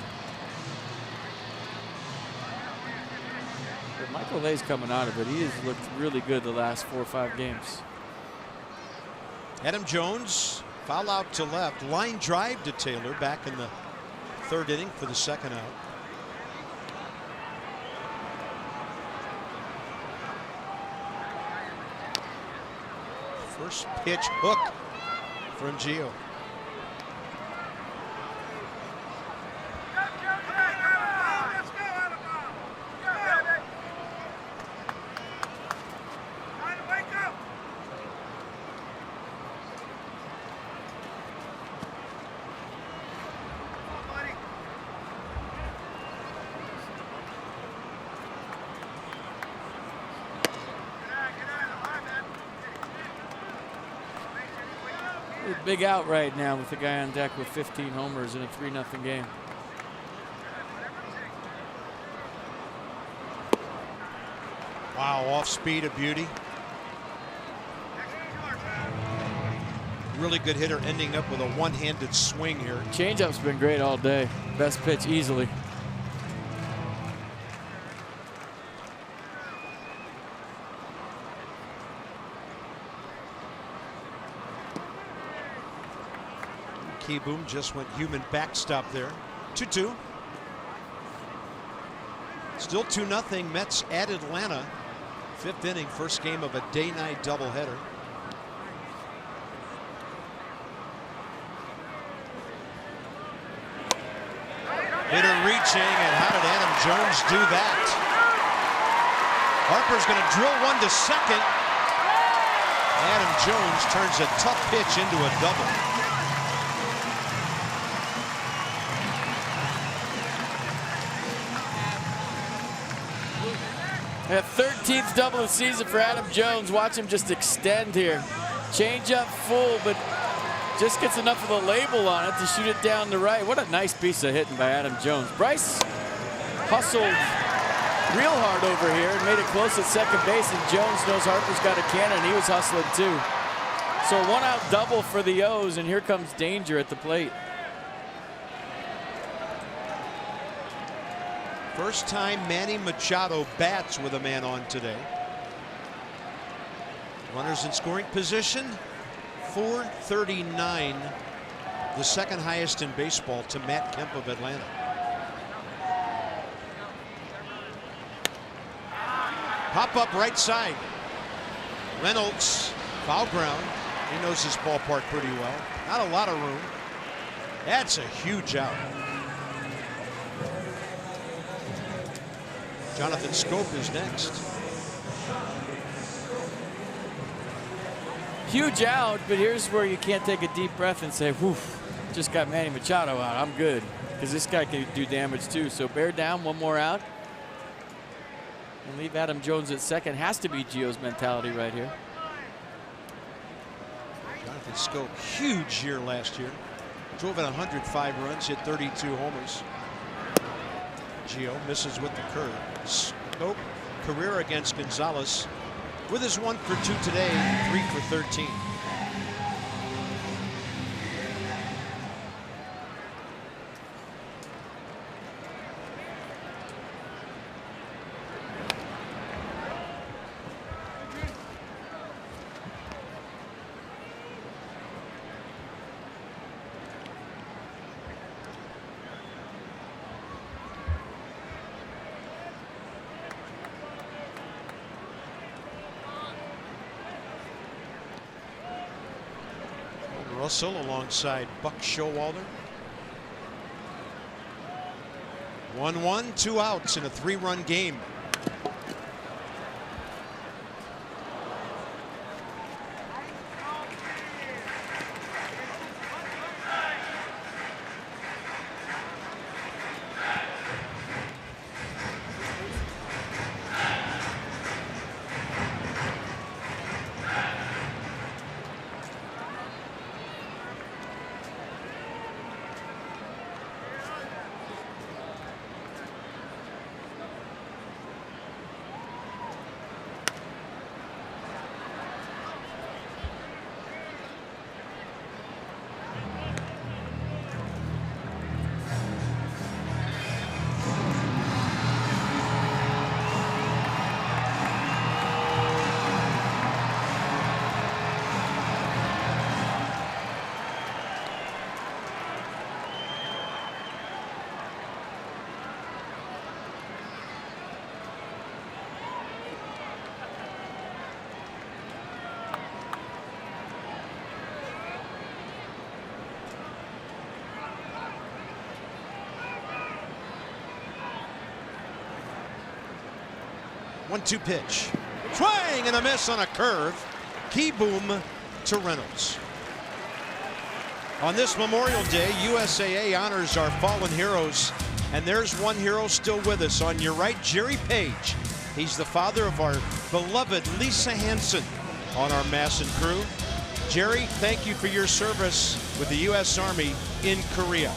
But Michael Lay's coming out of it. He has looked really good the last 4 or 5 games. Adam Jones, foul out to left. Line drive to Taylor back in the 3rd inning for the 2nd out. First pitch hook from Gio. Big out right now with the guy on deck with 15 homers in a 3-0 game. Wow, off speed, a beauty. Really good hitter, ending up with a one-handed swing here. Changeup's been great all day. Best pitch easily. Boom just went human backstop there. 2-2. Still 2-0. Mets at Atlanta. 5th inning, first game of a day-night doubleheader. Hitter reaching, and how did Adam Jones do that? Harper's going to drill one to second. Adam Jones turns a tough pitch into a double. A 13th double of the season for Adam Jones. Watch him just extend here. Change up full, but just gets enough of the label on it to shoot it down the right. What a nice piece of hitting by Adam Jones. Bryce hustled real hard over here and made it close at second base, and Jones knows Harper's got a cannon, and he was hustling too. So 1-out double for the O's, and here comes danger at the plate. First time Manny Machado bats with a man on today. Runners in scoring position. 439, the 2nd highest in baseball to Matt Kemp of Atlanta. Pop up right side. Reynolds, foul ground. He knows his ballpark pretty well. Not a lot of room. That's a huge out. Jonathan Scope is next. Huge out, but here's where you can't take a deep breath and say, whew, just got Manny Machado out. I'm good. Because this guy can do damage too. So bear down, 1 more out. And leave Adam Jones at second. Has to be Gio's mentality right here. Jonathan Scope, huge year last year. Drove in 105 runs, hit 32 homers. Gio misses with the curve. Scope, career against Gonzalez with his 1 for 2 today, 3 for 13. Russell alongside Buck Showalter. 1-1, 2 outs in a 3-run game. 1-2 pitch. Swing and a miss on a curve. Key boom to Reynolds. On this Memorial Day, USAA honors our fallen heroes. And there's one hero still with us. On your right, Jerry Page. He's the father of our beloved Lisa Hansen on our Masson crew. Jerry, thank you for your service with the U.S. Army in Korea.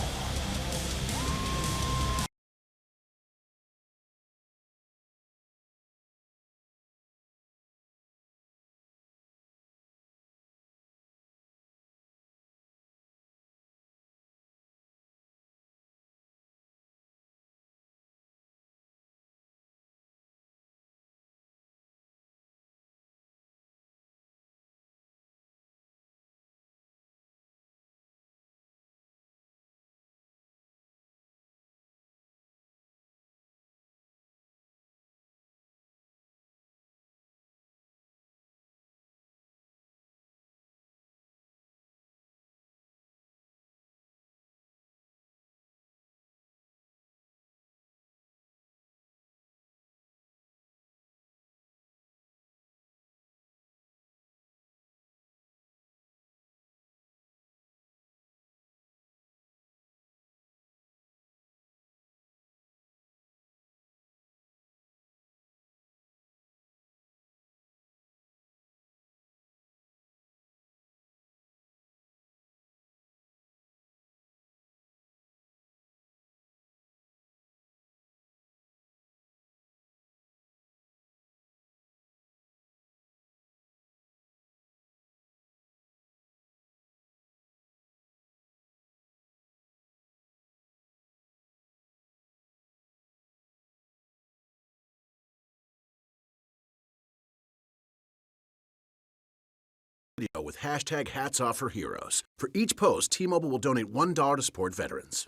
With hashtag hats off for heroes. For each post, T-Mobile will donate $1 to support veterans.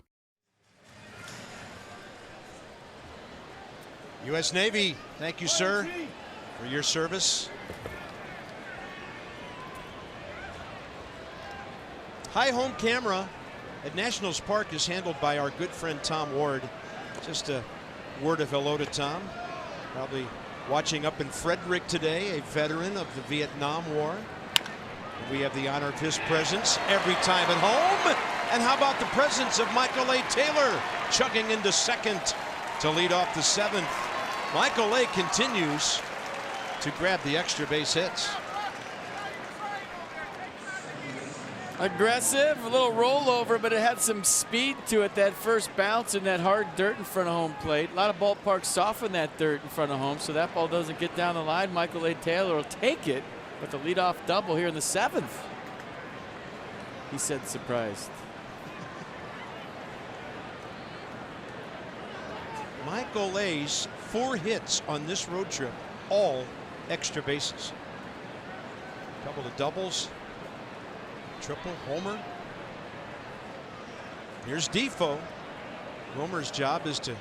U.S. Navy, thank you, sir, for your service. High home camera at Nationals Park is handled by our good friend Tom Ward. Just a word of hello to Tom. Probably watching up in Frederick today, a veteran of the Vietnam War. We have the honor of his presence every time at home. And how about the presence of Michael A. Taylor chugging into second to lead off the seventh. Michael A. continues to grab the extra base hits. Aggressive, a little rollover, but it had some speed to it, that first bounce in that hard dirt in front of home plate. A lot of ballparks soften that dirt in front of home, so that ball doesn't get down the line. Michael A. Taylor will take it with the leadoff double here in the seventh. He said surprised. Michael A's 4 hits on this road trip, all extra bases. A couple of doubles, triple, homer. Here's Defoe. Romer's job is to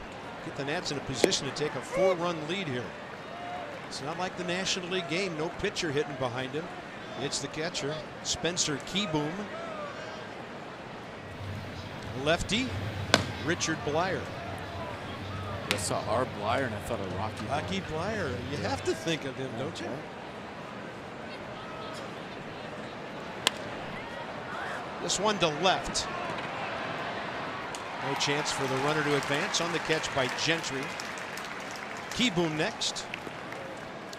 get the Nats in a position to take a 4-run lead here. It's not like the National League game, no pitcher hitting behind him. It's the catcher, Spencer Keyboom. Lefty, Richard Blyer. I saw R. Blyer and I thought of Rocky Blyer. You have to think of him, don't you? This one to left. No chance for the runner to advance. On the catch by Gentry. Keyboom next.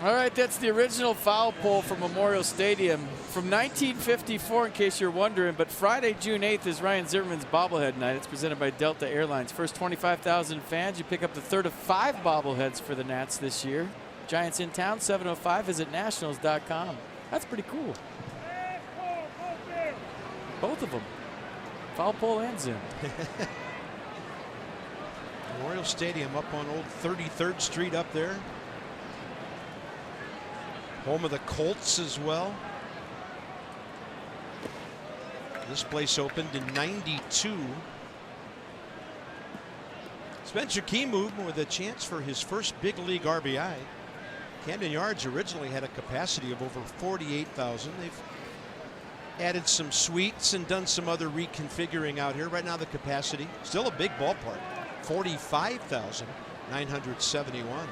All right, that's the original foul pole from Memorial Stadium from 1954, in case you're wondering. But Friday, June 8th is Ryan Zimmerman's bobblehead night. It's presented by Delta Airlines. First 25,000 fans, you pick up the third of 5 bobbleheads for the Nats this year. Giants in town, 7:05. Visit nationals.com. That's pretty cool. Both of them, foul pole and Zim. Memorial Stadium up on old 33rd Street up there. Home of the Colts as well. This place opened in '92. Spencer Keyboom with a chance for his first big league RBI. Camden Yards originally had a capacity of over 48,000. They've added some suites and done some other reconfiguring out here. Right now the capacity, still a big ballpark, 45,971.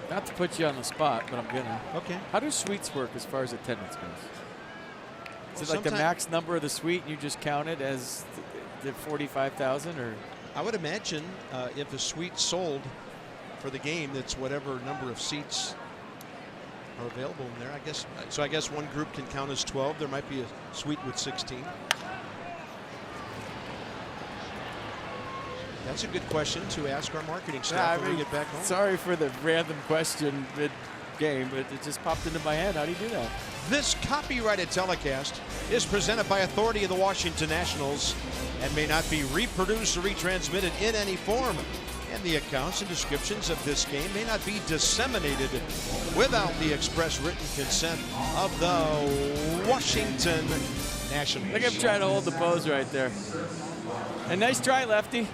Not to put you on the spot, but I'm gonna. Okay. How do suites work as far as attendance goes? Is it like the sometime- max number of the suite and you just count it as the 45,000, or? I would imagine if a suite sold for the game, that's whatever number of seats are available in there. I guess so. I guess one group can count as 12. There might be a suite with 16. That's a good question to ask our marketing staff when we get back home. Sorry for the random question mid-game, but it just popped into my head. How do you do that? This copyrighted telecast is presented by authority of the Washington Nationals and may not be reproduced or retransmitted in any form. And the accounts and descriptions of this game may not be disseminated without the express written consent of the Washington Nationals. Look at him trying to hold the pose right there. And nice try, Lefty.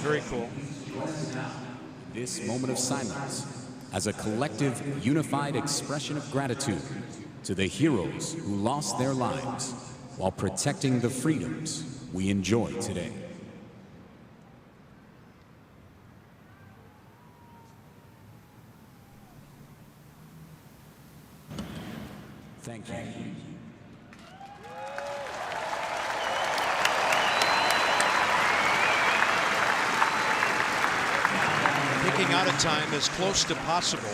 Very cool. This moment of silence as a collective, unified expression of gratitude to the heroes who lost their lives while protecting the freedoms we enjoy today. Thank you. Picking out a time as close to possible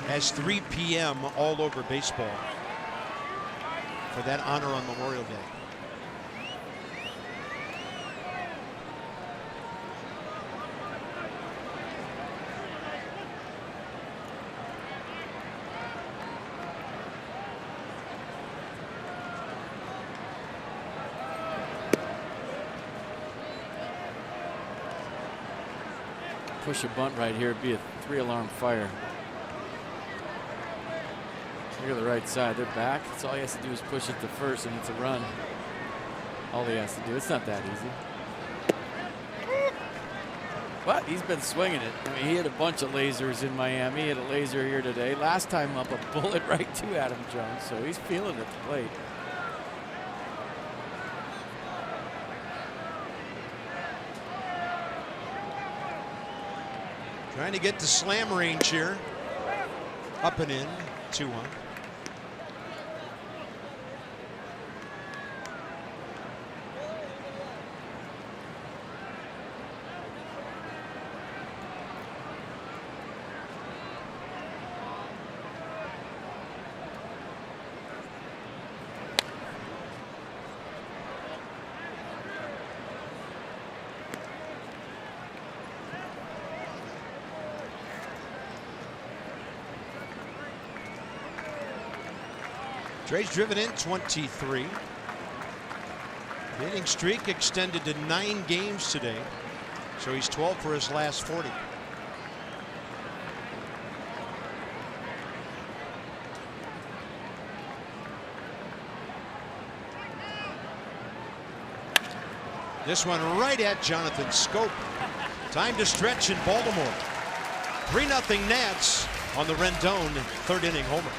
as 3 p.m. all over baseball for that honor on Memorial Day. Push a bunt right here, it'd be a 3-alarm fire. Look at the right side, they're back. That's all he has to do is push it to first and it's a run. All he has to do, it's not that easy. But he's been swinging it. I mean, he hit a bunch of lasers in Miami. He hit a laser here today. Last time up, a bullet right to Adam Jones. So he's feeling it at the plate. Trying to get to slam range here. Up and in, 2-1. Dre's driven in 23. The hitting streak extended to 9 games today, so he's 12 for his last 40. This one right at Jonathan Scope. Time to stretch in Baltimore. 3-0 Nats on the Rendon 3rd inning homer.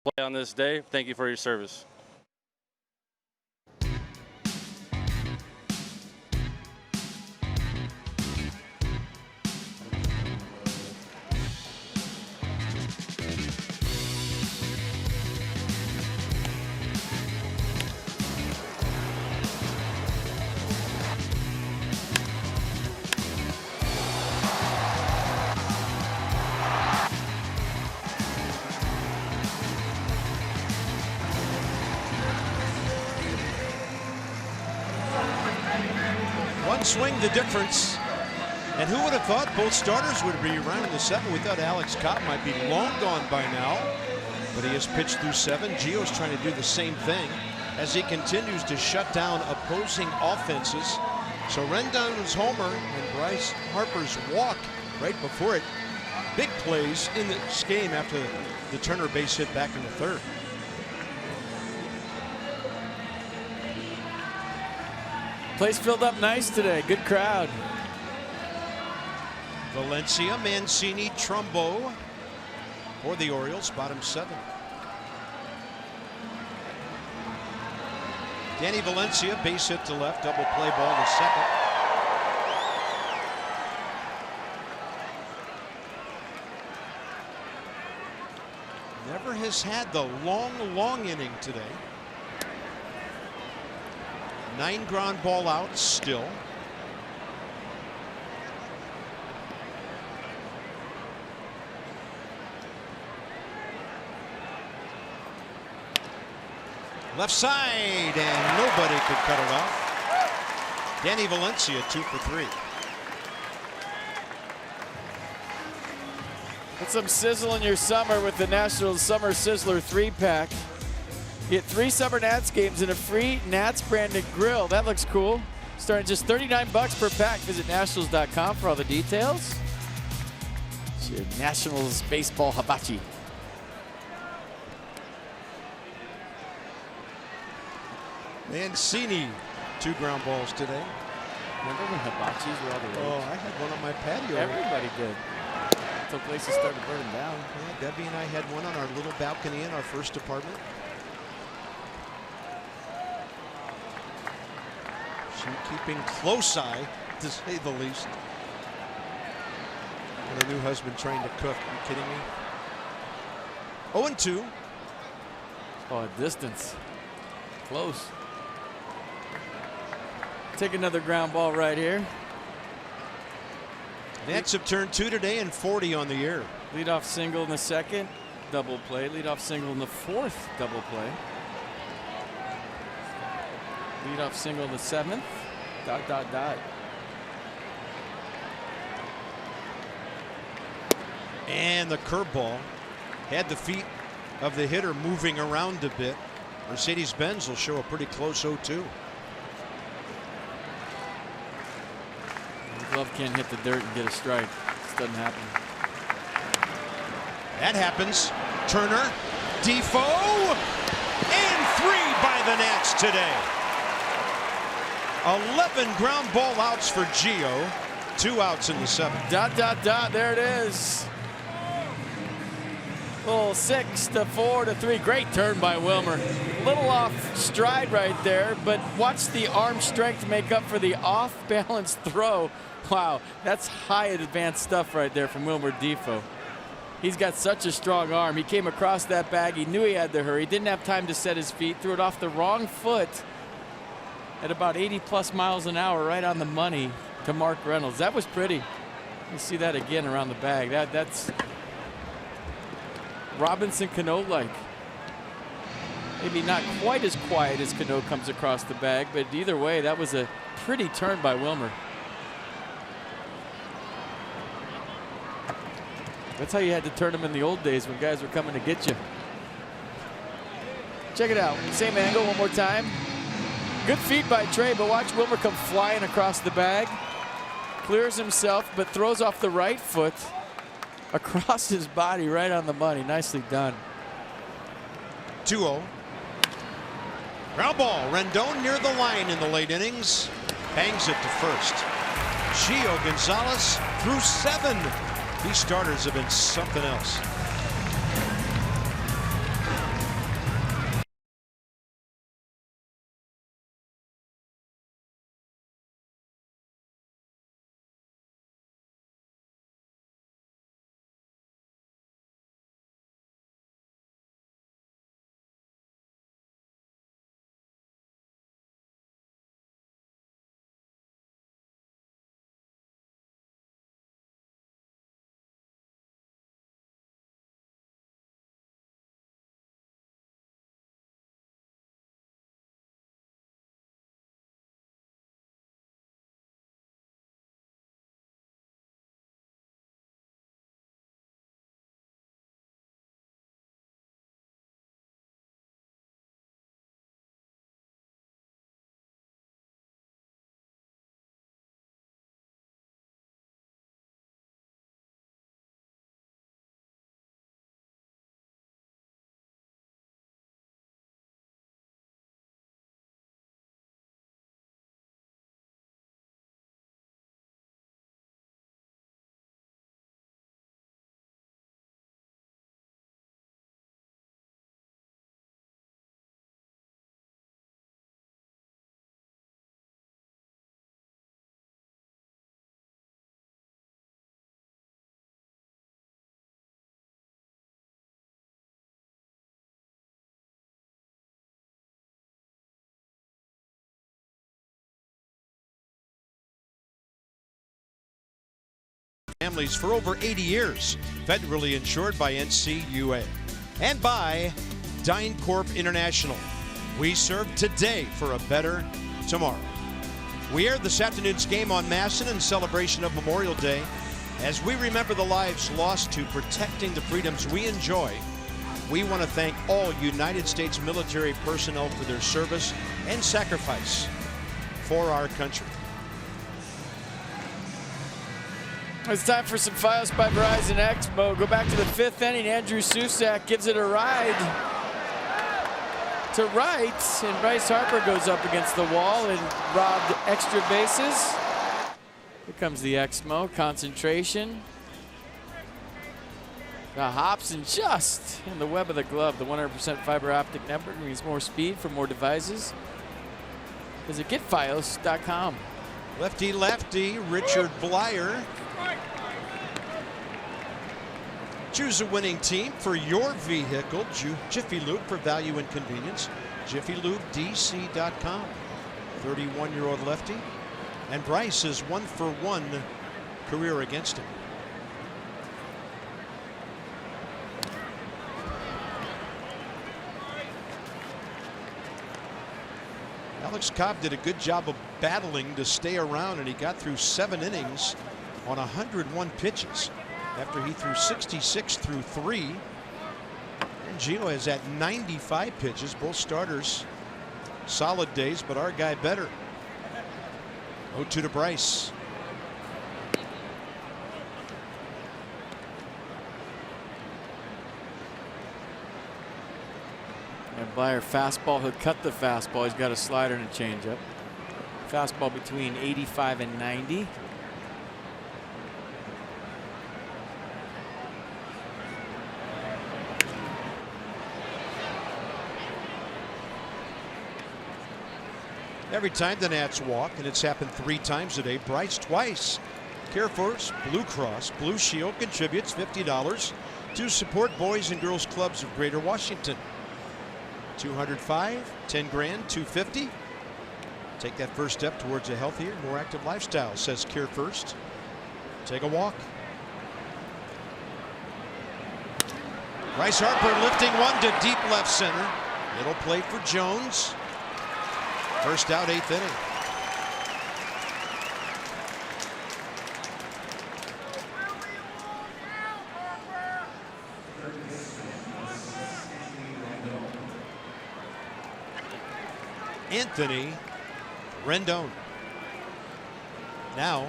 play on this day. Thank you for your service. One swing, the difference. And who would have thought both starters would be around in the 7th? We thought Alex Cobb might be long gone by now, but he has pitched through 7. Gio's trying to do the same thing as he continues to shut down opposing offenses. So Rendon's homer and Bryce Harper's walk right before it. Big plays in this game after the Turner base hit back in the 3rd. Place filled up nice today. Good crowd. Valencia, Mancini, Trumbo for the Orioles, bottom 7. Danny Valencia, base hit to left, double play ball to second. Never has had the long inning today. 9 ground ball outs still. Left side, and nobody could cut it off. Danny Valencia 2 for 3. Put some sizzle in your summer with the Nationals Summer Sizzler 3-pack. Get 3 Summer Nats games and a free Nats branded grill. That looks cool. Starting just $39 per pack. Visit nationals.com for all the details. It's your Nationals baseball hibachi. Mancini, 2 ground balls today. Remember when hibachis were all the rage? Oh, I had one on my patio. Everybody did. Until places started burning down. Yeah, Debbie and I had one on our little balcony in our first apartment. She keeping close eye, to say the least. And a new husband trying to cook. Are you kidding me? 0-2. Oh, distance. Close. Take another ground ball right here. Nats have turned 2 today and 40 on the year. Leadoff single in the 2nd, double play. Leadoff single in the 4th, double play. Leadoff single in the 7th, ... And the curveball had the feet of the hitter moving around a bit. Mercedes-Benz will show a pretty close 0-2. The glove can't hit the dirt and get a strike. This doesn't happen. That happens. Turner, Defoe, and 3 by the Nats today. 11 ground ball outs for Gio. 2 outs in the 7th. There it is. Little 6-4-3. Great turn by Wilmer. Little off stride right there, but watch the arm strength make up for the off-balance throw. Wow, that's high advanced stuff right there from Wilmer Defoe. He's got such a strong arm. He came across that bag. He knew he had to hurry. Didn't have time to set his feet. Threw it off the wrong foot at about 80+ miles an hour, right on the money to Mark Reynolds. That was pretty. You see that again around the bag. That's Robinson Cano-like. Maybe not quite as quiet as Cano comes across the bag, but either way, that was a pretty turn by Wilmer. That's how you had to turn them in the old days when guys were coming to get you. Check it out. Same angle one more time. Good feed by Trey, but watch Wilmer come flying across the bag. Clears himself, but throws off the right foot across his body right on the money. Nicely done. 2-0. Ground ball. Rendon near the line in the late innings. Bangs it to first. Gio Gonzalez through 7. These starters have been something else. families for over 80 years. Federally insured by NCUA. And by DynCorp International. We serve today for a better tomorrow. We aired this afternoon's game on Masson in celebration of Memorial Day as we remember the lives lost to protecting the freedoms we enjoy. We want to thank all United States military personnel for their service and sacrifice for our country. It's time for some Fios by Verizon Expo. Go back to the 5th inning. Andrew Susak gives it a ride to right, and Bryce Harper goes up against the wall and robbed extra bases. Here comes the Exmo. Concentration. Hobson just in the web of the glove. The 100% fiber optic network means more speed for more devices. Visit getfios.com. Lefty, lefty, Richard Blyer. Choose a winning team for your vehicle. Jiffy Lube for value and convenience. JiffyLubeDC.com. 31-year-old lefty. And Bryce is 1-for-1 career against him. Alex Cobb did a good job of battling to stay around, and he got through 7 innings on 101 pitches after he threw 66 through 3. And Gio is at 95 pitches. Both starters solid days, but our guy better. 0-2 to Bryce. And Blyer fastball, he'll cut the fastball. He's got a slider and a changeup. Fastball between 85 and 90. Every time the Nats walk, and it's happened 3 times today, Bryce twice. CareFirst Blue Cross Blue Shield contributes $50 to support Boys and Girls Clubs of Greater Washington. 205, 10 grand, 250. Take that first step towards a healthier, more active lifestyle, says CareFirst. Take a walk. Bryce Harper lifting one to deep left center. Middle plate for Jones. First out, 8th inning. Anthony Rendon. Now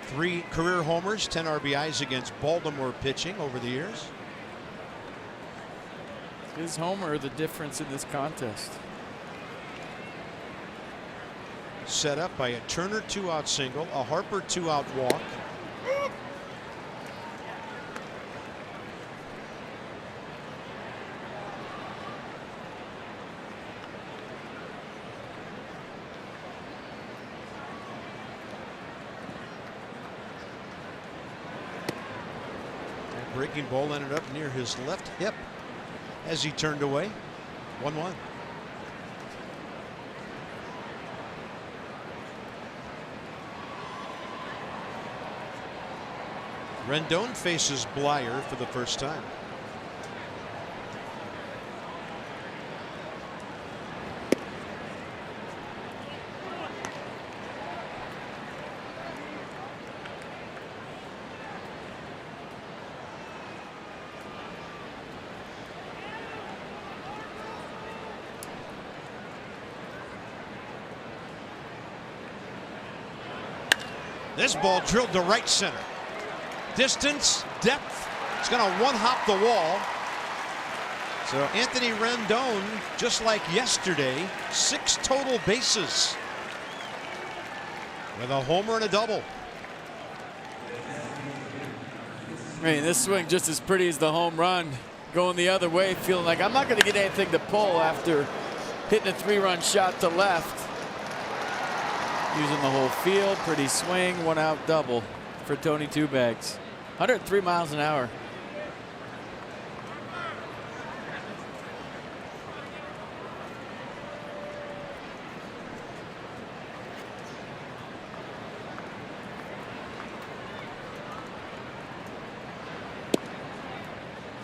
3 career homers, 10 RBIs against Baltimore pitching over the years. Is homer the difference in this contest? Set up by a Turner 2-out single, a Harper 2-out walk. That breaking ball ended up near his left hip as he turned away. 1-1. Rendon faces Blyer for the first time. This ball drilled to right center. Distance, depth, it's going to one-hop the wall. So Anthony Rendon, just like yesterday, 6 total bases with a homer and a double. I mean, this swing just as pretty as the home run. Going the other way, feeling like I'm not going to get anything to pull after hitting a 3-run shot to left. Using the whole field, pretty swing, 1-out double for Tony Two Bags. 103 miles an hour.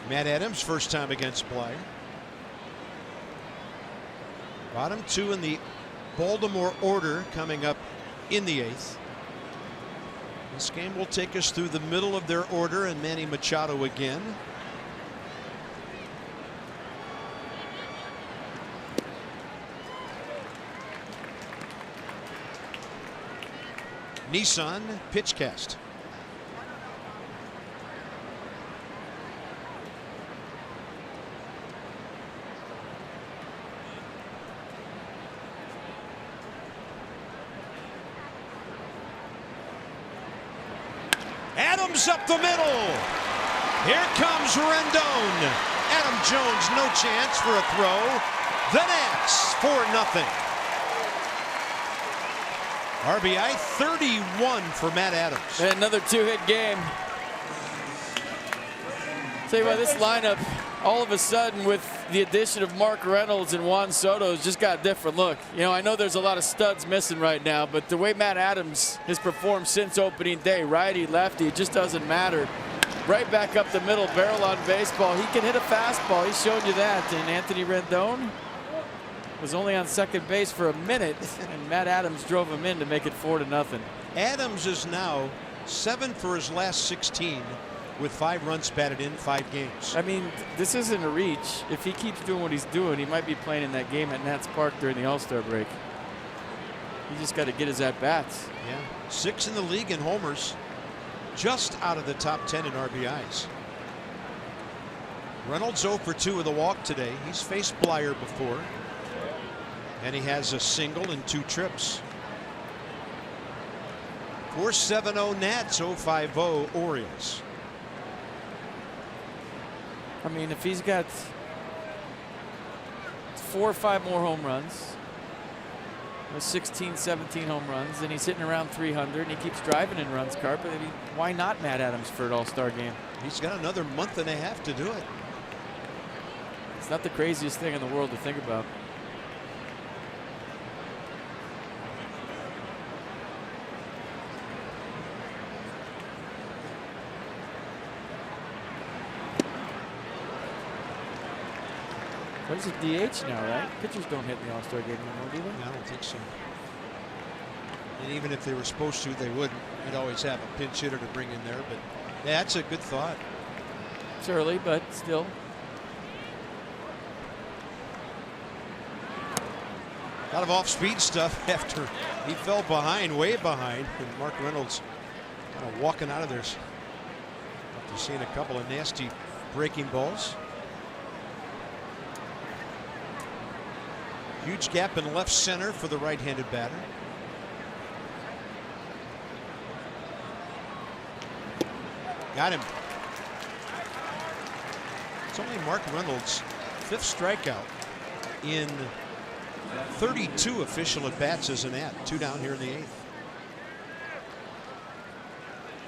Matt Adams, first time against Bly. Bottom two in the Baltimore order coming up in the 8th. This game will take us through the middle of their order, and Manny Machado again. Nissan pitch cast. Adams up the middle. Here comes Rendon. Adam Jones, no chance for a throw. The Nats 4-0. RBI 31 for Matt Adams. And another 2-hit game. Tell you what, this lineup, all of a sudden, with the addition of Mark Reynolds and Juan Soto, has just got a different look. You know, I know there's a lot of studs missing right now, but the way Matt Adams has performed since opening day, righty, lefty, it just doesn't matter. Right back up the middle, barrel on baseball. He can hit a fastball. He's shown you that. And Anthony Rendon was only on second base for a minute, and Matt Adams drove him in to make it 4-0. Adams is now 7 for his last 16 with 5 runs batted in 5 games. I mean, this isn't a reach. If he keeps doing what he's doing, he might be playing in that game at Nats Park during the All-Star break. He just got to get his at-bats. Yeah, 6 in the league in homers, just out of the top 10 in RBIs. Reynolds 0 for 2 with a walk today. He's faced Blyer before, and he has a single and 2 trips. 4-7-0 Nats, 0-5-0 Orioles. I mean, if he's got 4 or 5 more home runs, 16, 17 home runs, and he's hitting around 300, and he keeps driving in runs, Carp, I mean, why not Matt Adams for an All-Star game? He's got another month and a half to do it. It's not the craziest thing in the world to think about. There's a DH now, right? Pitchers don't hit in the All-Star game anymore, do they? No, I don't think so. And even if they were supposed to, they wouldn't. You'd always have a pinch hitter to bring in there. But yeah, that's a good thought. It's early, but still. A lot of off-speed stuff after he fell behind, way behind, and Mark Reynolds kind of walking out of there after seeing a couple of nasty breaking balls. Huge gap in left center for the right-handed batter. Got him. It's only Mark Reynolds' 5th strikeout in 32 official at-bats as an Nat. 2 down here in the 8th.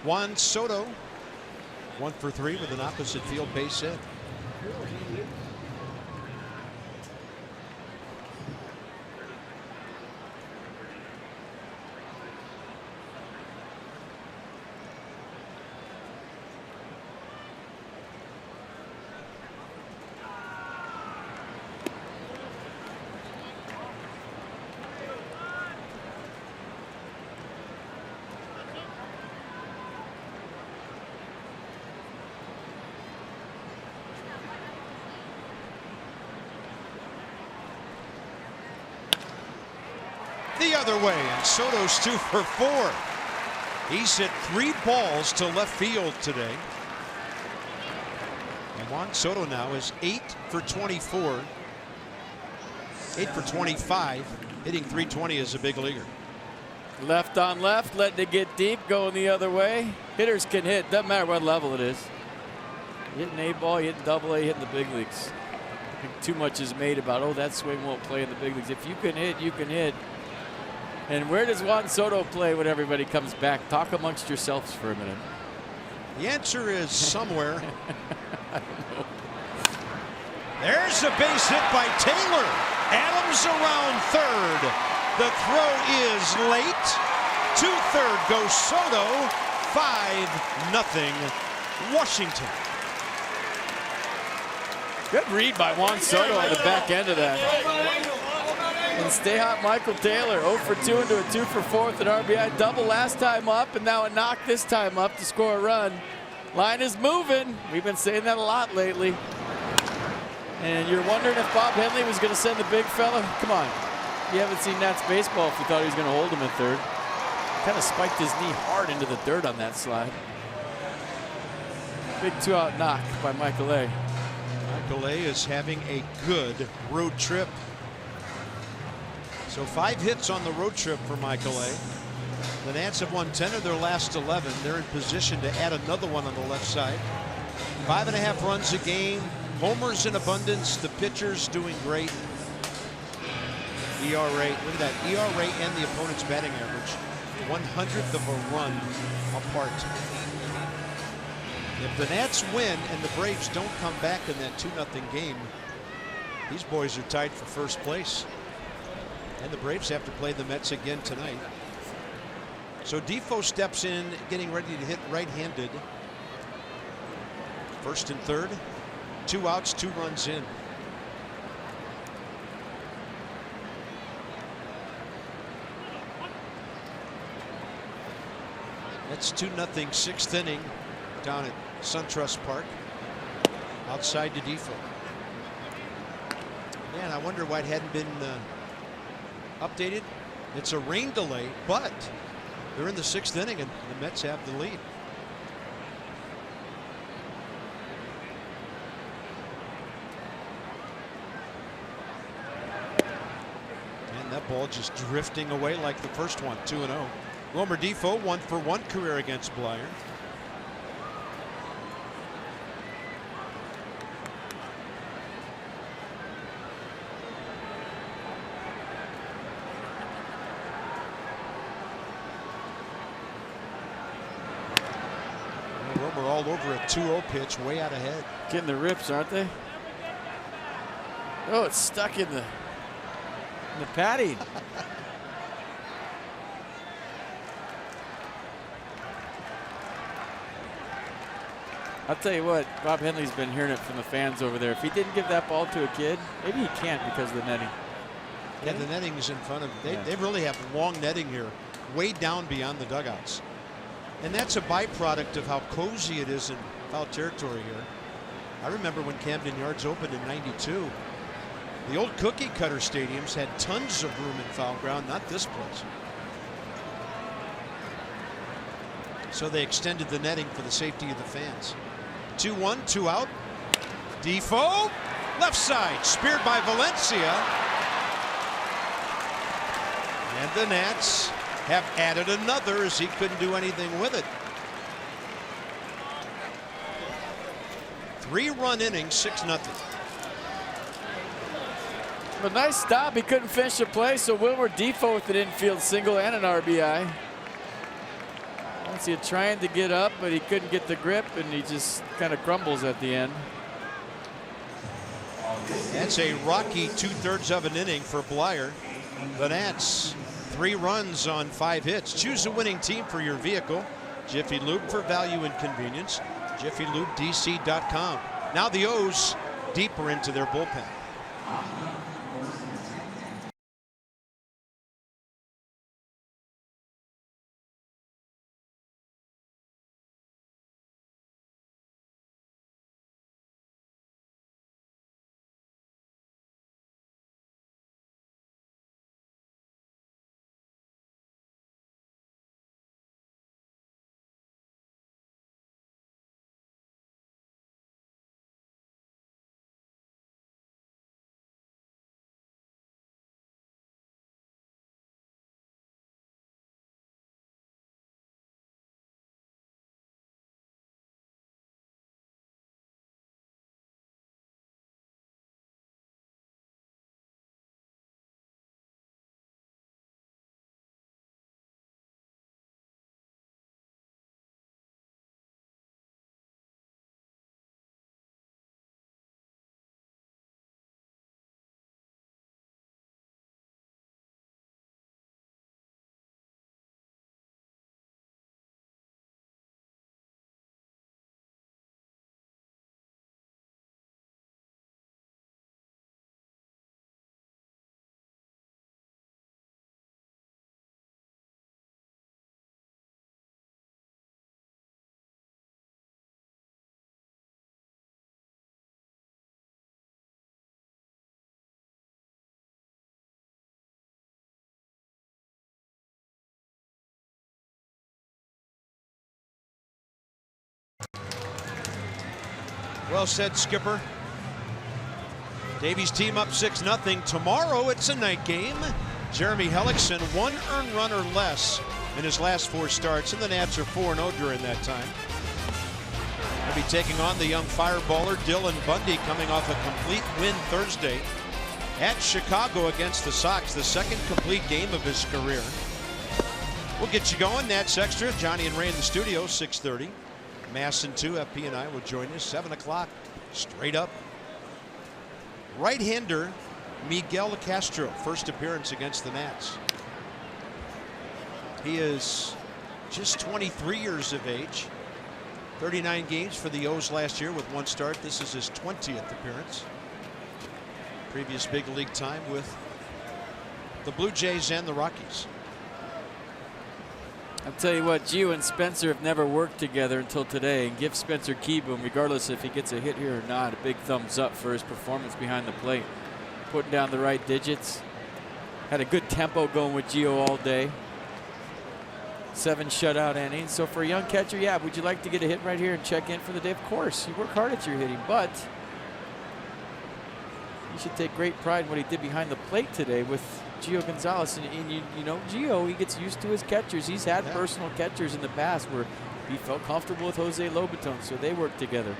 Juan Soto, 1 for 3 with an opposite field base hit. The other way, and Soto's 2 for 4. He's hit 3 balls to left field today. And Juan Soto now is 8 for 24. 8 for 25, hitting .320 as a big leaguer. Left on left, letting it get deep, going the other way. Hitters can hit, doesn't matter what level it is. You're hitting A ball, you're hitting double A, hitting the big leagues. I think too much is made about, oh, that swing won't play in the big leagues. If you can hit, you can hit. And where does Juan Soto play when everybody comes back? Talk amongst yourselves for a minute. The answer is somewhere. There's a base hit by Taylor. Adams around third. The throw is late. To third goes Soto. 5-0 Washington. Good read by Juan Soto on the back end of that. And stay hot Michael Taylor, 0 for 2 into a 2 for 4 with an RBI double last time up, and now a knock this time up to score a run. Line is moving. We've been saying that a lot lately. And you're wondering if Bob Henley was going to send the big fella? Come on. You haven't seen Nats baseball if you thought he was going to hold him at third. Kind of spiked his knee hard into the dirt on that slide. Big 2-out knock by Michael A. Michael A is having a good road trip. So 5 hits on the road trip for Michael A. The Nats have won 10 of their last 11. They're in position to add another one on the left side. 5.5 runs a game. Homers in abundance. The pitchers doing great. ERA, look at that. ERA and the opponent's batting average. 100th of a run apart. If the Nats win and the Braves don't come back in that 2-0 game, these boys are tied for first place. And the Braves have to play the Mets again tonight. So Defoe steps in, getting ready to hit right-handed. First and third. 2 outs, 2 runs in. That's 2-0 6th inning down at SunTrust Park. Outside to Defoe. Man, I wonder why it hadn't been updated. It's a rain delay, but they're in the 6th inning and the Mets have the lead. And that ball just drifting away like the first one, 2-0. Wilmer Defoe, 1 for 1 career against Blyer. Wilmer all over a 2-0 pitch, way out ahead. Getting the rips, aren't they? Oh, it's stuck in the padding. I'll tell you what, Bob Henley's been hearing it from the fans over there. If he didn't give that ball to a kid, maybe he can't because of the netting. Yeah, the netting is in front of them. They really have long netting here, way down beyond the dugouts. And that's a byproduct of how cozy it is in foul territory here. I remember when Camden Yards opened in '92. The old cookie cutter stadiums had tons of room in foul ground, not this place. So they extended the netting for the safety of the fans. 2-1, 2 out. Defoe, left side, speared by Valencia. And the Nats have added another as he couldn't do anything with it. 3-run inning, 6-0. A nice stop. He couldn't finish the play, so Wilmer Defoe with an infield single and an RBI. Once he trying to get up, but he couldn't get the grip, and he just kind of crumbles at the end. That's a rocky 2/3 of an inning for Blyer. The Nats, 3 runs on 5 hits. Choose a winning team for your vehicle. Jiffy Lube for value and convenience. JiffyLubeDC.com. Now the O's deeper into their bullpen. Well said, Skipper. Davies team up 6-0. Tomorrow it's a night game. Jeremy Hellickson, 1 earned run or less in his last 4 starts, and the Nats are 4-0 during that time. He'll be taking on the young fireballer Dylan Bundy, coming off a complete win Thursday at Chicago against the Sox, the second complete game of his career. We'll get you going. Nats Extra, Johnny and Ray in the studio, 6:30. Masson 2, FP and I will join you 7 o'clock, straight up. Right-hander Miguel Castro, first appearance against the Nats. He is just 23 years of age. 39 games for the O's last year with 1 start. This is his 20th appearance. Previous big league time with the Blue Jays and the Rockies. I'll tell you what, Gio and Spencer have never worked together until today, and give Spencer Kieboom, regardless if he gets a hit here or not, a big thumbs up for his performance behind the plate. Putting down the right digits. Had a good tempo going with Gio all day. 7 shutout innings. So for a young catcher, yeah, would you like to get a hit right here and check in for the day? Of course, you work hard at your hitting, but you should take great pride in what he did behind the plate today with Gio Gonzalez. And you know, Gio, he gets used to his catchers. He's had personal catchers in the past where he felt comfortable with Jose Lobaton, so they worked together.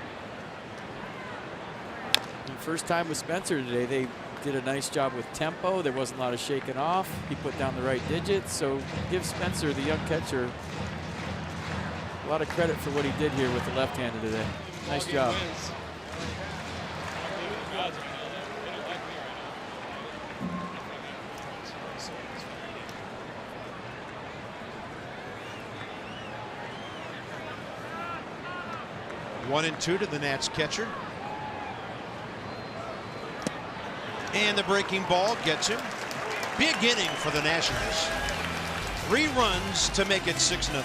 And first time with Spencer today, they did a nice job with tempo. There wasn't a lot of shaking off. He put down the right digits. So give Spencer, the young catcher, a lot of credit for what he did here with the left-hander today. Nice job. One and 2 to the Nats catcher. And the breaking ball gets him. Big inning for the Nationals. 3 runs to make it 6-0.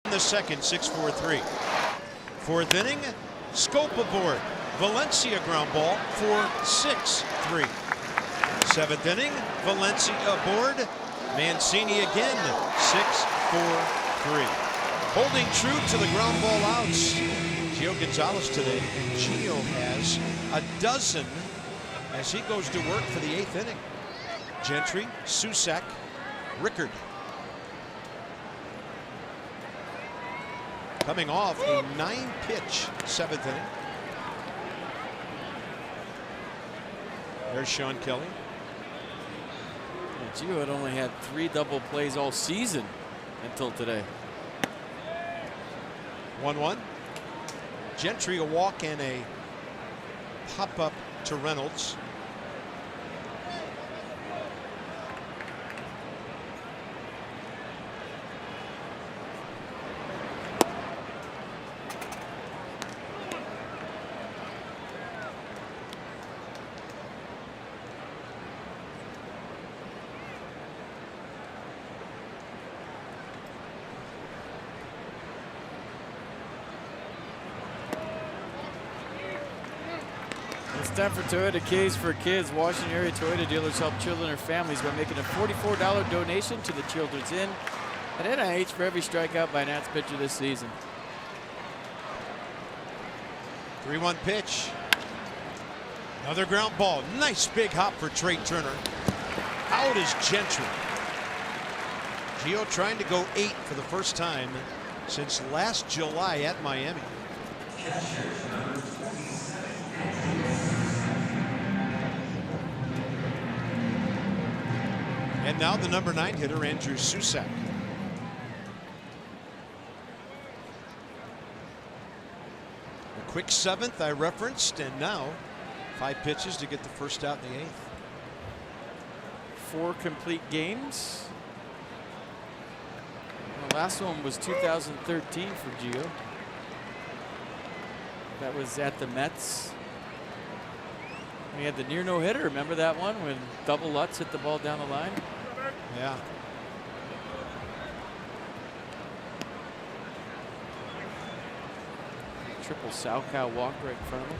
In the second, 6-4-3. 4th inning, Scope aboard. Valencia ground ball for 6-3. 7th inning, Valencia aboard. Mancini again, 6-4-3. Holding true to the ground ball outs. Gio Gonzalez today. Gio has a dozen as he goes to work for the 8th inning. Gentry, Susak, Rickard. Coming off a 9-pitch 7th inning. There's Sean Kelly. Yeah, Gio had only had 3 double plays all season until today. 1-1. Gentry a walk and a pop up to Reynolds. time for Toyota K's for Kids. Washington area Toyota dealers help children and families by making a $44 donation to the Children's Inn at NIH for every strikeout by Nats pitcher this season. 3-1 pitch. Another ground ball. Nice big hop for Trey Turner. Out is Gentry. Gio trying to go 8 for the first time since last July at Miami. And now the number 9 hitter, Andrew Susak. A quick 7th I referenced, and now 5 pitches to get the first out in the 8th. 4 complete games. The last one was 2013 for Gio. That was at the Mets. We had the near no-hitter. Remember that one when double Lutz hit the ball down the line? Yeah. Triple Salchow walk right in front of him.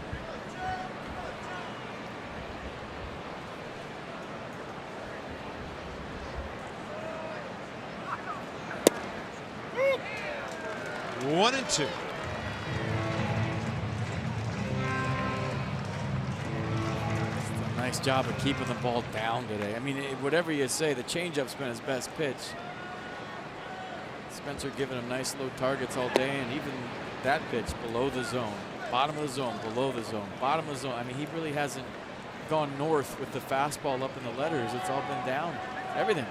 One and 2. Nice job of keeping the ball down today. I mean, whatever you say, the changeup's been his best pitch. Spencer giving him nice low targets all day, and even that pitch below the zone, bottom of the zone, below the zone, bottom of the zone. I mean, he really hasn't gone north with the fastball up in the letters. It's all been down, everything.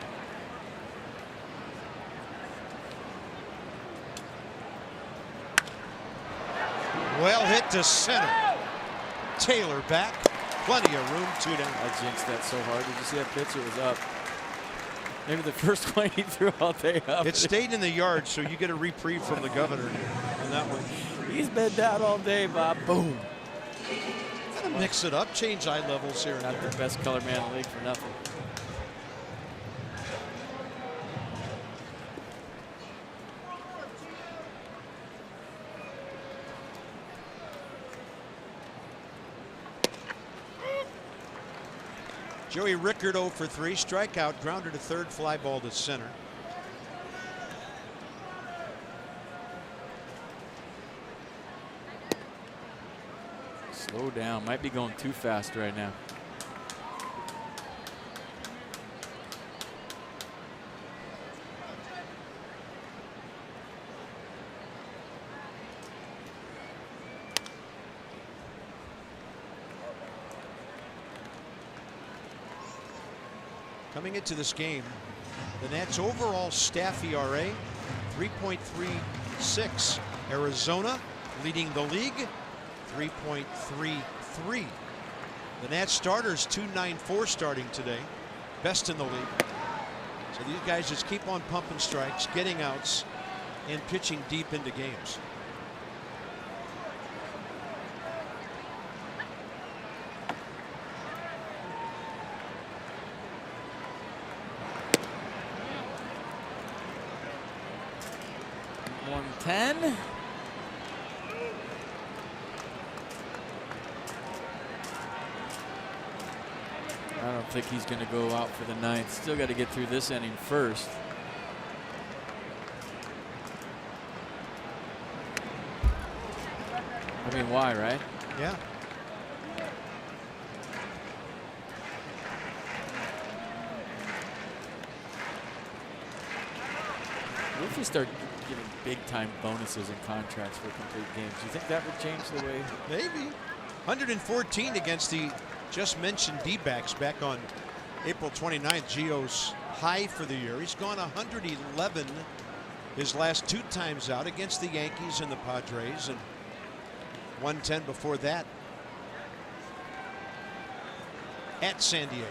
Well hit to center. Taylor back. Plenty of room, 2 down. I jinxed that so hard. Did you see that pitch? It was up. Maybe the first one he threw all day up. It stayed in the yard, so you get a reprieve from the governor on that one. He's been down all day, Bob. Boom. Gotta mix it up, change eye levels here and Not there. the best color man in the league for nothing. Joey Rickard 0 for 3, strikeout, grounder to third, fly ball to center. Slow down. Might be going too fast right now. Coming into this game, the Nats overall staff ERA 3.36. Arizona leading the league 3.33. The Nats starters 2.94 starting today, best in the league. So these guys just keep on pumping strikes, getting outs, and pitching deep into games. $110. I don't think he's going to go out for the 9th. Still got to get through this inning first. I mean, why, right? Yeah. What if you start giving big-time bonuses and contracts for complete games? Do you think that would change the way? Maybe. 114 against the just mentioned D-backs back on April 29th. Gio's high for the year. He's gone 111 his last 2 times out against the Yankees and the Padres, and 110 before that at San Diego.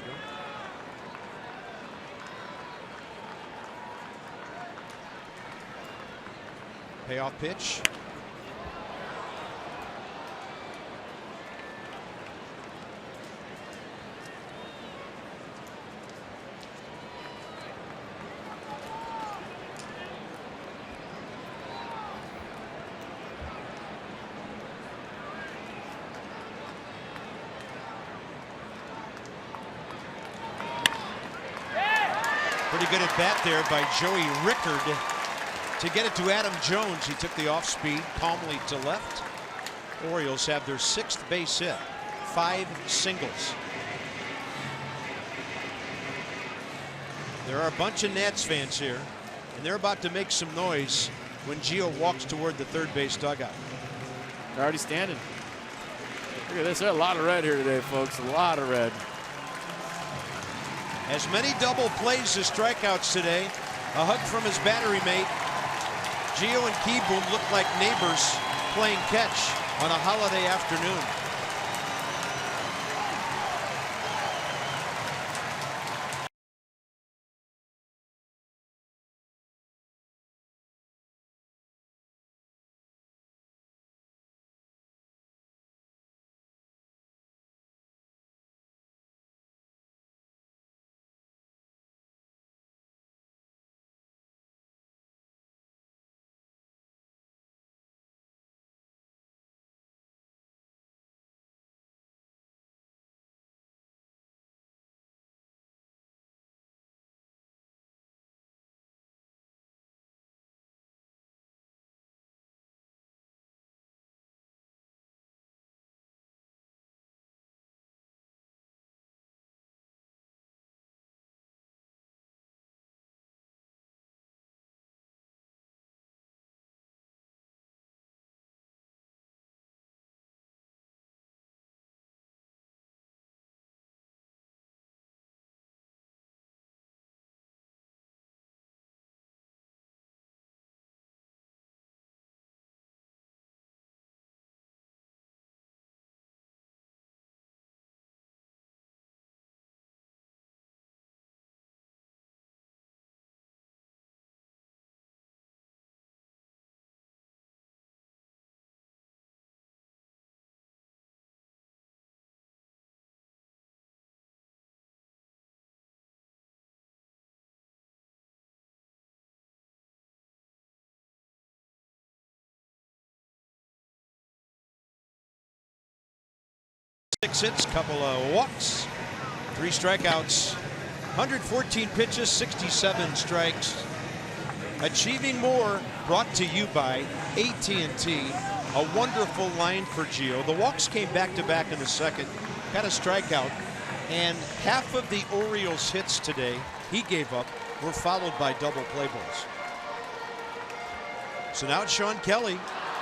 Payoff pitch. good at bat there by Joey Rickard to get it to Adam Jones. He took the off speed calmly to left. Orioles have their 6th base hit, 5 singles. There are a bunch of Nats fans here, and they're about to make some noise when Gio walks toward the third base dugout. They're already standing. Look at this. There's a lot of red here today, folks. A lot of red. As many double plays as strikeouts today. A hug from his battery mate. Gio and Keyboom look like neighbors playing catch on a holiday afternoon. Six hits, couple of walks, 3 strikeouts, 114 pitches, 67 strikes. Achieving more, brought to you by AT&T. A wonderful line for Gio. The walks came back-to-back in the second, got a strikeout, and half of the Orioles' hits today he gave up were followed by double play balls. So now it's Sean Kelly,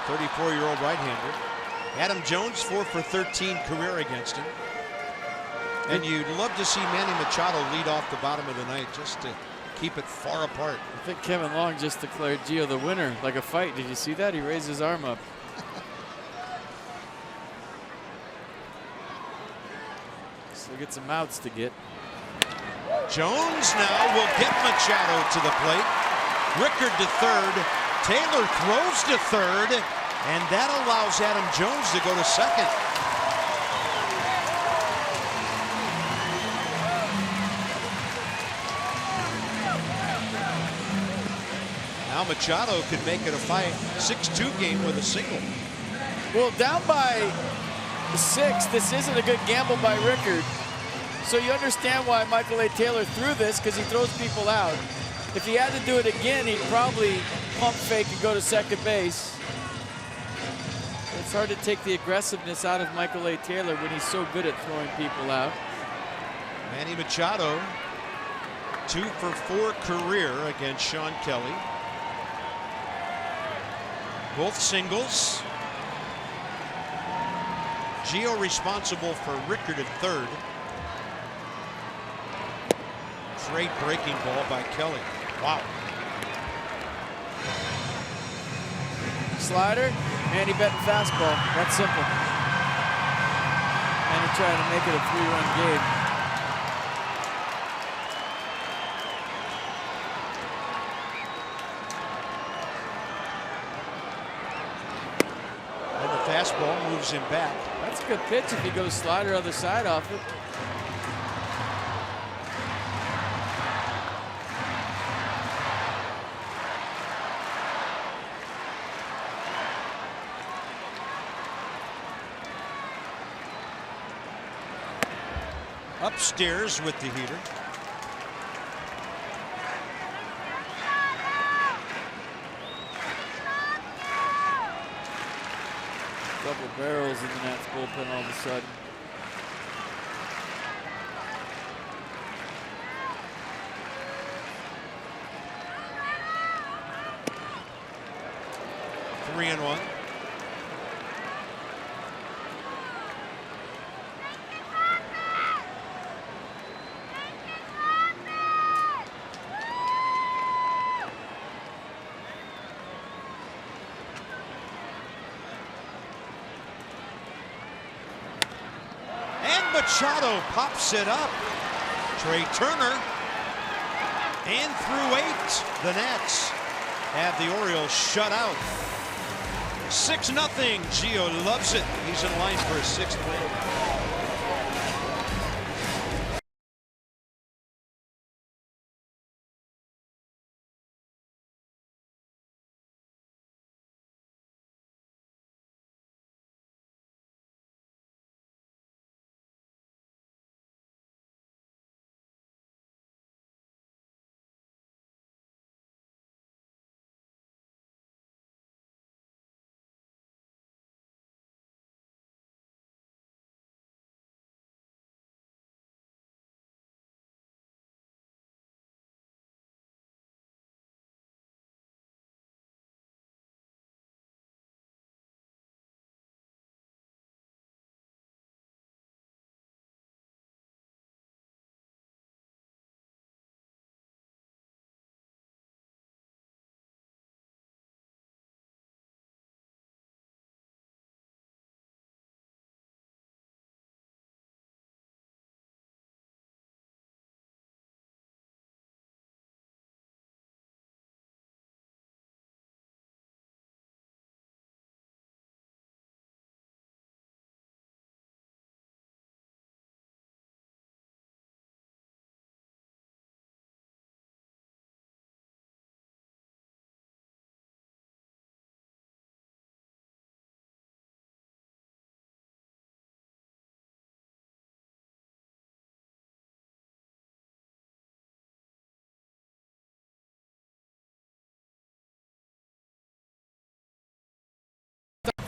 34-year-old right-hander. Adam Jones, 4 for 13 career against him. And you'd love to see Manny Machado lead off the bottom of the ninth just to keep it far apart. I think Kevin Long just declared Gio the winner, like a fight. Did you see that? He raised his arm up. Still get some outs to get. Jones now will get Machado to the plate. Rickard to third. Taylor throws to third. And that allows Adam Jones to go to second. Now Machado could make it a 6-2 game with a single. Well, down by 6, this isn't a good gamble by Rickard. So you understand why Michael A. Taylor threw this, because he throws people out. If he had to do it again, he'd probably pump fake and go to second base. It's hard to take the aggressiveness out of Michael A. Taylor when he's so good at throwing people out. Manny Machado, 2 for 4 career against Sean Kelly. Both singles. Gio responsible for Rickard at third. Great breaking ball by Kelly. Wow. Slider, Manny betting fastball. That's simple. Manny trying to make it a 3-run game. And the fastball moves him back. That's a good pitch if he goes slider other side off it. Upstairs with the heater. Double barrels in the Nats bullpen all of a sudden. Three and one. Machado pops it up. Trey Turner. And through 8, the Nats have the Orioles shut out. 6-0. Gio loves it. He's in line for his 6th win.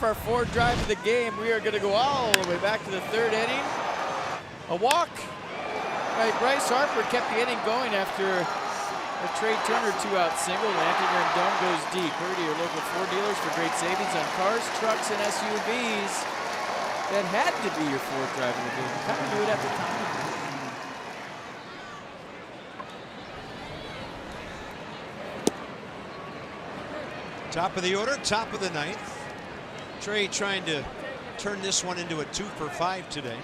For our 4th drive of the game, we are going to go all the way back to the 3rd inning. A walk by Bryce Harper kept the inning going after a Trey Turner 2-out single. Anthony Rendon goes deep. Hurry to your local Ford dealers for great savings on cars, trucks, and SUVs. That had to be your 4th drive of the game. You kind of knew it at the time. Top of the order, top of the 9th. Trey trying to turn this one into a 2 for 5 today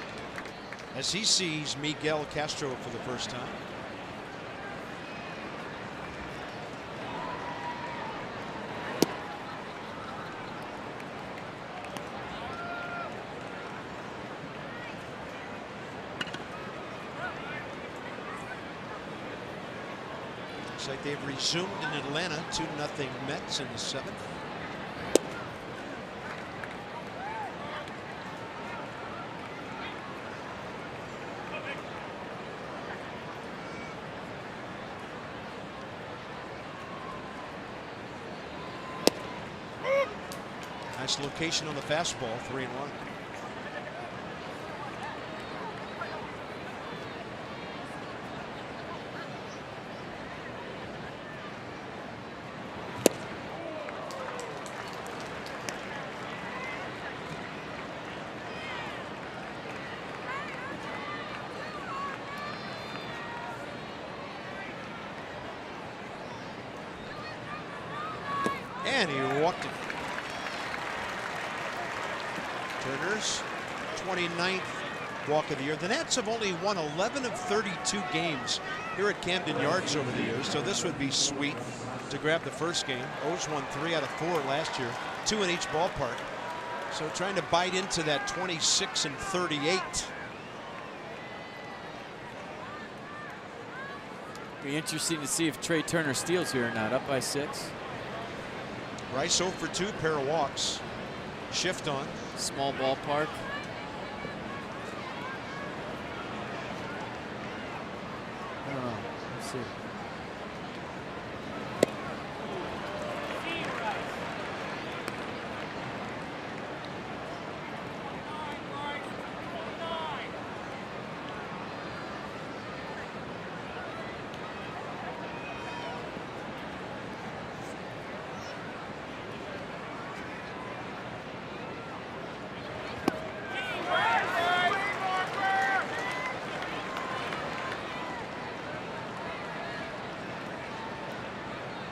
as he sees Miguel Castro for the first time. Looks like they've resumed in Atlanta. 2-0 Mets in the 7th. Nice location on the fastball, 3-1. And he walked it. Turner's 29th walk of the year. The Nats have only won 11 of 32 games here at Camden Yards over the years, so this would be sweet to grab the first game. O's won 3 out of 4 last year, 2 in each ballpark. So trying to bite into that 26 and 38. Be interesting to see if Trey Turner steals here or not. Up by 6. Rice 0 for 2, pair of walks. Shift on. Small ballpark. I don't know. Let's see.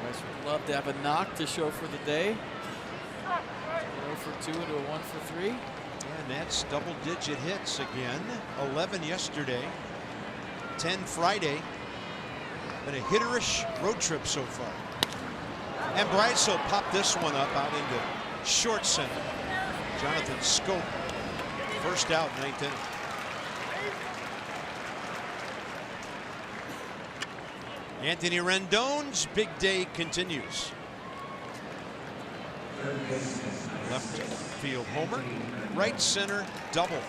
Guys would love to have a knock to show for the day. 0 for 2 into a 1 for 3. And that's double-digit hits again. 11 yesterday, 10 Friday. Been a hitterish road trip so far. And Bryce will pop this one up out into short center. Jonathan Scope, first out, 9th inning. Anthony Rendon's big day continues. Left field homer, right center double.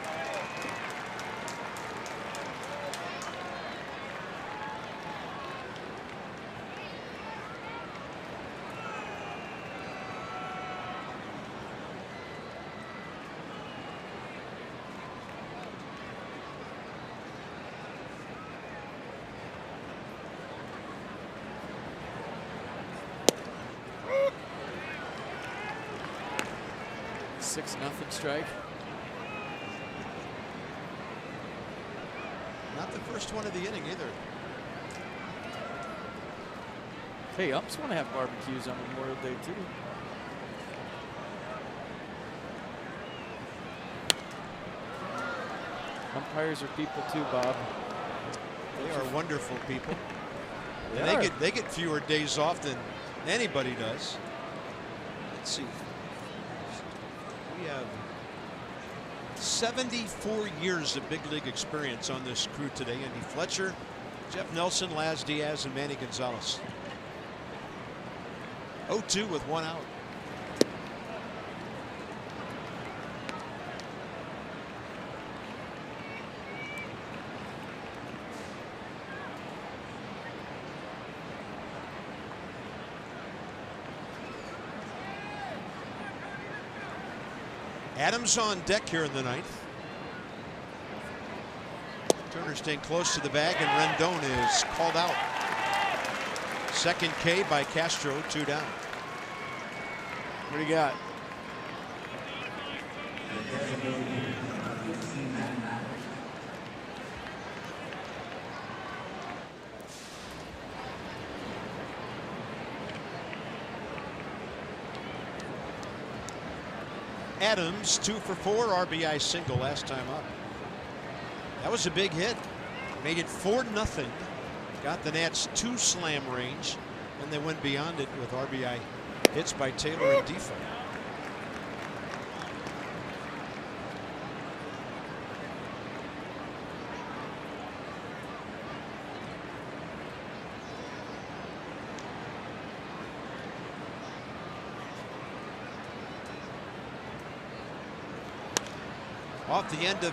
Nothing strike. Not the first one of the inning either. Hey, umps want to have barbecues on Memorial Day too. Umpires are people too, Bob. They are wonderful people. And they get fewer days off than anybody does. Let's see. We have 74 years of big league experience on this crew today. Andy Fletcher, Jeff Nelson, Laz Diaz, and Manny Gonzalez. 0-2 with 1 out. Adams on deck here in the 9th. Turner staying close to the bag, and Rendon is called out. Second K by Castro, 2 down. What do you got? Adams 2 for 4, RBI single last time up. That was a big hit. Made it 4-0. Got the Nats 2 slam range, and they went beyond it with RBI hits by Taylor and Defoe. Off the end of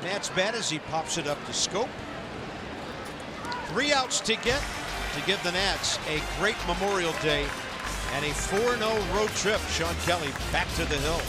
Nats bat as he pops it up to Scope. 3 outs to get to give the Nats a great Memorial Day and a 4-0 road trip. Sean Kelly back to the hill.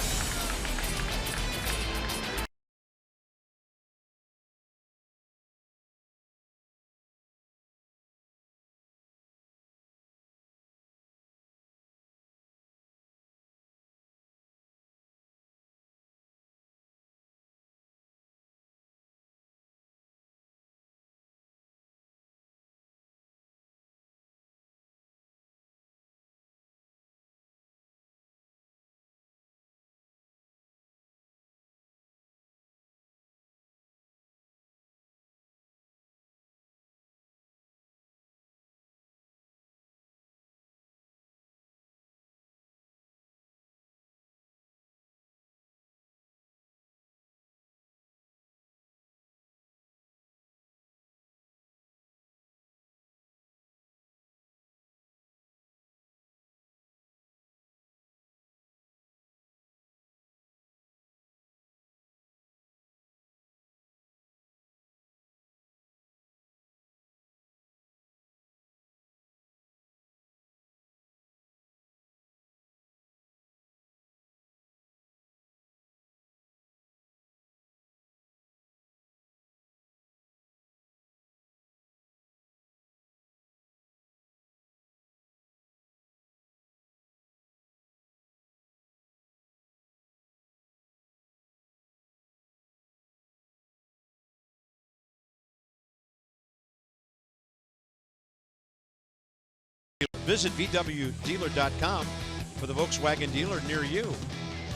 Visit VWDealer.com for the Volkswagen dealer near you.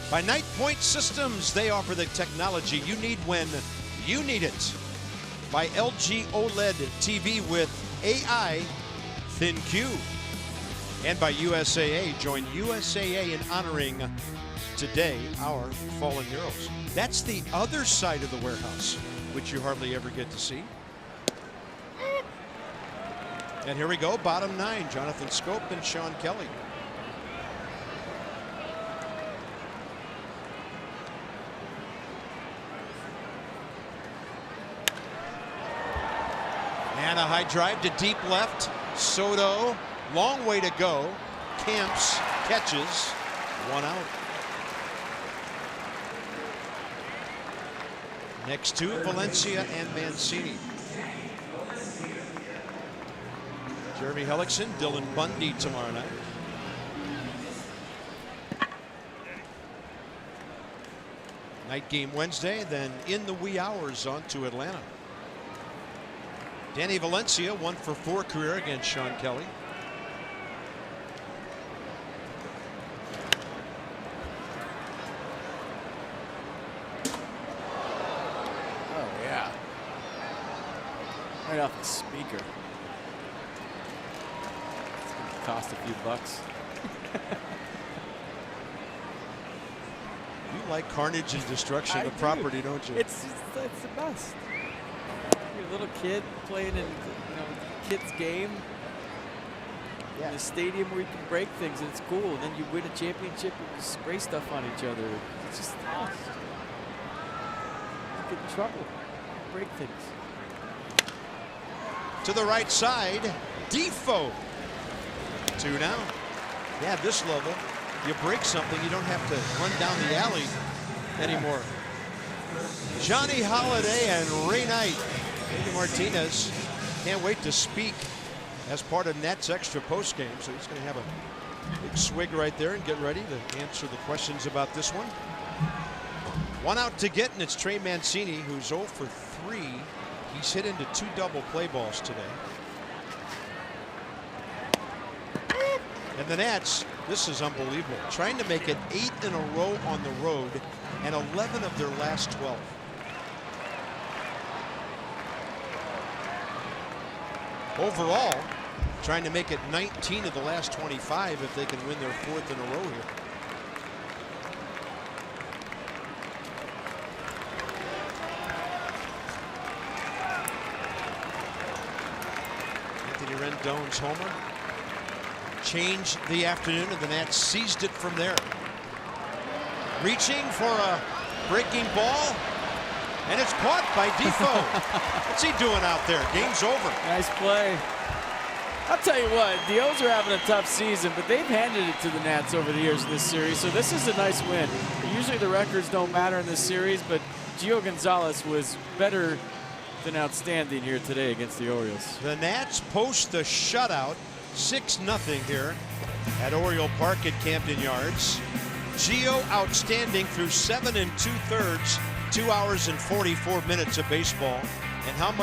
By Night Point Systems, they offer the technology you need when you need it. By LG OLED TV with AI ThinQ. And by USAA. Join USAA in honoring today our fallen heroes. That's the other side of the warehouse, which you hardly ever get to see. And here we go, bottom 9, Jonathan Scope and Sean Kelly. And a high drive to deep left. Soto, long way to go. Camps catches, 1 out. Next two, Valencia and Mancini. Jeremy Hellickson, Dylan Bundy tomorrow night. Night game Wednesday, then in the wee hours on to Atlanta. Danny Valencia, 1 for 4 career against Sean Kelly. Oh, yeah. Right off the speaker. It's going to cost a few bucks. You like carnage and destruction of property, don't you? It's the best. You're a little kid playing in kid's game. Yeah. In a stadium where you can break things and it's cool. And then you win a championship and you spray stuff on each other. It's just you get in trouble. Break things. To the right side, Defoe. 2 now. Yeah, this level, you break something, you don't have to run down the alley anymore. Johnny Holiday and Ray Knight. Andy Martinez can't wait to speak as part of Nats Extra postgame, so he's going to have a big swig right there and get ready to answer the questions about this one. 1 out to get, and it's Trey Mancini, who's 0 for 3. He's hit into 2 double play balls today. And the Nats, this is unbelievable, trying to make it 8 in a row on the road and 11 of their last 12. Overall, trying to make it 19 of the last 25 if they can win their 4th in a row here. Anthony Rendon's homer changed the afternoon, and the Nats seized it from there. Reaching for a breaking ball, and it's caught by Defoe. What's he doing out there? Game's over. Nice play. I'll tell you what, the O's are having a tough season, but they've handed it to the Nats over the years in this series, so this is a nice win. Usually the records don't matter in this series, but Gio Gonzalez was better than outstanding here today against the Orioles. The Nats post the shutout, 6-0 here at Oriole Park at Camden Yards. Gio outstanding through 7 2/3, 2 hours and 44 minutes of baseball. And how much